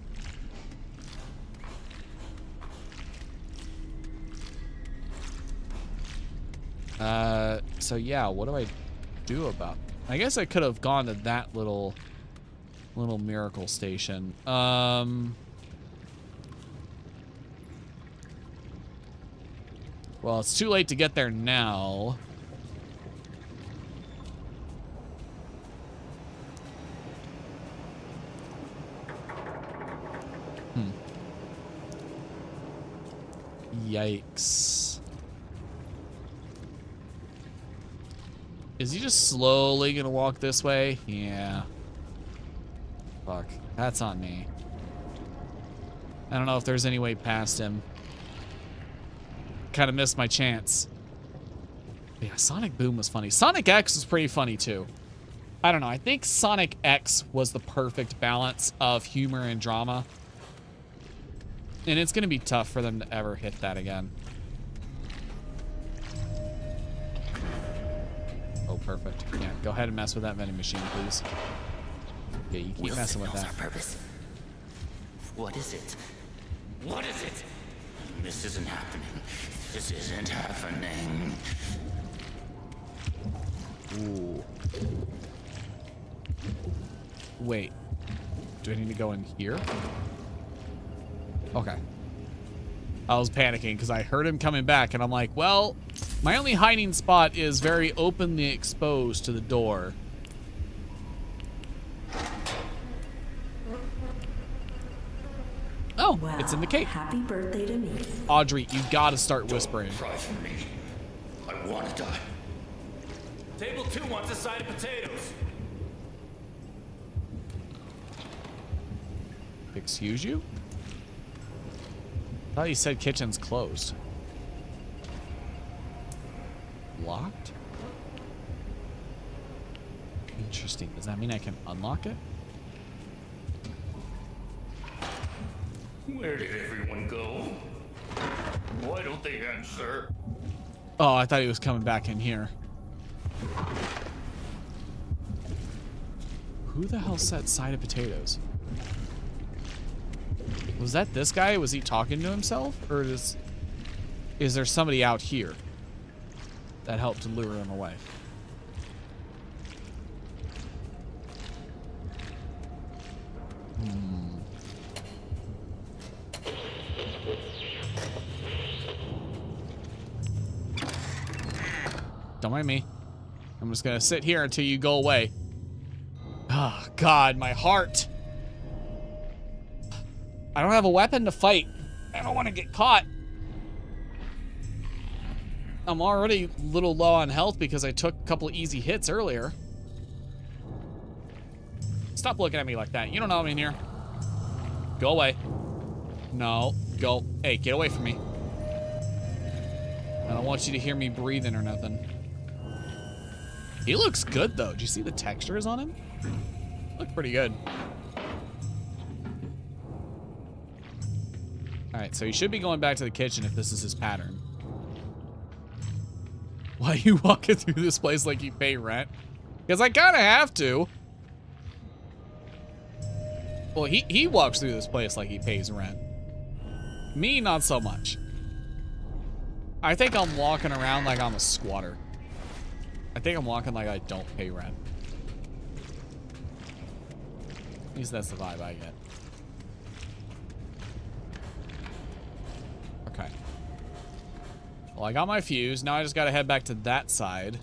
So yeah, what do I do about? I guess I could have gone to that little miracle station. Well, it's too late to get there now. Yikes. Is he just slowly gonna walk this way? Yeah. Fuck. That's on me. I don't know if there's any way past him. Kind of missed my chance. But yeah, Sonic Boom was funny. Sonic X was pretty funny too. I don't know. I think Sonic X was the perfect balance of humor and drama. And it's going to be tough for them to ever hit that again. Oh, perfect. Yeah, go ahead and mess with that vending machine, please. Yeah, you keep messing with that. Our purpose. What is it? What is it? This isn't happening. This isn't happening. Ooh. Wait. Do I need to go in here? Okay. I was panicking because I heard him coming back and I'm like, well, my only hiding spot is very openly exposed to the door. Oh, Well, it's in the cake. Happy birthday to me. Audrey, you gotta start whispering. Cry for me. I want to die. Table 2 wants a side of potatoes. Excuse you? I thought you said kitchen's closed. Locked? Interesting. Does that mean I can unlock it? Where did everyone go? Why don't they answer? Oh, I thought he was coming back in here. Who the hell said side of potatoes? Was that this guy? Was he talking to himself? Or is there somebody out here that helped to lure him away? Don't mind me. I'm just gonna sit here until you go away. Oh, God, my heart. I don't have a weapon to fight. I don't want to get caught. I'm already a little low on health because I took a couple easy hits earlier. Stop looking at me like that. You don't know I'm in here. Go away. No, go. Hey, get away from me. I don't want you to hear me breathing or nothing. He looks good, though. Do you see the textures on him? Look pretty good. All right, so he should be going back to the kitchen if this is his pattern. Why are you walking through this place like you pay rent? Because I kind of have to. Well, he walks through this place like he pays rent. Me, not so much. I think I'm walking around like I'm a squatter. I think I'm walking like I don't pay rent. At least that's the vibe I get. Okay. Well, I got my fuse. Now I just gotta head back to that side.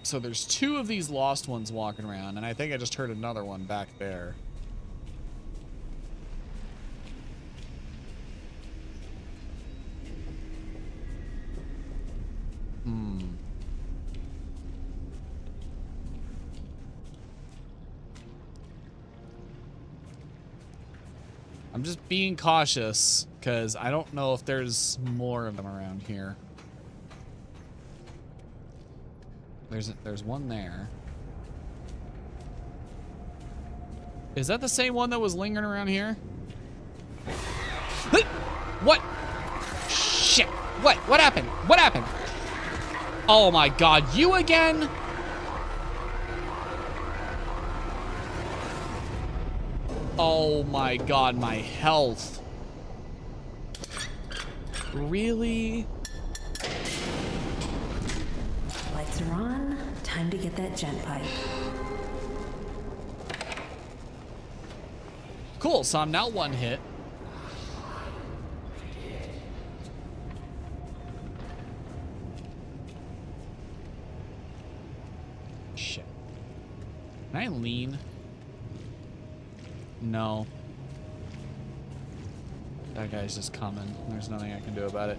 So there's two of these lost ones walking around, and I think I just heard another one back there. I'm just being cautious, because I don't know if there's more of them around here. There's one there. Is that the same one that was lingering around here? What? Shit. What happened? What happened? Oh my God, you again? Oh my God, my health. Really? Lights are on. Time to get that gent pipe. Cool, so I'm now one hit. Shit. Can I lean? No. That guy's just coming. There's nothing I can do about it.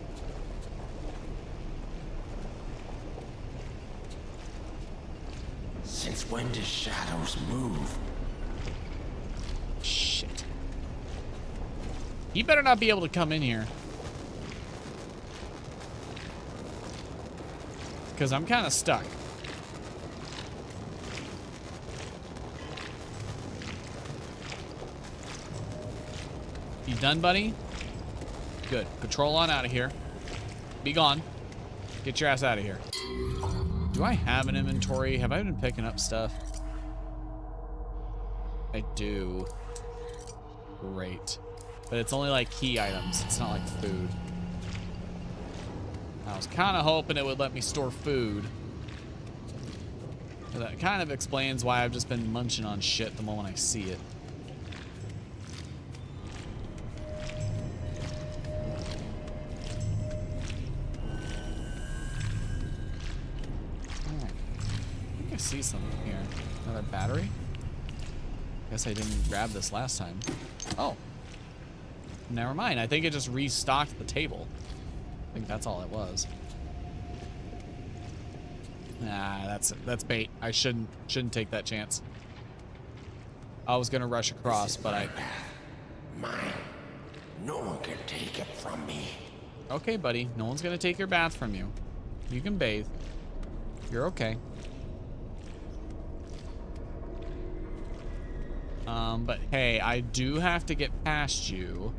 Since when do shadows move? Shit. He better not be able to come in here. Because I'm kind of stuck. You done, buddy? Good. Control on out of here. Be gone. Get your ass out of here. Do I have an inventory? Have I been picking up stuff? I do. Great. But it's only like key items. It's not like food. I was kind of hoping it would let me store food. But that kind of explains why I've just been munching on shit the moment I see it. See something here. Another battery? Guess I didn't grab this last time. Oh. Never mind. I think it just restocked the table. I think that's all it was. Nah, that's bait. I shouldn't take that chance. I was gonna rush across, but I... Mine. No one can take it from me. Okay, buddy. No one's gonna take your bath from you. You can bathe. You're okay. But hey, I do have to get past you.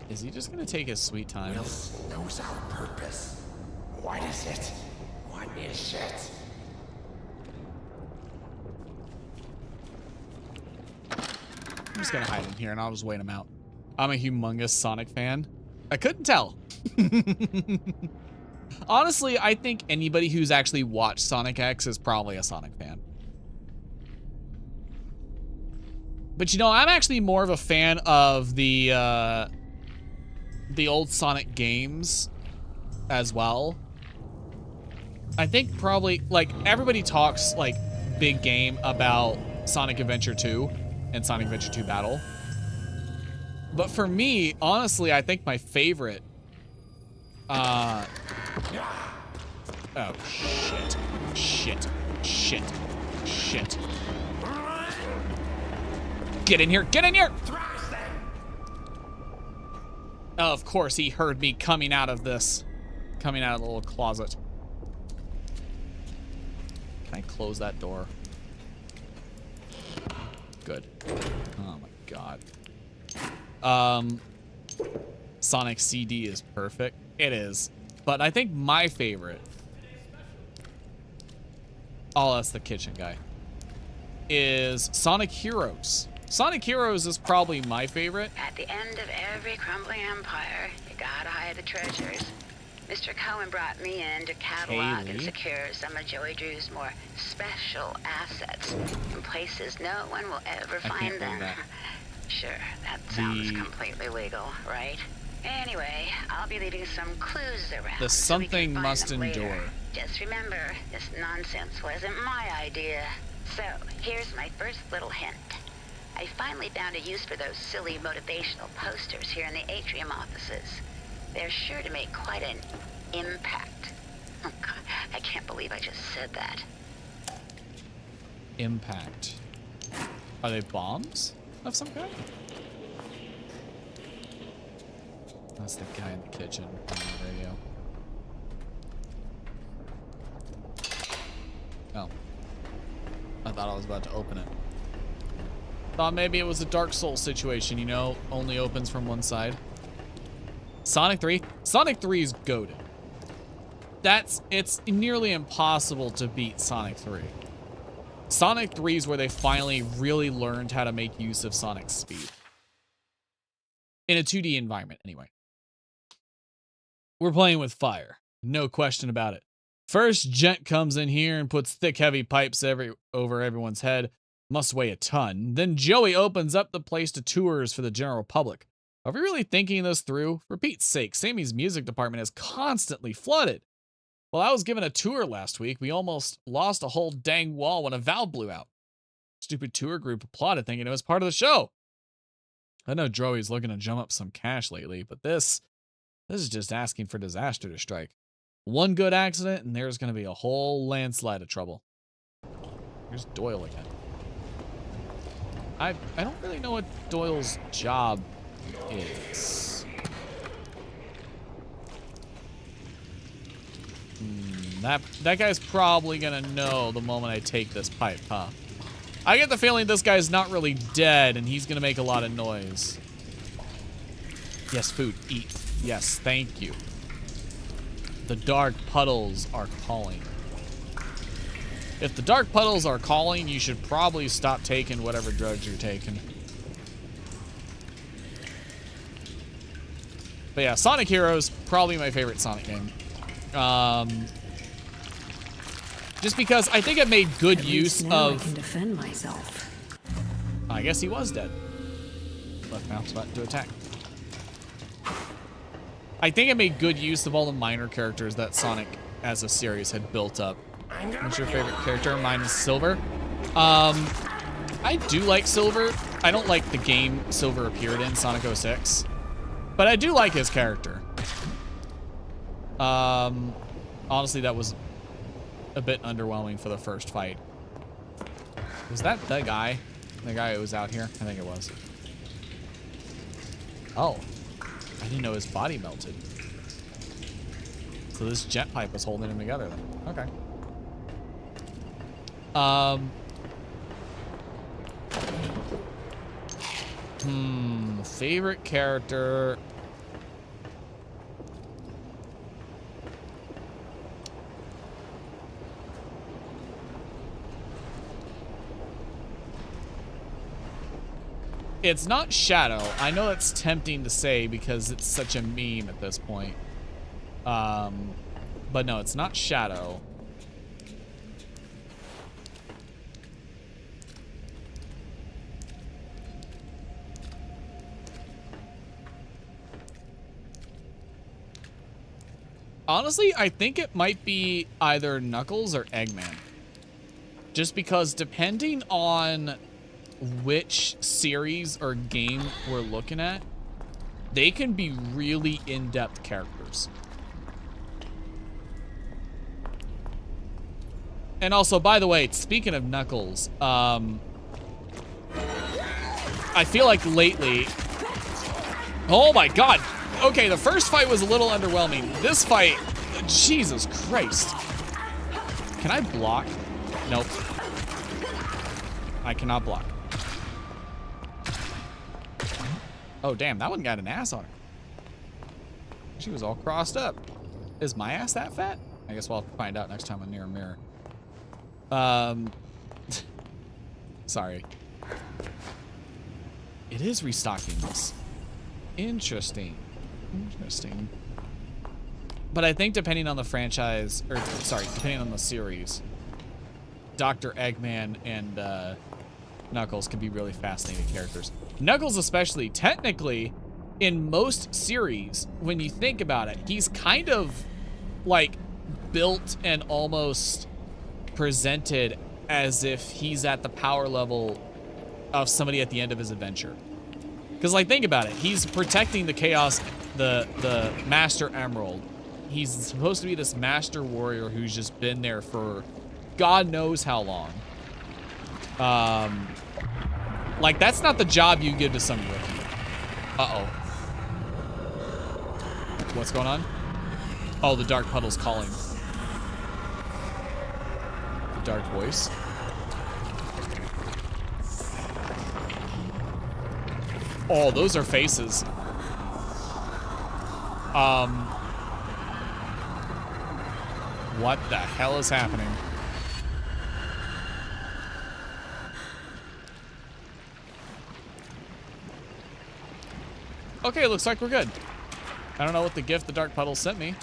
Is he just gonna take his sweet time? Wilson knows our purpose. What is it? What is it? I'm just gonna hide in here and I'll just wait him out. I'm a humongous Sonic fan. I couldn't tell. Honestly, I think anybody who's actually watched Sonic X is probably a Sonic fan. But you know, I'm actually more of a fan of the old Sonic games as well. I think probably, like, everybody talks, like, big game about Sonic Adventure 2 and Sonic Adventure 2 Battle. But for me, honestly, I think my favorite, oh, shit. Shit. Shit. Shit. Get in here! Get in here! Oh, of course, he heard me coming out of this. Coming out of the little closet. Can I close that door? Good. Oh my god. Sonic CD is perfect. It is. But I think my favorite... Oh, that's the kitchen guy. Is Sonic Heroes. Sonic Heroes is probably my favorite. At the end of every crumbling empire, you gotta hide the treasures. Mr. Cohen brought me in to catalog and secure some of Joey Drew's more special assets in places no one will ever find them. Sure, that sounds completely legal, right? Anyway, I'll be leaving some clues around. The something must endure. Just remember, this nonsense wasn't my idea. So, here's my first little hint. I finally found a use for those silly motivational posters here in the atrium offices. They're sure to make quite an impact. Oh God, I can't believe I just said that. Impact. Are they bombs of some kind? That's the guy in the kitchen on the radio. Oh. I thought I was about to open it. Thought maybe it was a Dark Souls situation, you know, only opens from one side. Sonic 3? Sonic 3 is goated. It's nearly impossible to beat Sonic 3. Sonic 3 is where they finally really learned how to make use of Sonic's speed. In a 2D environment, anyway. We're playing with fire. No question about it. First, Gent comes in here and puts thick, heavy pipes over everyone's head. Must weigh a ton. Then Joey opens up the place to tours for the general public. Are we really thinking this through? For Pete's sake, Sammy's music department is constantly flooded. Well, I was given a tour last week. We almost lost a whole dang wall when a valve blew out. Stupid tour group applauded thinking it was part of the show. I know Joey's looking to jump up some cash lately, but this is just asking for disaster to strike. One good accident and there's going to be a whole landslide of trouble. Here's Doyle again. I don't really know what Doyle's job is. That guy's probably gonna know the moment I take this pipe, huh? I get the feeling this guy's not really dead and he's gonna make a lot of noise. Yes, food, eat. Yes, thank you. The dark puddles are calling. If the dark puddles are calling, you should probably stop taking whatever drugs you're taking. But yeah, Sonic Heroes, probably my favorite Sonic game. Just because I think it made good use of... I can defend myself. I guess he was dead. Left mouse button to attack. I think it made good use of all the minor characters that Sonic as a series had built up. What's your favorite character? Mine is Silver. I do like Silver. I don't like the game Silver appeared in, Sonic 06. But I do like his character. Honestly, that was a bit underwhelming for the first fight. Was that the guy? The guy who was out here? I think it was. Oh. I didn't know his body melted. So this jet pipe was holding him together then. Okay. Favorite character. It's not Shadow. I know that's tempting to say because it's such a meme at this point. But no, it's not Shadow. Honestly, I think it might be either Knuckles or Eggman. Just because depending on which series or game we're looking at, they can be really in-depth characters. And also, by the way, speaking of Knuckles, I feel like lately... Oh my god! Okay, the first fight was a little underwhelming. This fight, Jesus Christ. Can I block? Nope. I cannot block. Oh, damn, that one got an ass on her. She was all crossed up. Is my ass that fat? I guess we'll have to find out next time on Near Mirror. Sorry. It is restocking this. Interesting. Interesting. But I think depending on the franchise, or sorry, depending on the series, Dr. Eggman and Knuckles can be really fascinating characters. Knuckles especially, technically, in most series, when you think about it, he's kind of like built and almost presented as if he's at the power level of somebody at the end of his adventure. Because like, think about it. He's protecting the Chaos, the Master Emerald. He's supposed to be this master warrior who's just been there for God knows how long. Like, that's not the job you give to some rookie. Uh-oh. What's going on? Oh, the dark puddle's calling. The dark voice. Oh, those are faces. What the hell is happening? Okay, looks like we're good. I don't know what the gift the dark puddle sent me.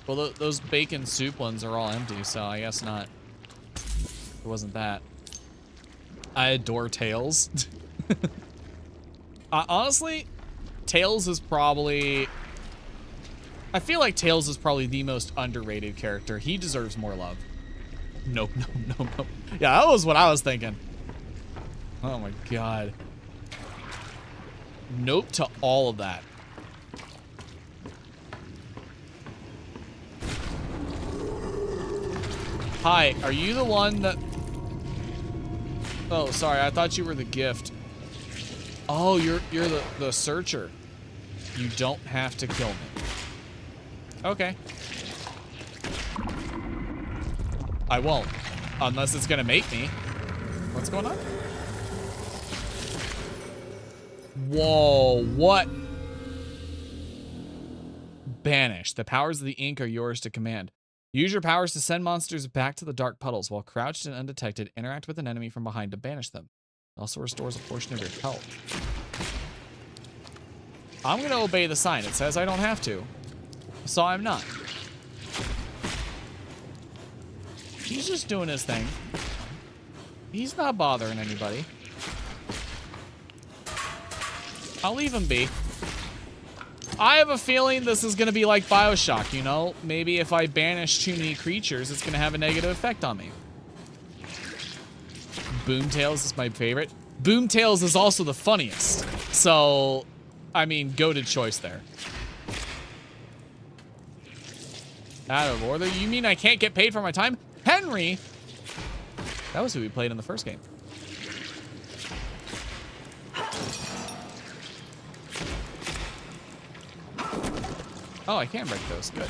Well, those bacon soup ones are all empty, so I guess not. It wasn't that. I adore Tails. Honestly, Tails is probably... I feel like Tails is probably the most underrated character. He deserves more love. Nope, nope, nope, nope. Yeah, that was what I was thinking. Oh my god. Nope to all of that. Hi, are you the one that... Oh, sorry, I thought you were the gift. Oh, you're the searcher. You don't have to kill me. Okay. I won't. Unless it's gonna make me. What's going on? Whoa, what? Banish. The powers of the ink are yours to command. Use your powers to send monsters back to the dark puddles. While crouched and undetected, interact with an enemy from behind to banish them. It also restores a portion of your health. I'm gonna obey the sign. It says I don't have to. So I'm not. He's just doing his thing. He's not bothering anybody. I'll leave him be. I have a feeling this is gonna be like BioShock, you know? Maybe if I banish too many creatures, it's gonna have a negative effect on me. Boomtails is my favorite. Boomtails is also the funniest. So, I mean, goated choice there. Out of order? You mean I can't get paid for my time? Henry! That was who we played in the first game. Oh, I can break those. Good.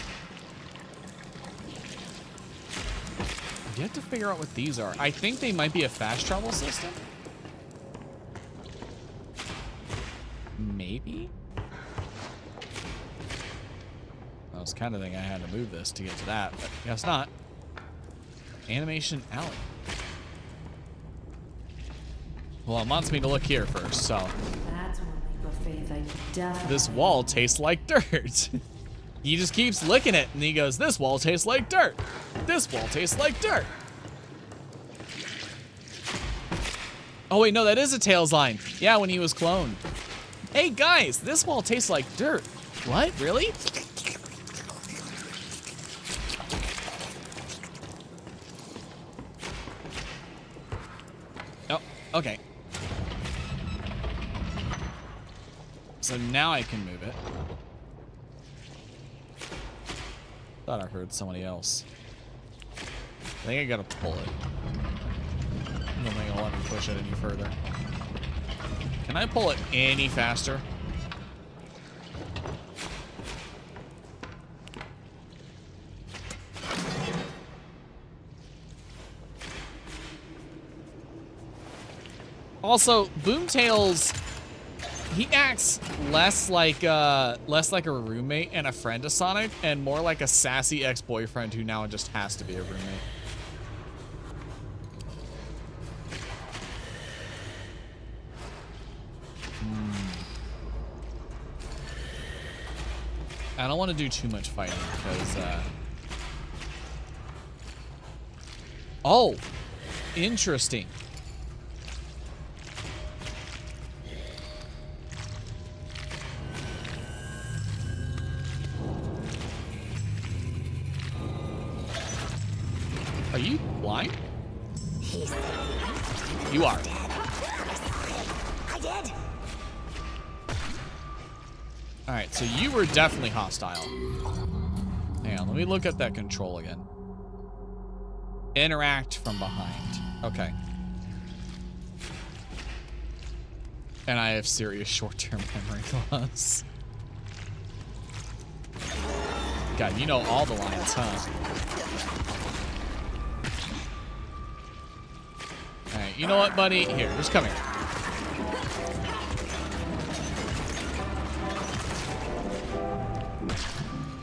You have to figure out what these are. I think they might be a fast travel system. Maybe? I was kind of thinking I had to move this to get to that, but guess not. Animation alley. Well, it wants me to look here first, so. That's one leap of faith I definitely. This wall tastes like dirt. He just keeps licking it, and he goes, this wall tastes like dirt. This wall tastes like dirt. Oh, wait, no, that is a Tails line. Yeah, when he was cloned. Hey, guys, this wall tastes like dirt. What? Really? Oh, okay. So now I can move it. Thought I heard somebody else. I think I gotta pull it. I don't think I'll let me push it any further. Can I pull it any faster? Also, Boomtails, he acts less like a roommate and a friend to Sonic, and more like a sassy ex-boyfriend who now just has to be a roommate. I don't want to do too much fighting because, oh, interesting. Are you blind? You are. I did. All right, so you were definitely hostile. Hang on, let me look at that control again. Interact from behind. Okay. And I have serious short-term memory loss. God, you know all the lines, huh? All right, you know what, buddy? Here, just come here.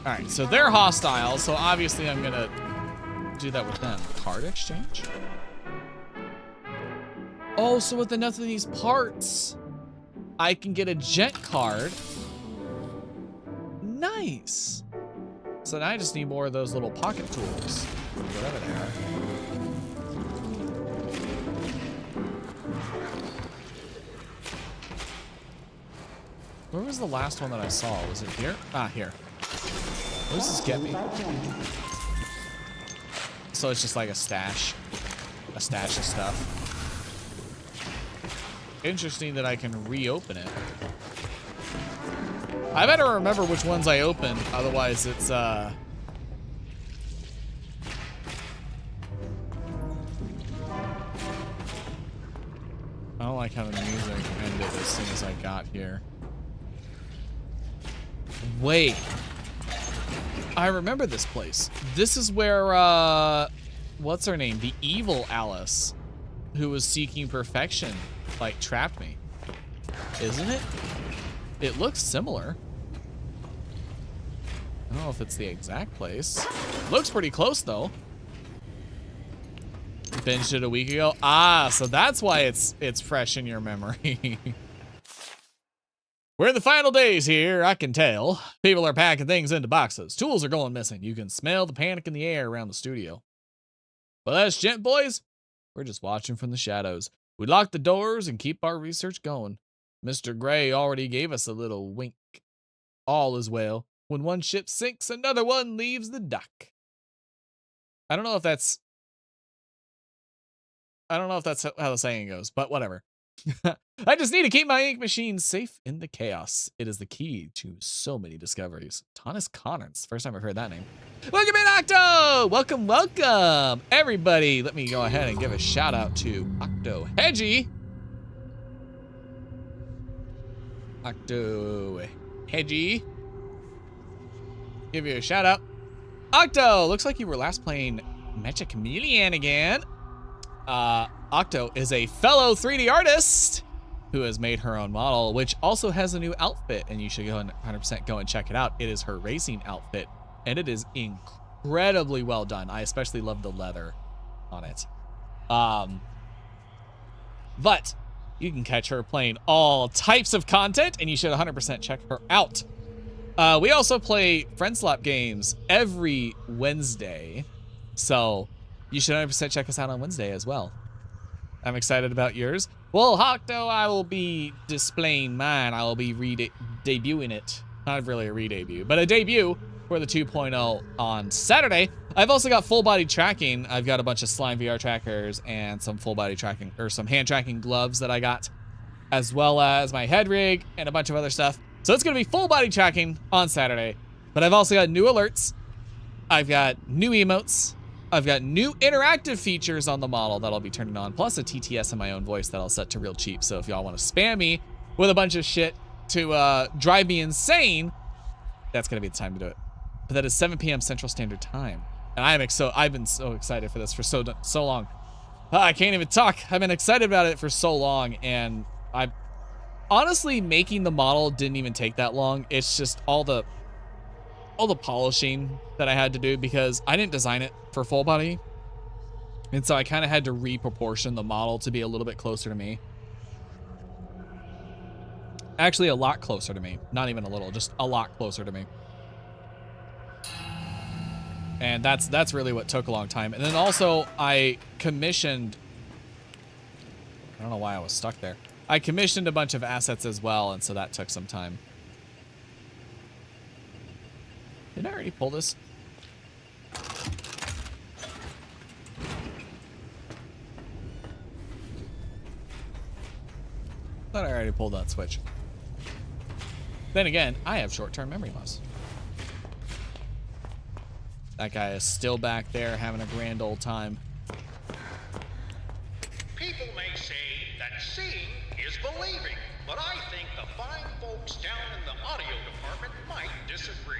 All right, so they're hostile, so obviously I'm gonna do that with them. Card exchange? Oh, so with enough of these parts, I can get a jet card. Nice. So now I just need more of those little pocket tools, whatever they are. Where was the last one that I saw? Was it here? Ah, here. What does this get me? So it's just like a stash of stuff. Interesting that I can reopen it. I better remember which ones I opened, otherwise it's I don't like how the music ended as soon as I got here. Wait. I remember this place. This is where, what's her name? The evil Alice, who was seeking perfection, like, trapped me. Isn't it? It looks similar. I don't know if it's the exact place. Looks pretty close, though. Binged it a week ago. Ah, so that's why it's fresh in your memory. We're in the final days here, I can tell. People are packing things into boxes. Tools are going missing. You can smell the panic in the air around the studio. But that's gent, boys. We're just watching from the shadows. We lock the doors and keep our research going. Mr. Gray already gave us a little wink. All is well. When one ship sinks, another one leaves the dock. I don't know if that's how the saying goes, but whatever. I just need to keep my ink machine safe in the chaos. It is the key to so many discoveries. Thomas Connors. First time I've heard that name. Welcome in, Octo! Welcome, welcome, everybody. Let me go ahead and give a shout out to Octo Hedgie. Octo Hedgie. Give you a shout out. Octo, looks like you were last playing Magic Chameleon again. Octo is a fellow 3D artist who has made her own model, which also has a new outfit, and you should go and 100% go and check it out. It is her racing outfit, and it is incredibly well done. I especially love the leather on it. But you can catch her playing all types of content, and you should 100% check her out. We also play Friend Slap games every Wednesday, so you should 100% check us out on Wednesday as well. I'm excited about yours. Well, Octo, I will be displaying mine. I will be debuting it. Not really a re-debut, but a debut for the 2.0 on Saturday. I've also got full body tracking. I've got a bunch of Slime VR trackers and some full body tracking, or some hand tracking gloves that I got, as well as my head rig and a bunch of other stuff. So it's gonna be full body tracking on Saturday. But I've also got new alerts. I've got new emotes. I've got new interactive features on the model that I'll be turning on, plus a TTS in my own voice that I'll set to real cheap. So if y'all want to spam me with a bunch of shit to drive me insane, that's gonna be the time to do it. But that is 7 p.m. Central Standard Time, and I've been so excited for this for so long. I can't even talk. I've been excited about it for so long, and I honestly, making the model didn't even take that long. It's just all the polishing that I had to do because I didn't design it for full body. And so I kind of had to reproportion the model to be a little bit closer to me. Actually, a lot closer to me. Not even a little, just a lot closer to me. And that's really what took a long time. And then also I commissioned, I don't know why I was stuck there. I commissioned a bunch of assets as well, and so that took some time. Did I already pull this? Thought I already pulled that switch. Then again, I have short-term memory loss. That guy is still back there having a grand old time. People may say that seeing is believing, but I think the fine folks down in the audio department might disagree.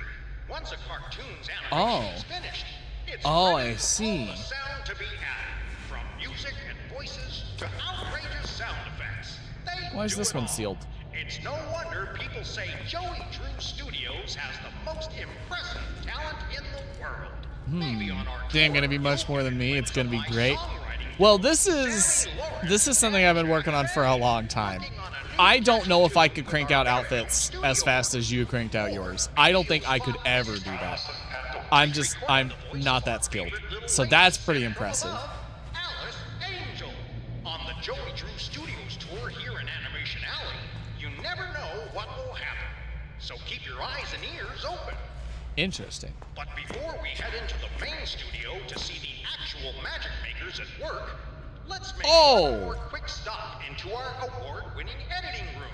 Once a cartoon's animation is finished, it's ready I see. for all the sound to be added, from music and voices to outrageous sound effects. They Why is do this it one all. sealed? It's no wonder people say Joey Drew Studios has the most impressive talent in the world. Maybe on our Damn, gonna be much more than me. It's gonna be great. Well, this is something I've been working on for a long time. I don't know if I could crank out outfits as fast as you cranked out yours. I don't think I could ever do that. I'm not that skilled. So that's pretty impressive. Alice Angel. On the Joey Drew Studios tour here in Animation Alley, you never know what will happen. So keep your eyes and ears open. Interesting. But before we head into the main studio to see the actual magic makers at work, let's make one more quick stop into our award-winning editing room.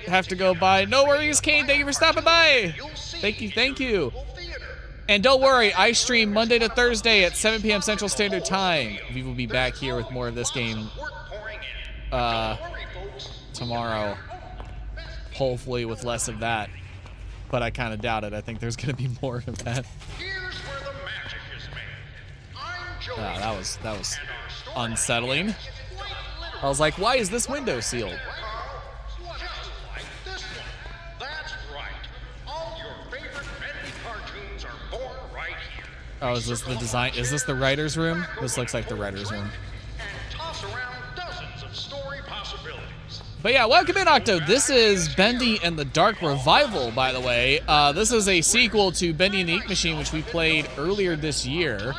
Have to go by. No worries, Kane. Thank you for stopping by. Thank you. And don't worry, I stream Monday to Thursday at 7 p.m. Central Standard Time. We will be back here with more of this game tomorrow. Hopefully with less of that. But I kind of doubt it. I think there's going to be more of that. Here's where the magic is made. I'm Joey. That was unsettling. I was like, why is this window sealed? Just like this one. That's right. All your favorite Bendy cartoons are born right here. Oh, is this the design? Is this the writer's room? This looks like the writer's room. And toss around dozens of story possibilities. But yeah, welcome in, Octo. This is Bendy and the Dark Revival, by the way. This is a sequel to Bendy and the Ink Machine, which we played earlier this year.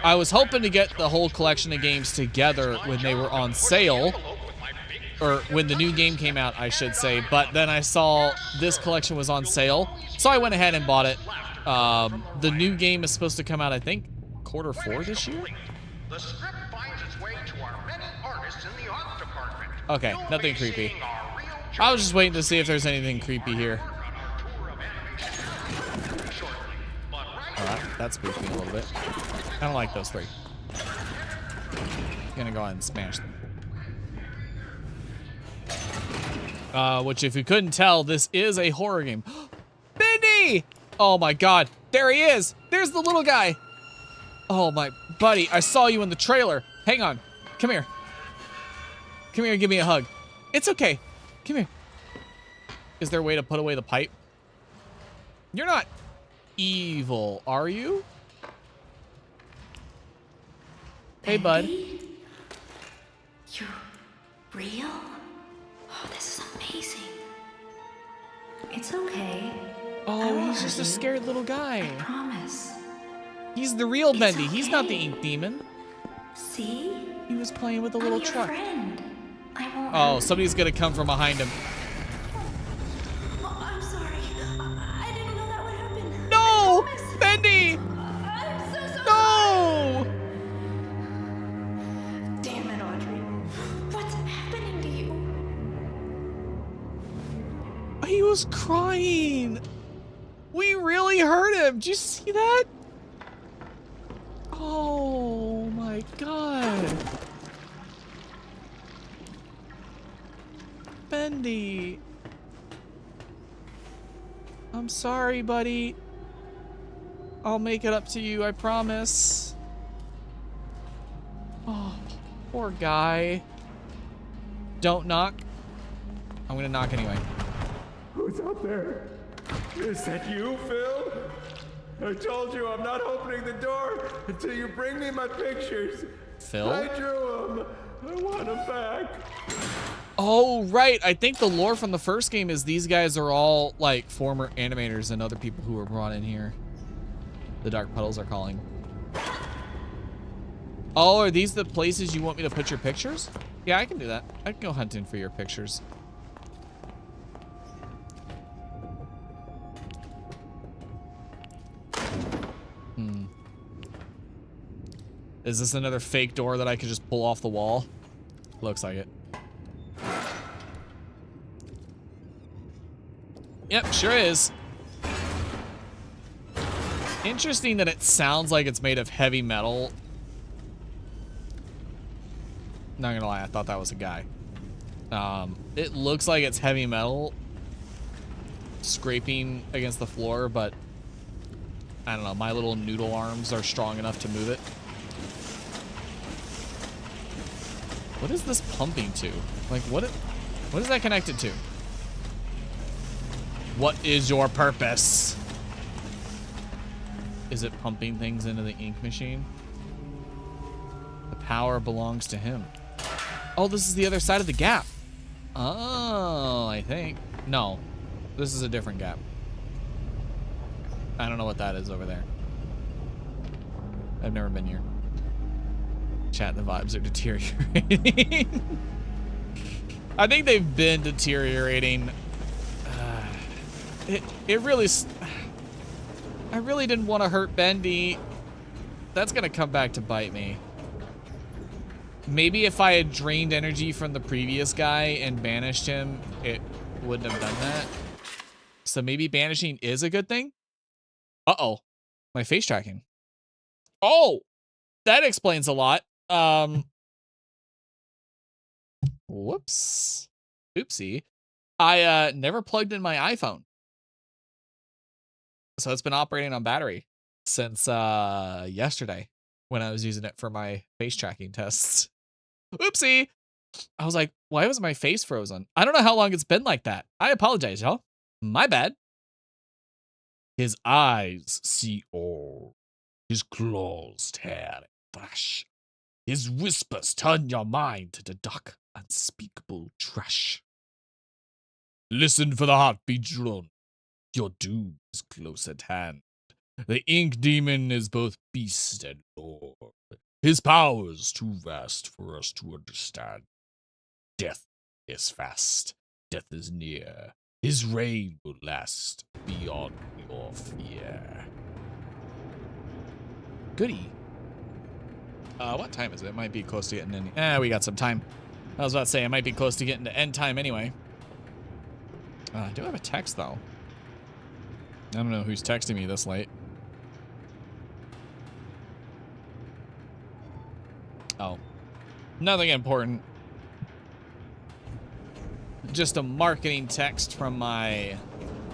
I was hoping to get the whole collection of games together when they were on sale, or when the new game came out, I should say, but then I saw this collection was on sale, so I went ahead and bought it. The new game is supposed to come out, I think, Q4 this year? The script finds its way to our many artists in the art department. Okay, You'll nothing be creepy. seeing our real I was just waiting to see if there's anything creepy here. Alright, that spooked me a little bit. I don't like those three. Gonna go ahead and smash them. Which, if you couldn't tell, this is a horror game. Bendy! Oh my god, there he is! There's the little guy! Oh my buddy, I saw you in the trailer. Hang on, come here. Come here and give me a hug. It's okay, come here. Is there a way to put away the pipe? You're not evil, are you? Hey, bud. You're real? Oh, this is amazing. It's okay. Oh, he's just a scared little guy. I promise. He's the real It's Bendy. He's not the okay. ink demon. See? He was playing with a I'm little your truck. friend. I won't Oh, hurt somebody's gonna come from behind him. Oh, I'm sorry. I didn't know that would happen. No! I promise. Bendy! I'm so No! Damn it, Audrey. What's happening to you? He was crying. We really hurt him. Did you see that? Oh my god. Bendy. I'm sorry, buddy. I'll make it up to you, I promise. Oh, poor guy. Don't knock. I'm gonna knock anyway. Who's out there? Is that you, Phil? I told you I'm not opening the door until you bring me my pictures. Phil? I drew them. I want them back. Oh, right. I think the lore from the first game is these guys are all, like, former animators and other people who were brought in here. The Dark Puddles are calling. Oh, are these the places you want me to put your pictures? Yeah, I can do that. I can go hunting for your pictures. Is this another fake door that I could just pull off the wall? Looks like it. Yep, sure is. Interesting that it sounds like it's made of heavy metal. Not gonna lie, I thought that was a guy. It looks like it's heavy metal scraping against the floor, but I don't know, my little noodle arms are strong enough to move it. What is this pumping to? Like, what is that connected to? What is your purpose? Is it pumping things into the ink machine? The power belongs to him. Oh, this is the other side of the gap. Oh, I think. No, this is a different gap. I don't know what that is over there. I've never been here. Chat, the vibes are deteriorating. I think they've been deteriorating. It really... I really didn't want to hurt Bendy. That's gonna come back to bite me. Maybe if I had drained energy from the previous guy and banished him, it wouldn't have done that. So maybe banishing is a good thing? Uh-oh. My face tracking. Oh! That explains a lot. Whoops. Oopsie. I never plugged in my iPhone. So it's been operating on battery since yesterday when I was using it for my face tracking tests. Oopsie. I was like, why was my face frozen? I don't know how long it's been like that. I apologize, y'all. My bad. His eyes see all. His claws tear and thrash. His whispers turn your mind to deduct unspeakable trash. Listen for the heartbeat drone. Your doom is close at hand. The ink demon is both beast and lord. His powers too vast for us to understand. Death is fast. Death is near. His reign will last beyond your fear. Goody. What time is it? It might be close to getting in. We got some time. I was about to say, it might be close to getting to end time anyway. I do have a text, though. I don't know who's texting me this late. Oh. Nothing important. Just a marketing text from my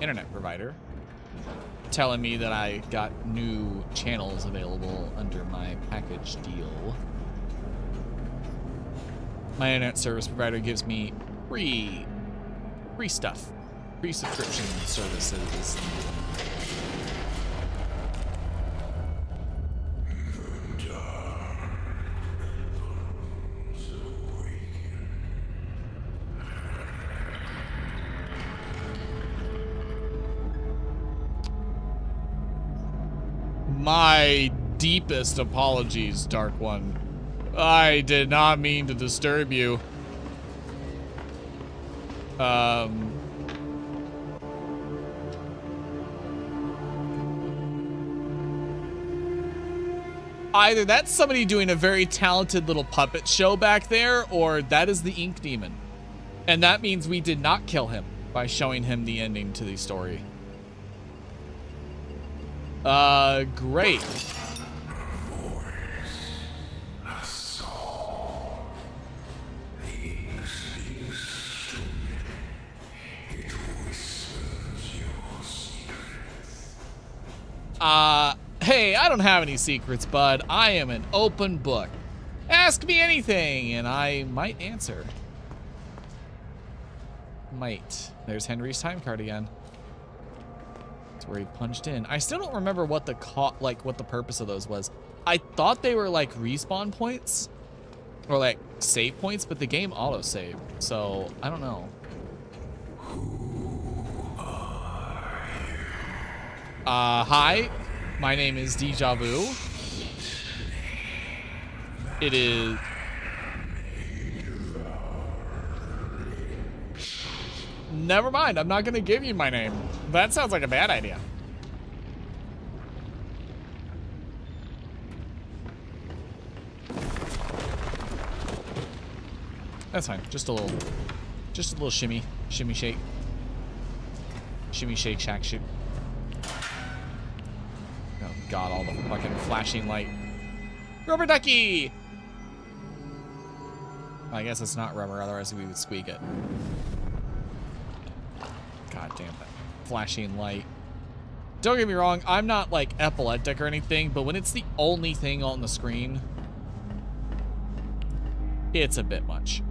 internet provider telling me that I got new channels available under my package deal. My internet service provider gives me free stuff, free subscription services. My deepest apologies, Dark One. I did not mean to disturb you. Either that's somebody doing a very talented little puppet show back there, or that is the Ink Demon. And that means we did not kill him by showing him the ending to the story. Great. Hey, I don't have any secrets, bud. I am an open book. Ask me anything, and I might answer. Might. There's Henry's time card again. That's where he punched in. I still don't remember what the what the purpose of those was. I thought they were like respawn points or like save points, but the game auto-saved, so I don't know. Hi, my name is Deeja Vu. It is... Never mind, I'm not gonna give you my name. That sounds like a bad idea. That's fine, just a little shimmy shake. Shimmy shake shack shoot. Oh god, all the fucking flashing light. Rubber ducky! I guess it's not rubber, otherwise we would squeak it. God damn it. Flashing light. Don't get me wrong, I'm not like epileptic or anything, but when it's the only thing on the screen, it's a bit much.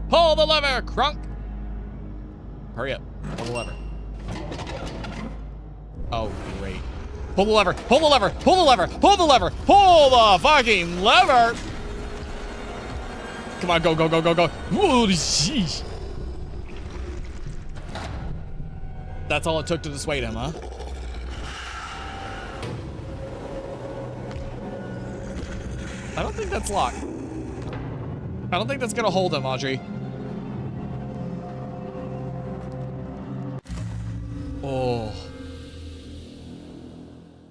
Pull the lever, Crunk! Hurry up. Pull the lever. Oh, great. Pull the lever, pull the lever, pull the lever, pull the lever, pull the fucking lever! Come on, go, go, go, go, go. Ooh, sheesh. That's all it took to dissuade him, huh? I don't think that's locked. I don't think that's gonna hold him, Audrey. Oh.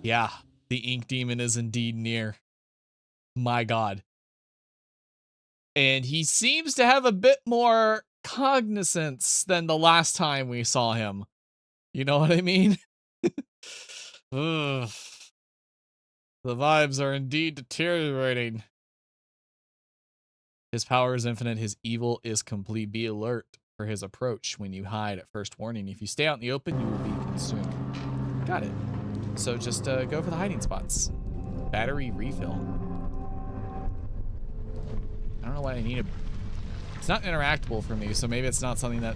Yeah, the Ink Demon is indeed near. My god. And he seems to have a bit more cognizance than the last time we saw him. You know what I mean? Ugh. The vibes are indeed deteriorating. His power is infinite. His evil is complete. Be alert for his approach when you hide at first warning. If you stay out in the open, you will be consumed. Got it. So just go for the hiding spots. Battery refill. I don't know why I need a... It's not interactable for me, so maybe it's not something that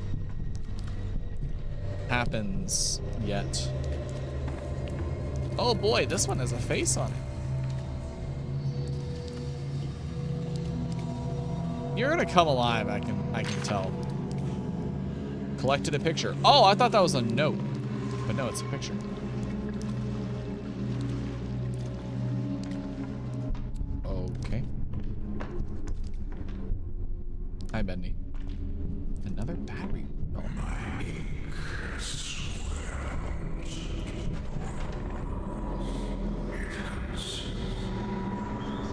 happens yet. Oh boy, this one has a face on it. You're gonna come alive, I can tell. Collected a picture. Oh, I thought that was a note. But no, it's a picture. Okay. Hi, Bendy. Another battery. Oh my.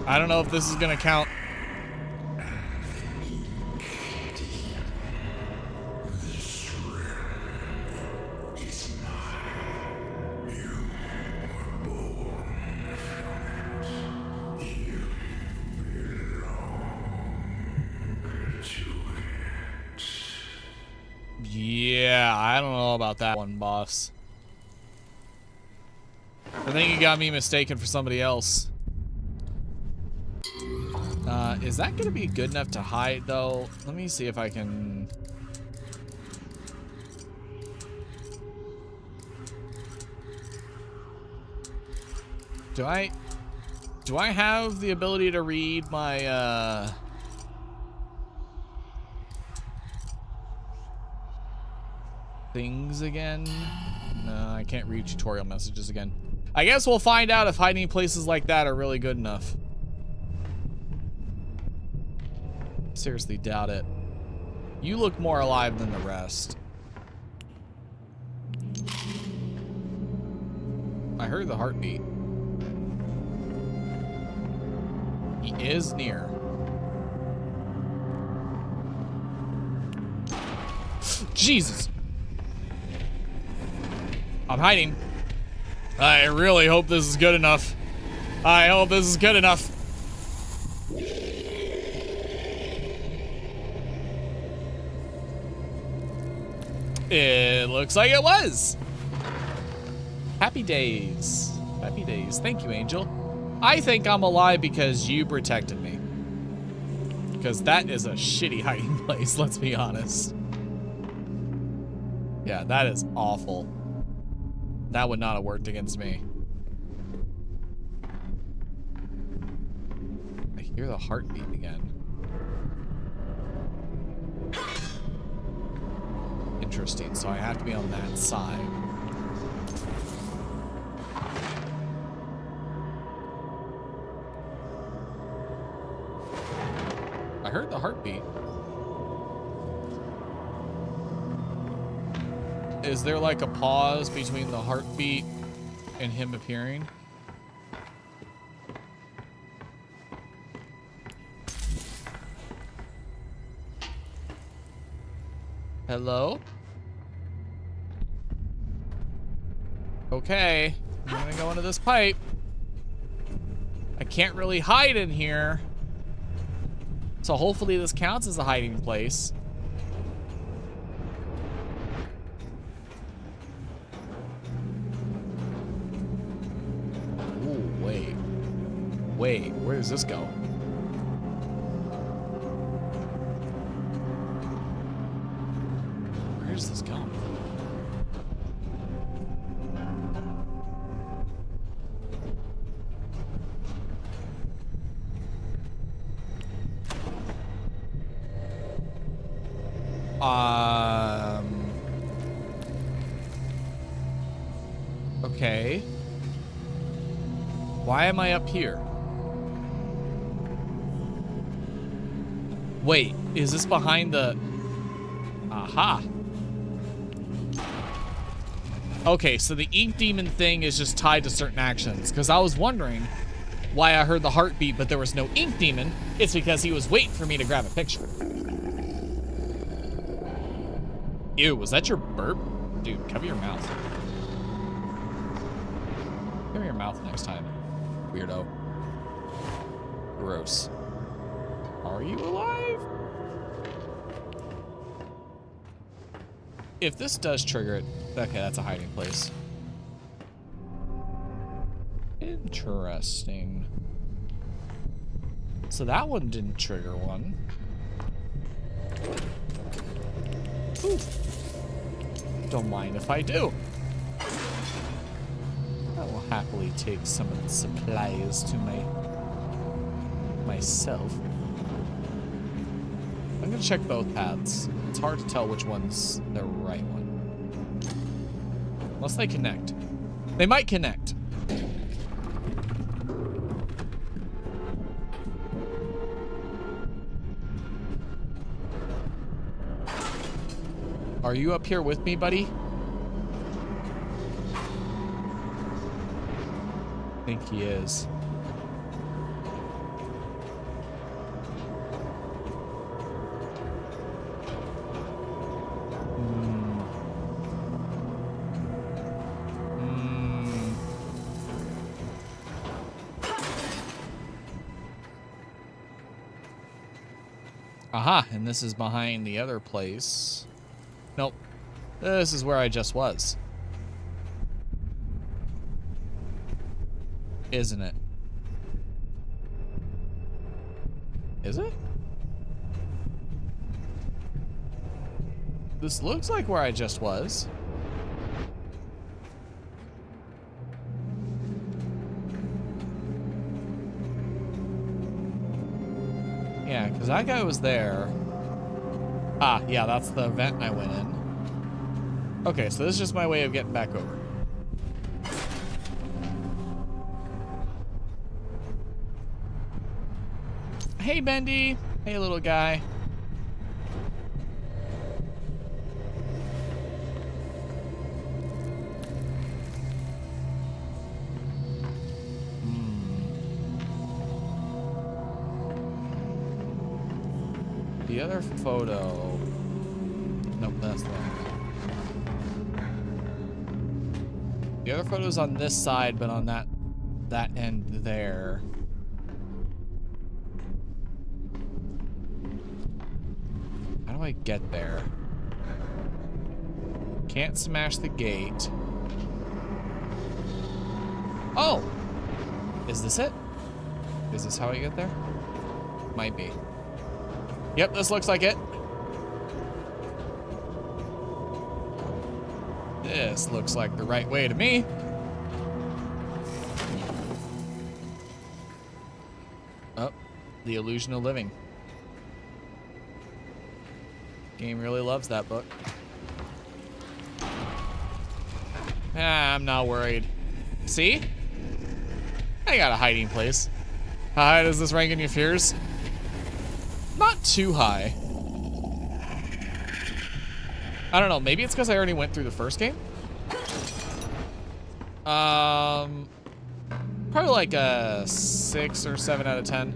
I don't know if this is gonna count. Yeah, I don't know about that one, boss. I think you got me mistaken for somebody else. Is that gonna be good enough to hide, though? Let me see if I can... Do I have the ability to read my, things again? No, I can't read tutorial messages again. I guess we'll find out if hiding places like that are really good enough. Seriously doubt it. You look more alive than the rest. I heard the heartbeat. He is near. Jesus. I'm hiding. I really hope this is good enough. I hope this is good enough. It looks like it was. Happy days. Happy days. Thank you, Angel. I think I'm alive because you protected me. Because that is a shitty hiding place, let's be honest. Yeah, that is awful. That would not have worked against me. I hear the heartbeat again. Interesting, so I have to be on that side. I heard the heartbeat. Is there like a pause between the heartbeat and him appearing? Hello? Okay, I'm gonna go into this pipe. I can't really hide in here. So hopefully this counts as a hiding place. Ooh, wait. Wait, where does this go? Where does this go? Okay. Why am I up here? Wait, is this behind the... Aha. Okay, so the ink demon thing is just tied to certain actions, because I was wondering why I heard the heartbeat but there was no ink demon. It's because he was waiting for me to grab a picture. Ew, was that your burp? Dude, cover your mouth. Cover your mouth next time, weirdo. Gross. Are you alive? If this does trigger it, okay, that's a hiding place. Interesting. So that one didn't trigger one. Ooh. Don't mind if I do. I will happily take some of the supplies to myself. I'm gonna check both paths. It's hard to tell which one's the right one. Unless they connect. They might connect. Are you up here with me, buddy? I think he is. Aha, and this is behind the other place. Nope. This is where I just was. Isn't it? Is it? This looks like where I just was. Yeah, because that guy was there. Ah, yeah, that's the vent I went in. Okay, so this is just my way of getting back over. Hey, Bendy. Hey, little guy. The other photo. Nope, that's the one. The other photo's on this side, but on that end there. How do I get there? Can't smash the gate. Oh! Is this it? Is this how I get there? Might be. Yep, this looks like it. This looks like the right way to me. Oh, The Illusion of Living. Game really loves that book. Ah, I'm not worried. See? I got a hiding place. How high does this rank in your fears? Not too high. I don't know. Maybe it's because I already went through the first game. Probably like a 6 or 7 out of 10.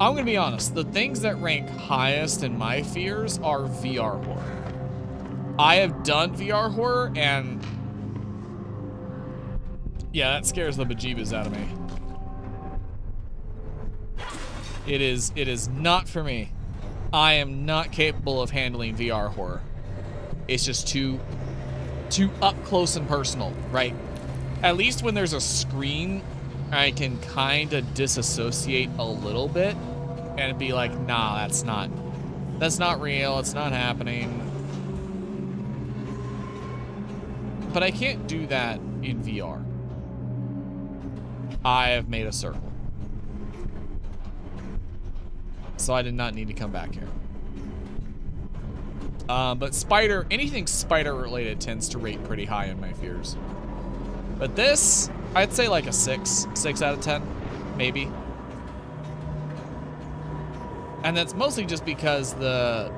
I'm gonna be honest. The things that rank highest in my fears are VR horror. I have done VR horror, and yeah, that scares the bejeebus out of me. It is not for me. I am not capable of handling VR horror. It's just too up close and personal, right? At least when there's a screen, I can kind of disassociate a little bit and be like, nah, that's not real. It's not happening. But I can't do that in VR. I have made a circle. So I did not need to come back here. But anything spider related tends to rate pretty high in my fears. But this, I'd say like a 6 out of 10, maybe. And that's mostly just because the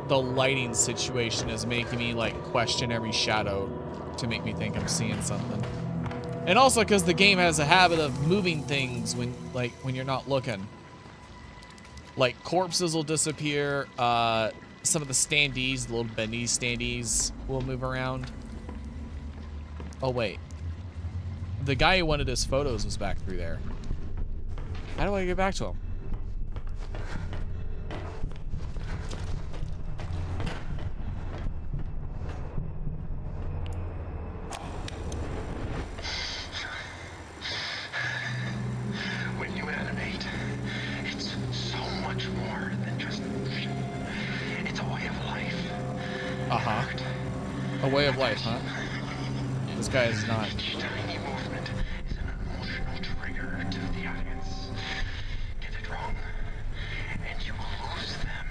lighting situation is making me like question every shadow to make me think I'm seeing something. And also because the game has a habit of moving things when you're not looking. Like corpses will disappear. Some of the standees, the little bendy standees, will move around. Oh wait, the guy who wanted his photos was back through there. How do I get back to him? When you animate, it's so much more than just it's a way of life. Uh-huh. A way of life, huh? This guy is not. Each tiny movement is an emotional trigger to the audience. Get it wrong, and you will lose them.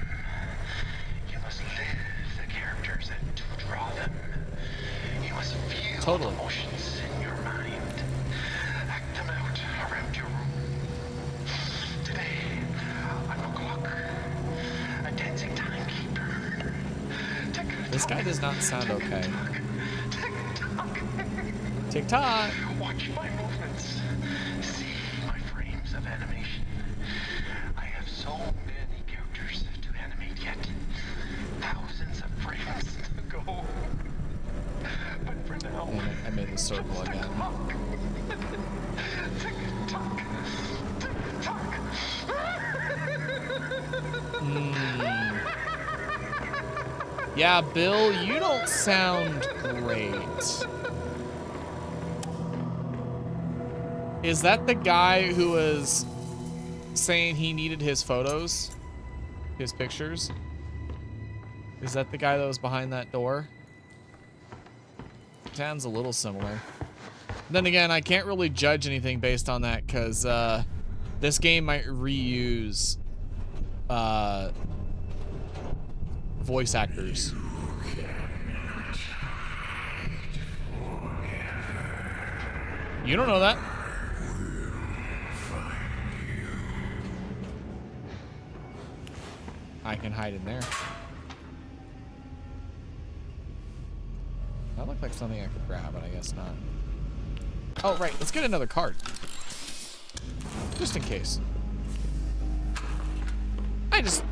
You must live the characters and to draw them. You must feel Totally. emotions in your mind. Act them out around your room. Today, on the clock, a dancing timekeeper. This guy does not sound okay. TikTok. Watch my movements. See my frames of animation. I have so many characters to animate yet. Thousands of frames to go. But for now, I made the circle again. Tick-tock. Tick-tock. Yeah, Bill, you don't sound great. Is that the guy who was saying he needed his photos? His pictures? Is that the guy that was behind that door? Sounds a little similar. Then again, I can't really judge anything based on that because this game might reuse voice actors. You don't know that. I can hide in there. That looked like something I could grab, but I guess not. Oh, right. Let's get another card. Just in case. I just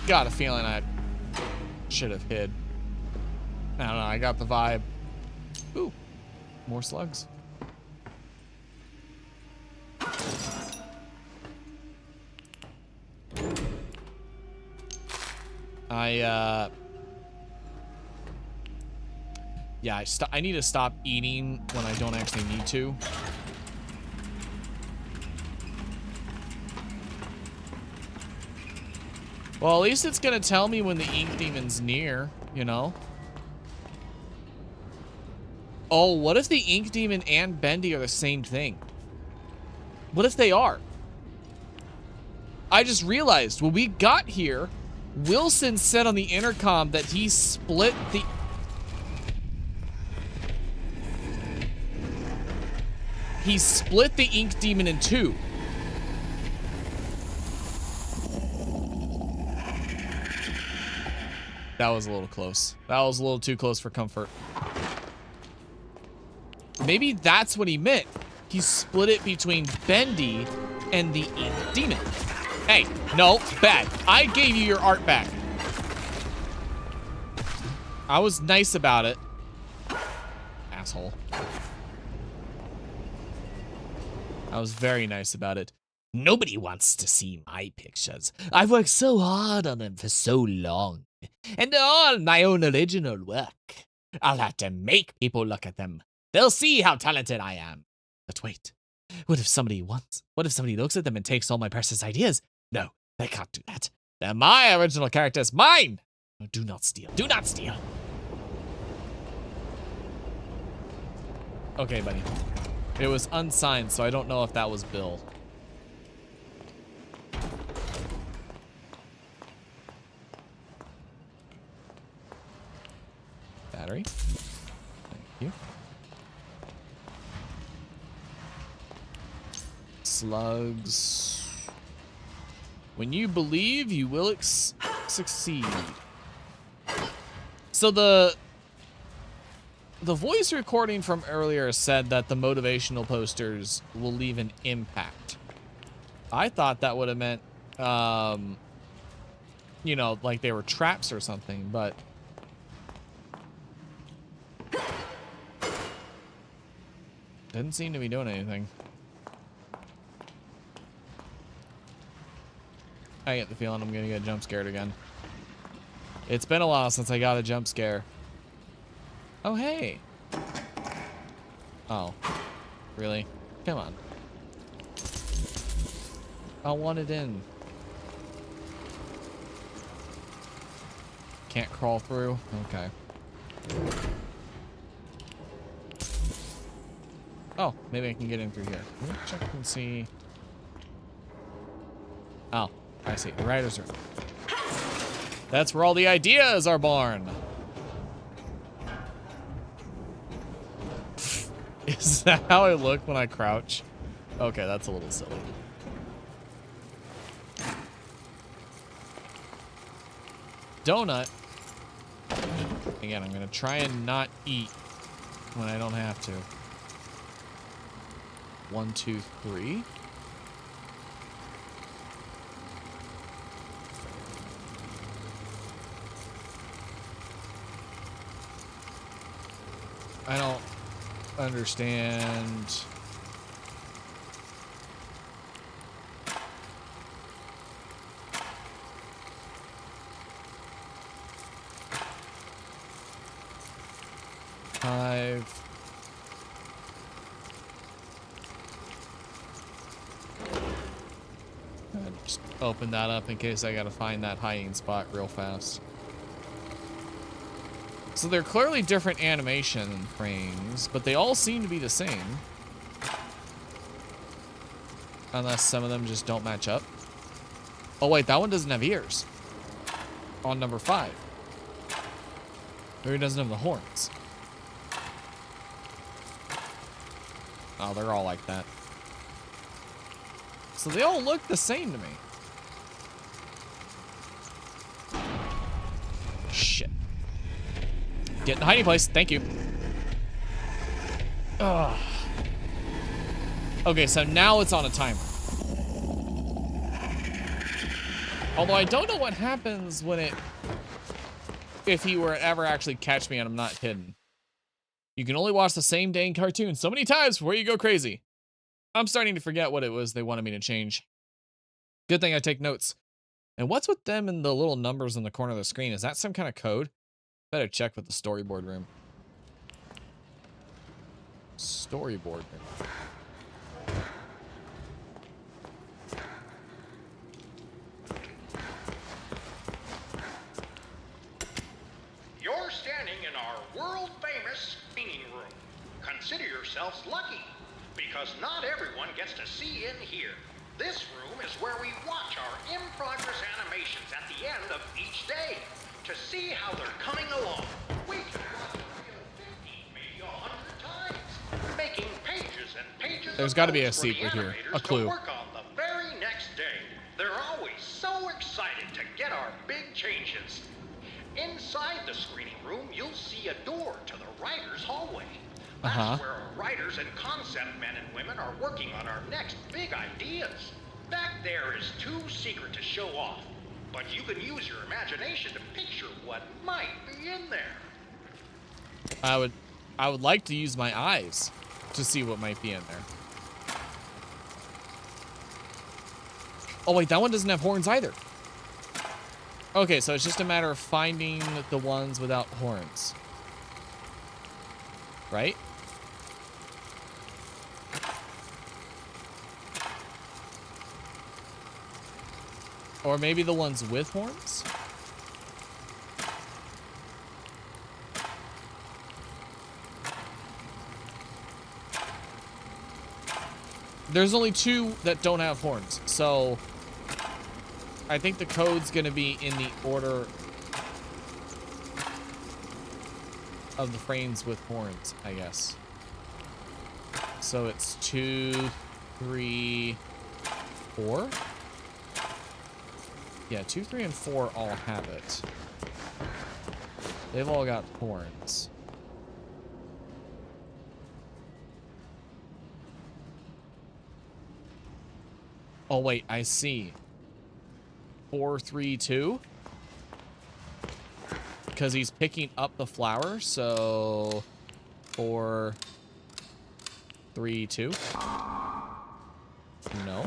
got a feeling I should have hid. I don't know. I got the vibe. Ooh. More slugs. Yeah, I need to stop eating when I don't actually need to. Well, at least it's gonna tell me when the ink demon's near, you know? Oh, what if the ink demon and Bendy are the same thing? What if they are? I just realized when we got here, Wilson said on the intercom that he split the... He split the ink demon in two. That was a little close. That was a little too close for comfort. Maybe that's what he meant. He split it between Bendy and the ink demon. Hey, no, bad. I gave you your art back. I was nice about it. Asshole. I was very nice about it. Nobody wants to see my pictures. I've worked so hard on them for so long. And they're all my own original work. I'll have to make people look at them. They'll see how talented I am. But wait, what if somebody looks at them and takes all my precious ideas? No, they can't do that. They're my original characters. Mine! Do not steal. Do not steal. Okay, buddy. It was unsigned, so I don't know if that was Bill. Battery. Thank you. Slugs. When you believe, you will succeed. So the voice recording from earlier said that the motivational posters will leave an impact. I thought that would have meant, you know, like they were traps or something, but... didn't seem to be doing anything. I get the feeling I'm gonna get jump scared again. It's been a while since I got a jump scare. Oh, hey. Oh. Really? Come on. I want it in. Can't crawl through? Okay. Oh, maybe I can get in through here. Let me check and see. Oh, I see. The writer's room. That's where all the ideas are born. Is that how I look when I crouch? Okay, that's a little silly. Donut. Again, I'm gonna try and not eat when I don't have to. 1, 2, 3. I don't understand. Just open that up in case I gotta find that hiding spot real fast. So they're clearly different animation frames, but they all seem to be the same. Unless some of them just don't match up. Oh wait, that one doesn't have ears. On number 5. Or he doesn't have the horns. Oh, they're all like that. So they all look the same to me. Shit. Get in the hiding place. Thank you. Ugh. Okay, so now it's on a timer. Although I don't know what happens when it... if he were to ever actually catch me and I'm not hidden. You can only watch the same dang cartoon so many times before you go crazy. I'm starting to forget what it was they wanted me to change. Good thing I take notes. And what's with them and the little numbers in the corner of the screen? Is that some kind of code? Better check with the storyboard room. Storyboard room. You're standing in our world-famous screening room. Consider yourselves lucky, because not everyone gets to see in here. This room is where we watch our in-progress animations at the end of each day to see how they're coming along. We can watch a reel 50, maybe 100 times, making pages and pages. There's got to be a secret here, a clue. Work on the very next day. They're always so excited to get our big changes. Inside the screening room, you'll see a door to the writer's hallway. That's where our writers and concept men and women are working on our next big ideas. Back there is too secret to show off, but you can use your imagination to picture what might be in there. I would like to use my eyes to see what might be in there. Oh wait, that one doesn't have horns either. Okay, so it's just a matter of finding the ones without horns. Right? Or maybe the ones with horns? There's only 2 that don't have horns, so I think the code's gonna be in the order of the frames with horns, I guess. So it's 2, 3, 4. Yeah, 2, 3, and 4 all have it. They've all got horns. Oh wait, I see. 4, 3, 2. Because he's picking up the flower, so 4, 3, 2. No.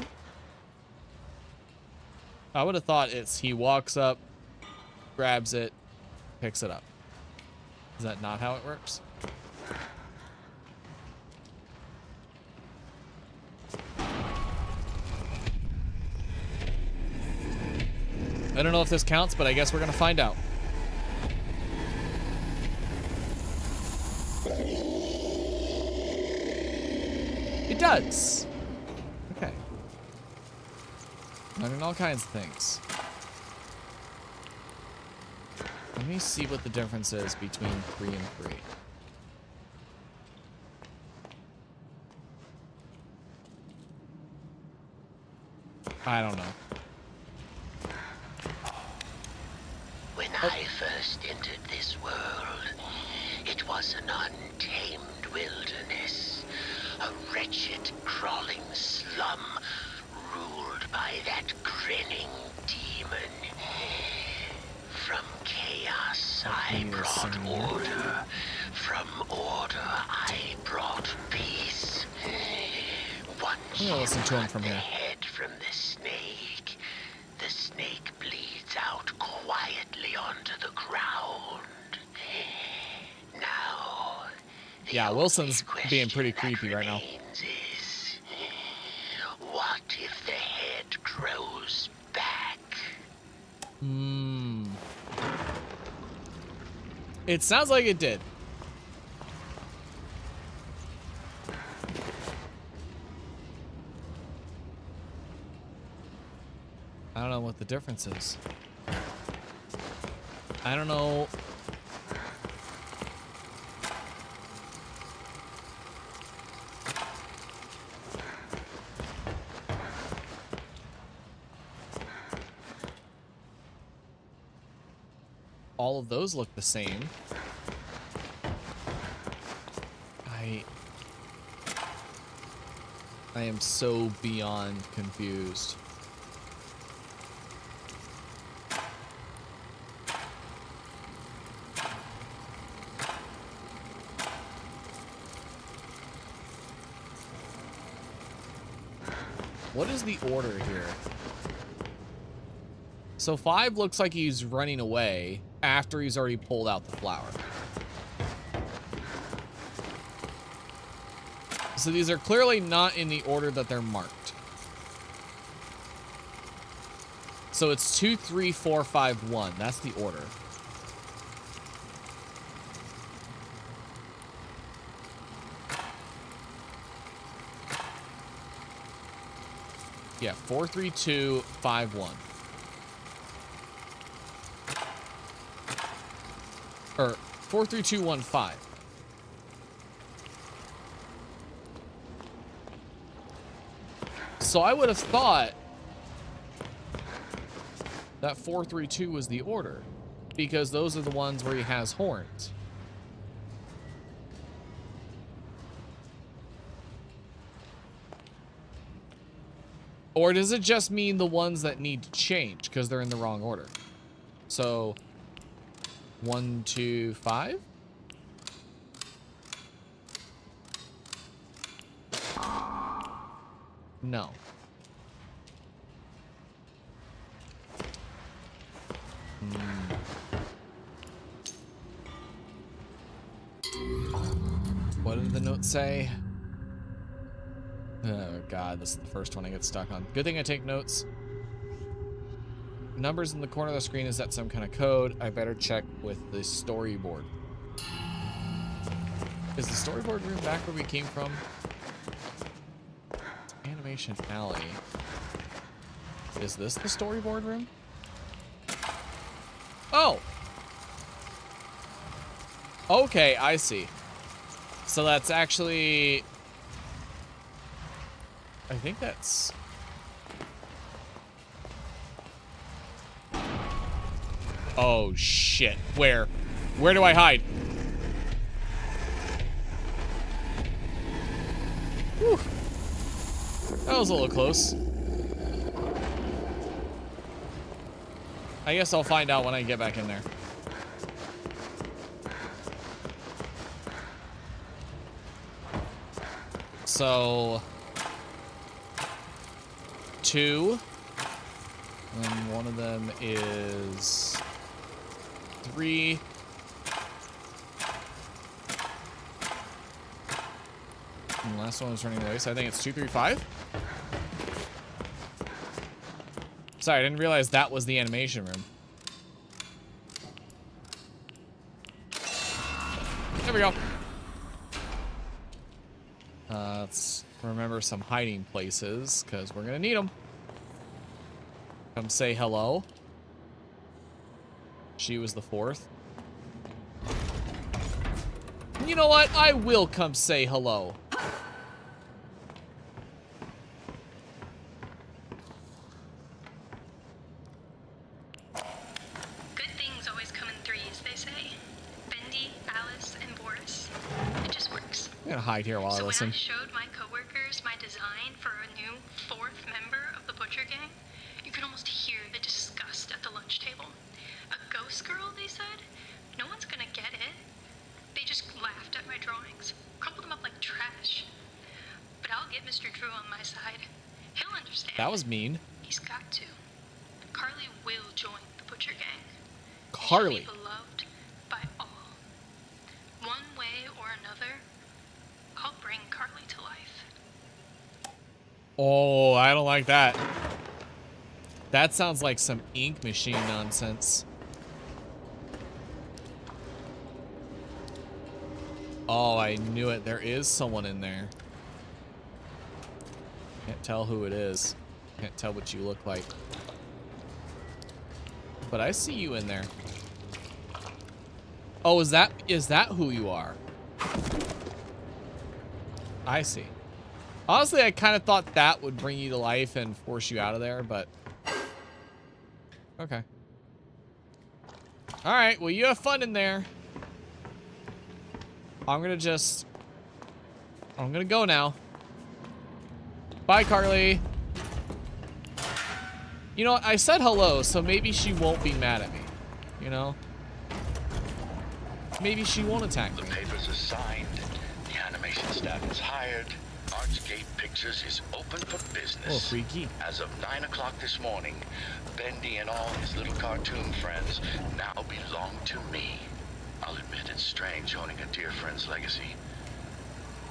I would have thought it's he walks up, grabs it, picks it up. Is that not how it works? I don't know if this counts, but I guess we're gonna find out. It does. Okay. Learning all kinds of things. Let me see what the difference is between 3 and 3. I don't know. When I first entered this world, it was an untamed wilderness, a wretched, crawling slum ruled by that grinning demon. From chaos I brought order, from order I brought peace. One listen to him from the here. head from the snake bleeds out quietly onto the ground. Now, yeah, Wilson's being pretty creepy right now. Is, what What if the head grows back? It sounds like it did. I don't know what the difference is. I don't know. All of those look the same. I am so beyond confused. What is the order here? So 5 looks like he's running away after he's already pulled out the flower. So these are clearly not in the order that they're marked. So it's 2, 3, 4, 5, 1. That's the order. Yeah, 4, 3, 2, 5, 1. Or 4, 3, 2, 1, 5. So I would have thought that 4, 3, 2 was the order, because those are the ones where he has horns. Or does it just mean the ones that need to change because they're in the wrong order? So 1, 2, 5? No. What did the note say? Oh god, this is the first one I get stuck on. Good thing I take notes. Numbers in the corner of the screen, is that some kind of code? I better check with the storyboard. Is the storyboard room back where we came from? Animation Alley. Is this the storyboard room? Oh! Okay, I see. So that's actually... I think that's... Oh, shit. Where? Where do I hide? Whew. That was a little close. I guess I'll find out when I get back in there. So... 2. And one of them is 3. And the last one was running away, so I think it's 2, 3, 5. Sorry, I didn't realize that was the animation room. There we go. Let's remember some hiding places, because we're going to need them. Come say hello. She was the 4th. You know what? I will come say hello. Good things always come in threes, they say. Bendy, Alice, and Boris. It just works. I'm gonna hide here while I listen. When I showed my coworkers my design for a new 4th member of the Butcher Gang, you could almost hear the disgust at the lunch table. A ghost girl, they said? No one's gonna get it. They just laughed at my drawings, crumpled them up like trash. But I'll get Mr. Drew on my side. He'll understand. That was mean. He's got to. Carly will join the Butcher Gang. Carly. She'll be beloved by all. One way or another, I'll bring Carly to life. Oh, I don't like that. That sounds like some ink machine nonsense. Oh, I knew it. There is someone in there. Can't tell who it is. Can't tell what you look like. But I see you in there. Oh, is that who you are? I see. Honestly, I kind of thought that would bring you to life and force you out of there, but... Okay. Alright, well, you have fun in there. I'm gonna go now. Bye, Carly. You know what? I said hello, so maybe she won't be mad at me. You know? Maybe she won't attack me. The papers are signed. The animation staff is hired. Artscape Pictures is open for business. Oh, freaky. As of 9 o'clock this morning, Bendy and all his little cartoon friends now belong to me. I'll admit it's strange owning a dear friend's legacy,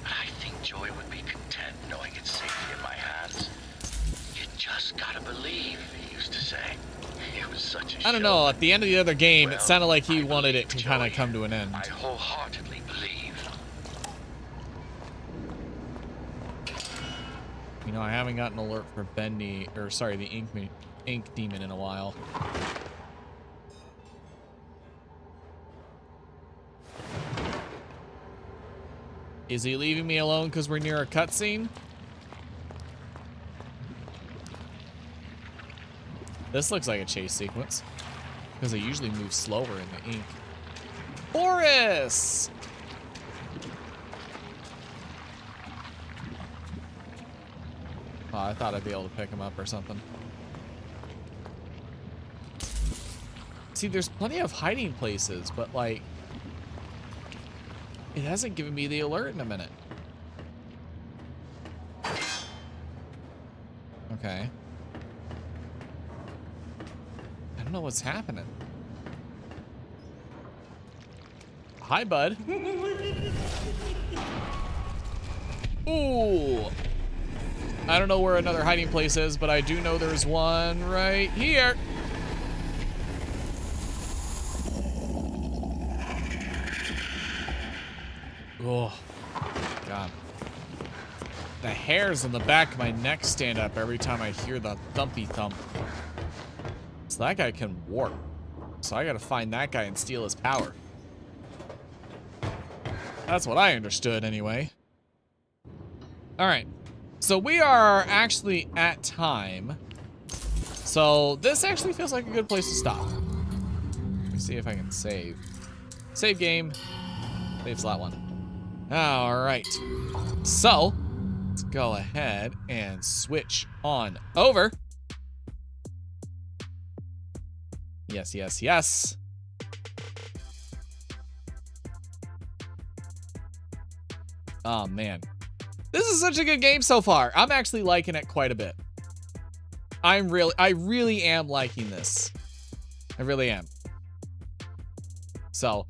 but I think Joy would be content knowing it's safely in my hands. You just gotta believe, he used to say. It was such a I don't know, at the end of the other game, it sounded like he wanted it to kind of come to an end. I wholeheartedly believe. You know, I haven't gotten an alert for Bendy, or sorry, the ink demon in a while. Is he leaving me alone because we're near a cutscene? This looks like a chase sequence. Because they usually move slower in the ink. Boris! Oh, I thought I'd be able to pick him up or something. See, there's plenty of hiding places, but like... it hasn't given me the alert in a minute. Okay. I don't know what's happening. Hi, bud. Ooh. I don't know where another hiding place is, but I do know there's one right here. Oh, God. The hairs on the back of my neck stand up every time I hear the thumpy thump. So that guy can warp. So I gotta find that guy and steal his power. That's what I understood anyway. Alright. So we are actually at time. So this actually feels like a good place to stop. Let me see if I can save. Save game. Save slot one. Alright. So, let's go ahead and switch on over. Yes, yes, yes. Oh, man. This is such a good game so far. I'm actually liking it quite a bit. I really am liking this. I really am. So,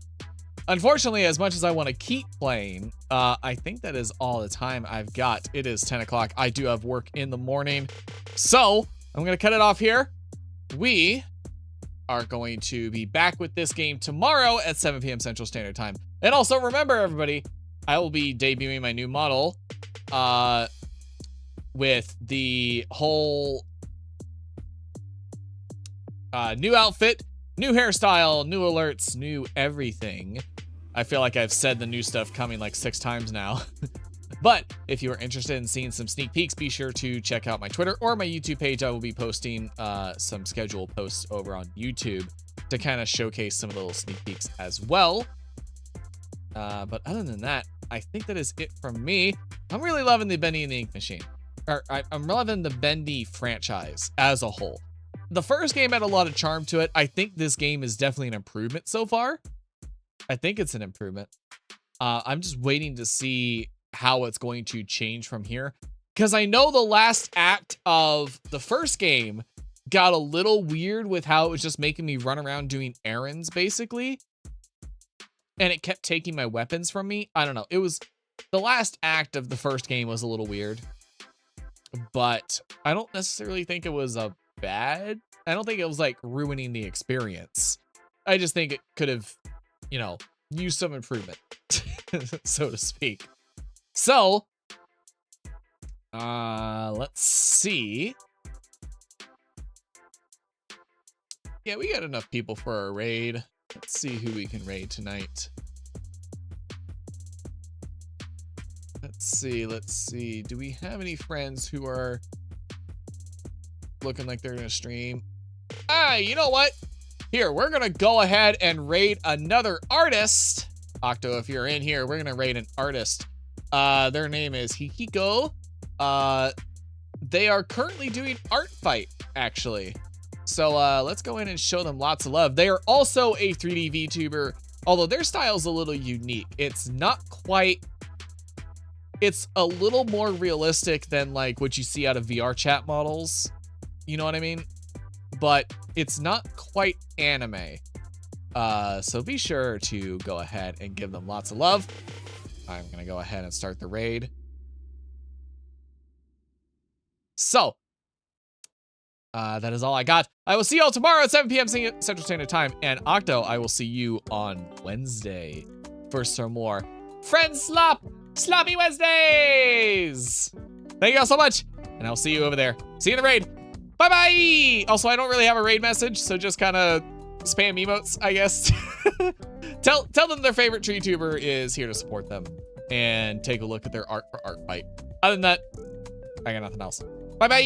unfortunately, as much as I want to keep playing, I think that is all the time I've got. It is 10 o'clock. I do have work in the morning. So, I'm going to cut it off here. We are going to be back with this game tomorrow at 7 p.m. Central Standard Time. And also, remember, everybody, I will be debuting my new model with the whole new outfit, new hairstyle, new alerts, new everything. I feel like I've said the new stuff coming like 6 times now. But if you are interested in seeing some sneak peeks, be sure to check out my Twitter or my YouTube page. I will be posting some scheduled posts over on YouTube to kind of showcase some of the little sneak peeks as well. But other than that, I think that is it from me. I'm really loving the Bendy and the Ink Machine. I'm loving the Bendy franchise as a whole. The first game had a lot of charm to it. I think this game is definitely an improvement so far. I think it's an improvement. I'm just waiting to see how it's going to change from here. Because I know the last act of the first game got a little weird with how it was just making me run around doing errands, basically. And it kept taking my weapons from me. I don't know. It was... the last act of the first game was a little weird. but I don't necessarily think it was a bad. I don't think it was like ruining the experience. I just think it could have, you know, used some improvement, so to speak. So, let's see. Yeah, we got enough people for our raid. Let's see who we can raid tonight. Let's see. Do we have any friends who are looking like they're gonna stream? Ah, you know what? Here, we're gonna go ahead and raid another artist. Octo, if you're in here, we're gonna raid an artist. Their name is Hikiko. They are currently doing Art Fight, actually. So let's go in and show them lots of love. They are also a 3D VTuber, although their style is a little unique. It's not quite, it's a little more realistic than like what you see out of VR chat models. You know what I mean? But it's not quite anime. So be sure to go ahead and give them lots of love. I'm gonna go ahead and start the raid. So, that is all I got. I will see you all tomorrow at 7 p.m. Central Standard Time. And Octo, I will see you on Wednesday for some more Sloppy Wednesdays. Thank you all so much. And I'll see you over there. See you in the raid. Bye-bye. Also, I don't really have a raid message, so just kind of spam emotes, I guess. Tell them their favorite tree tuber is here to support them and take a look at their art for Art Fight. Other than that, I got nothing else. Bye-bye.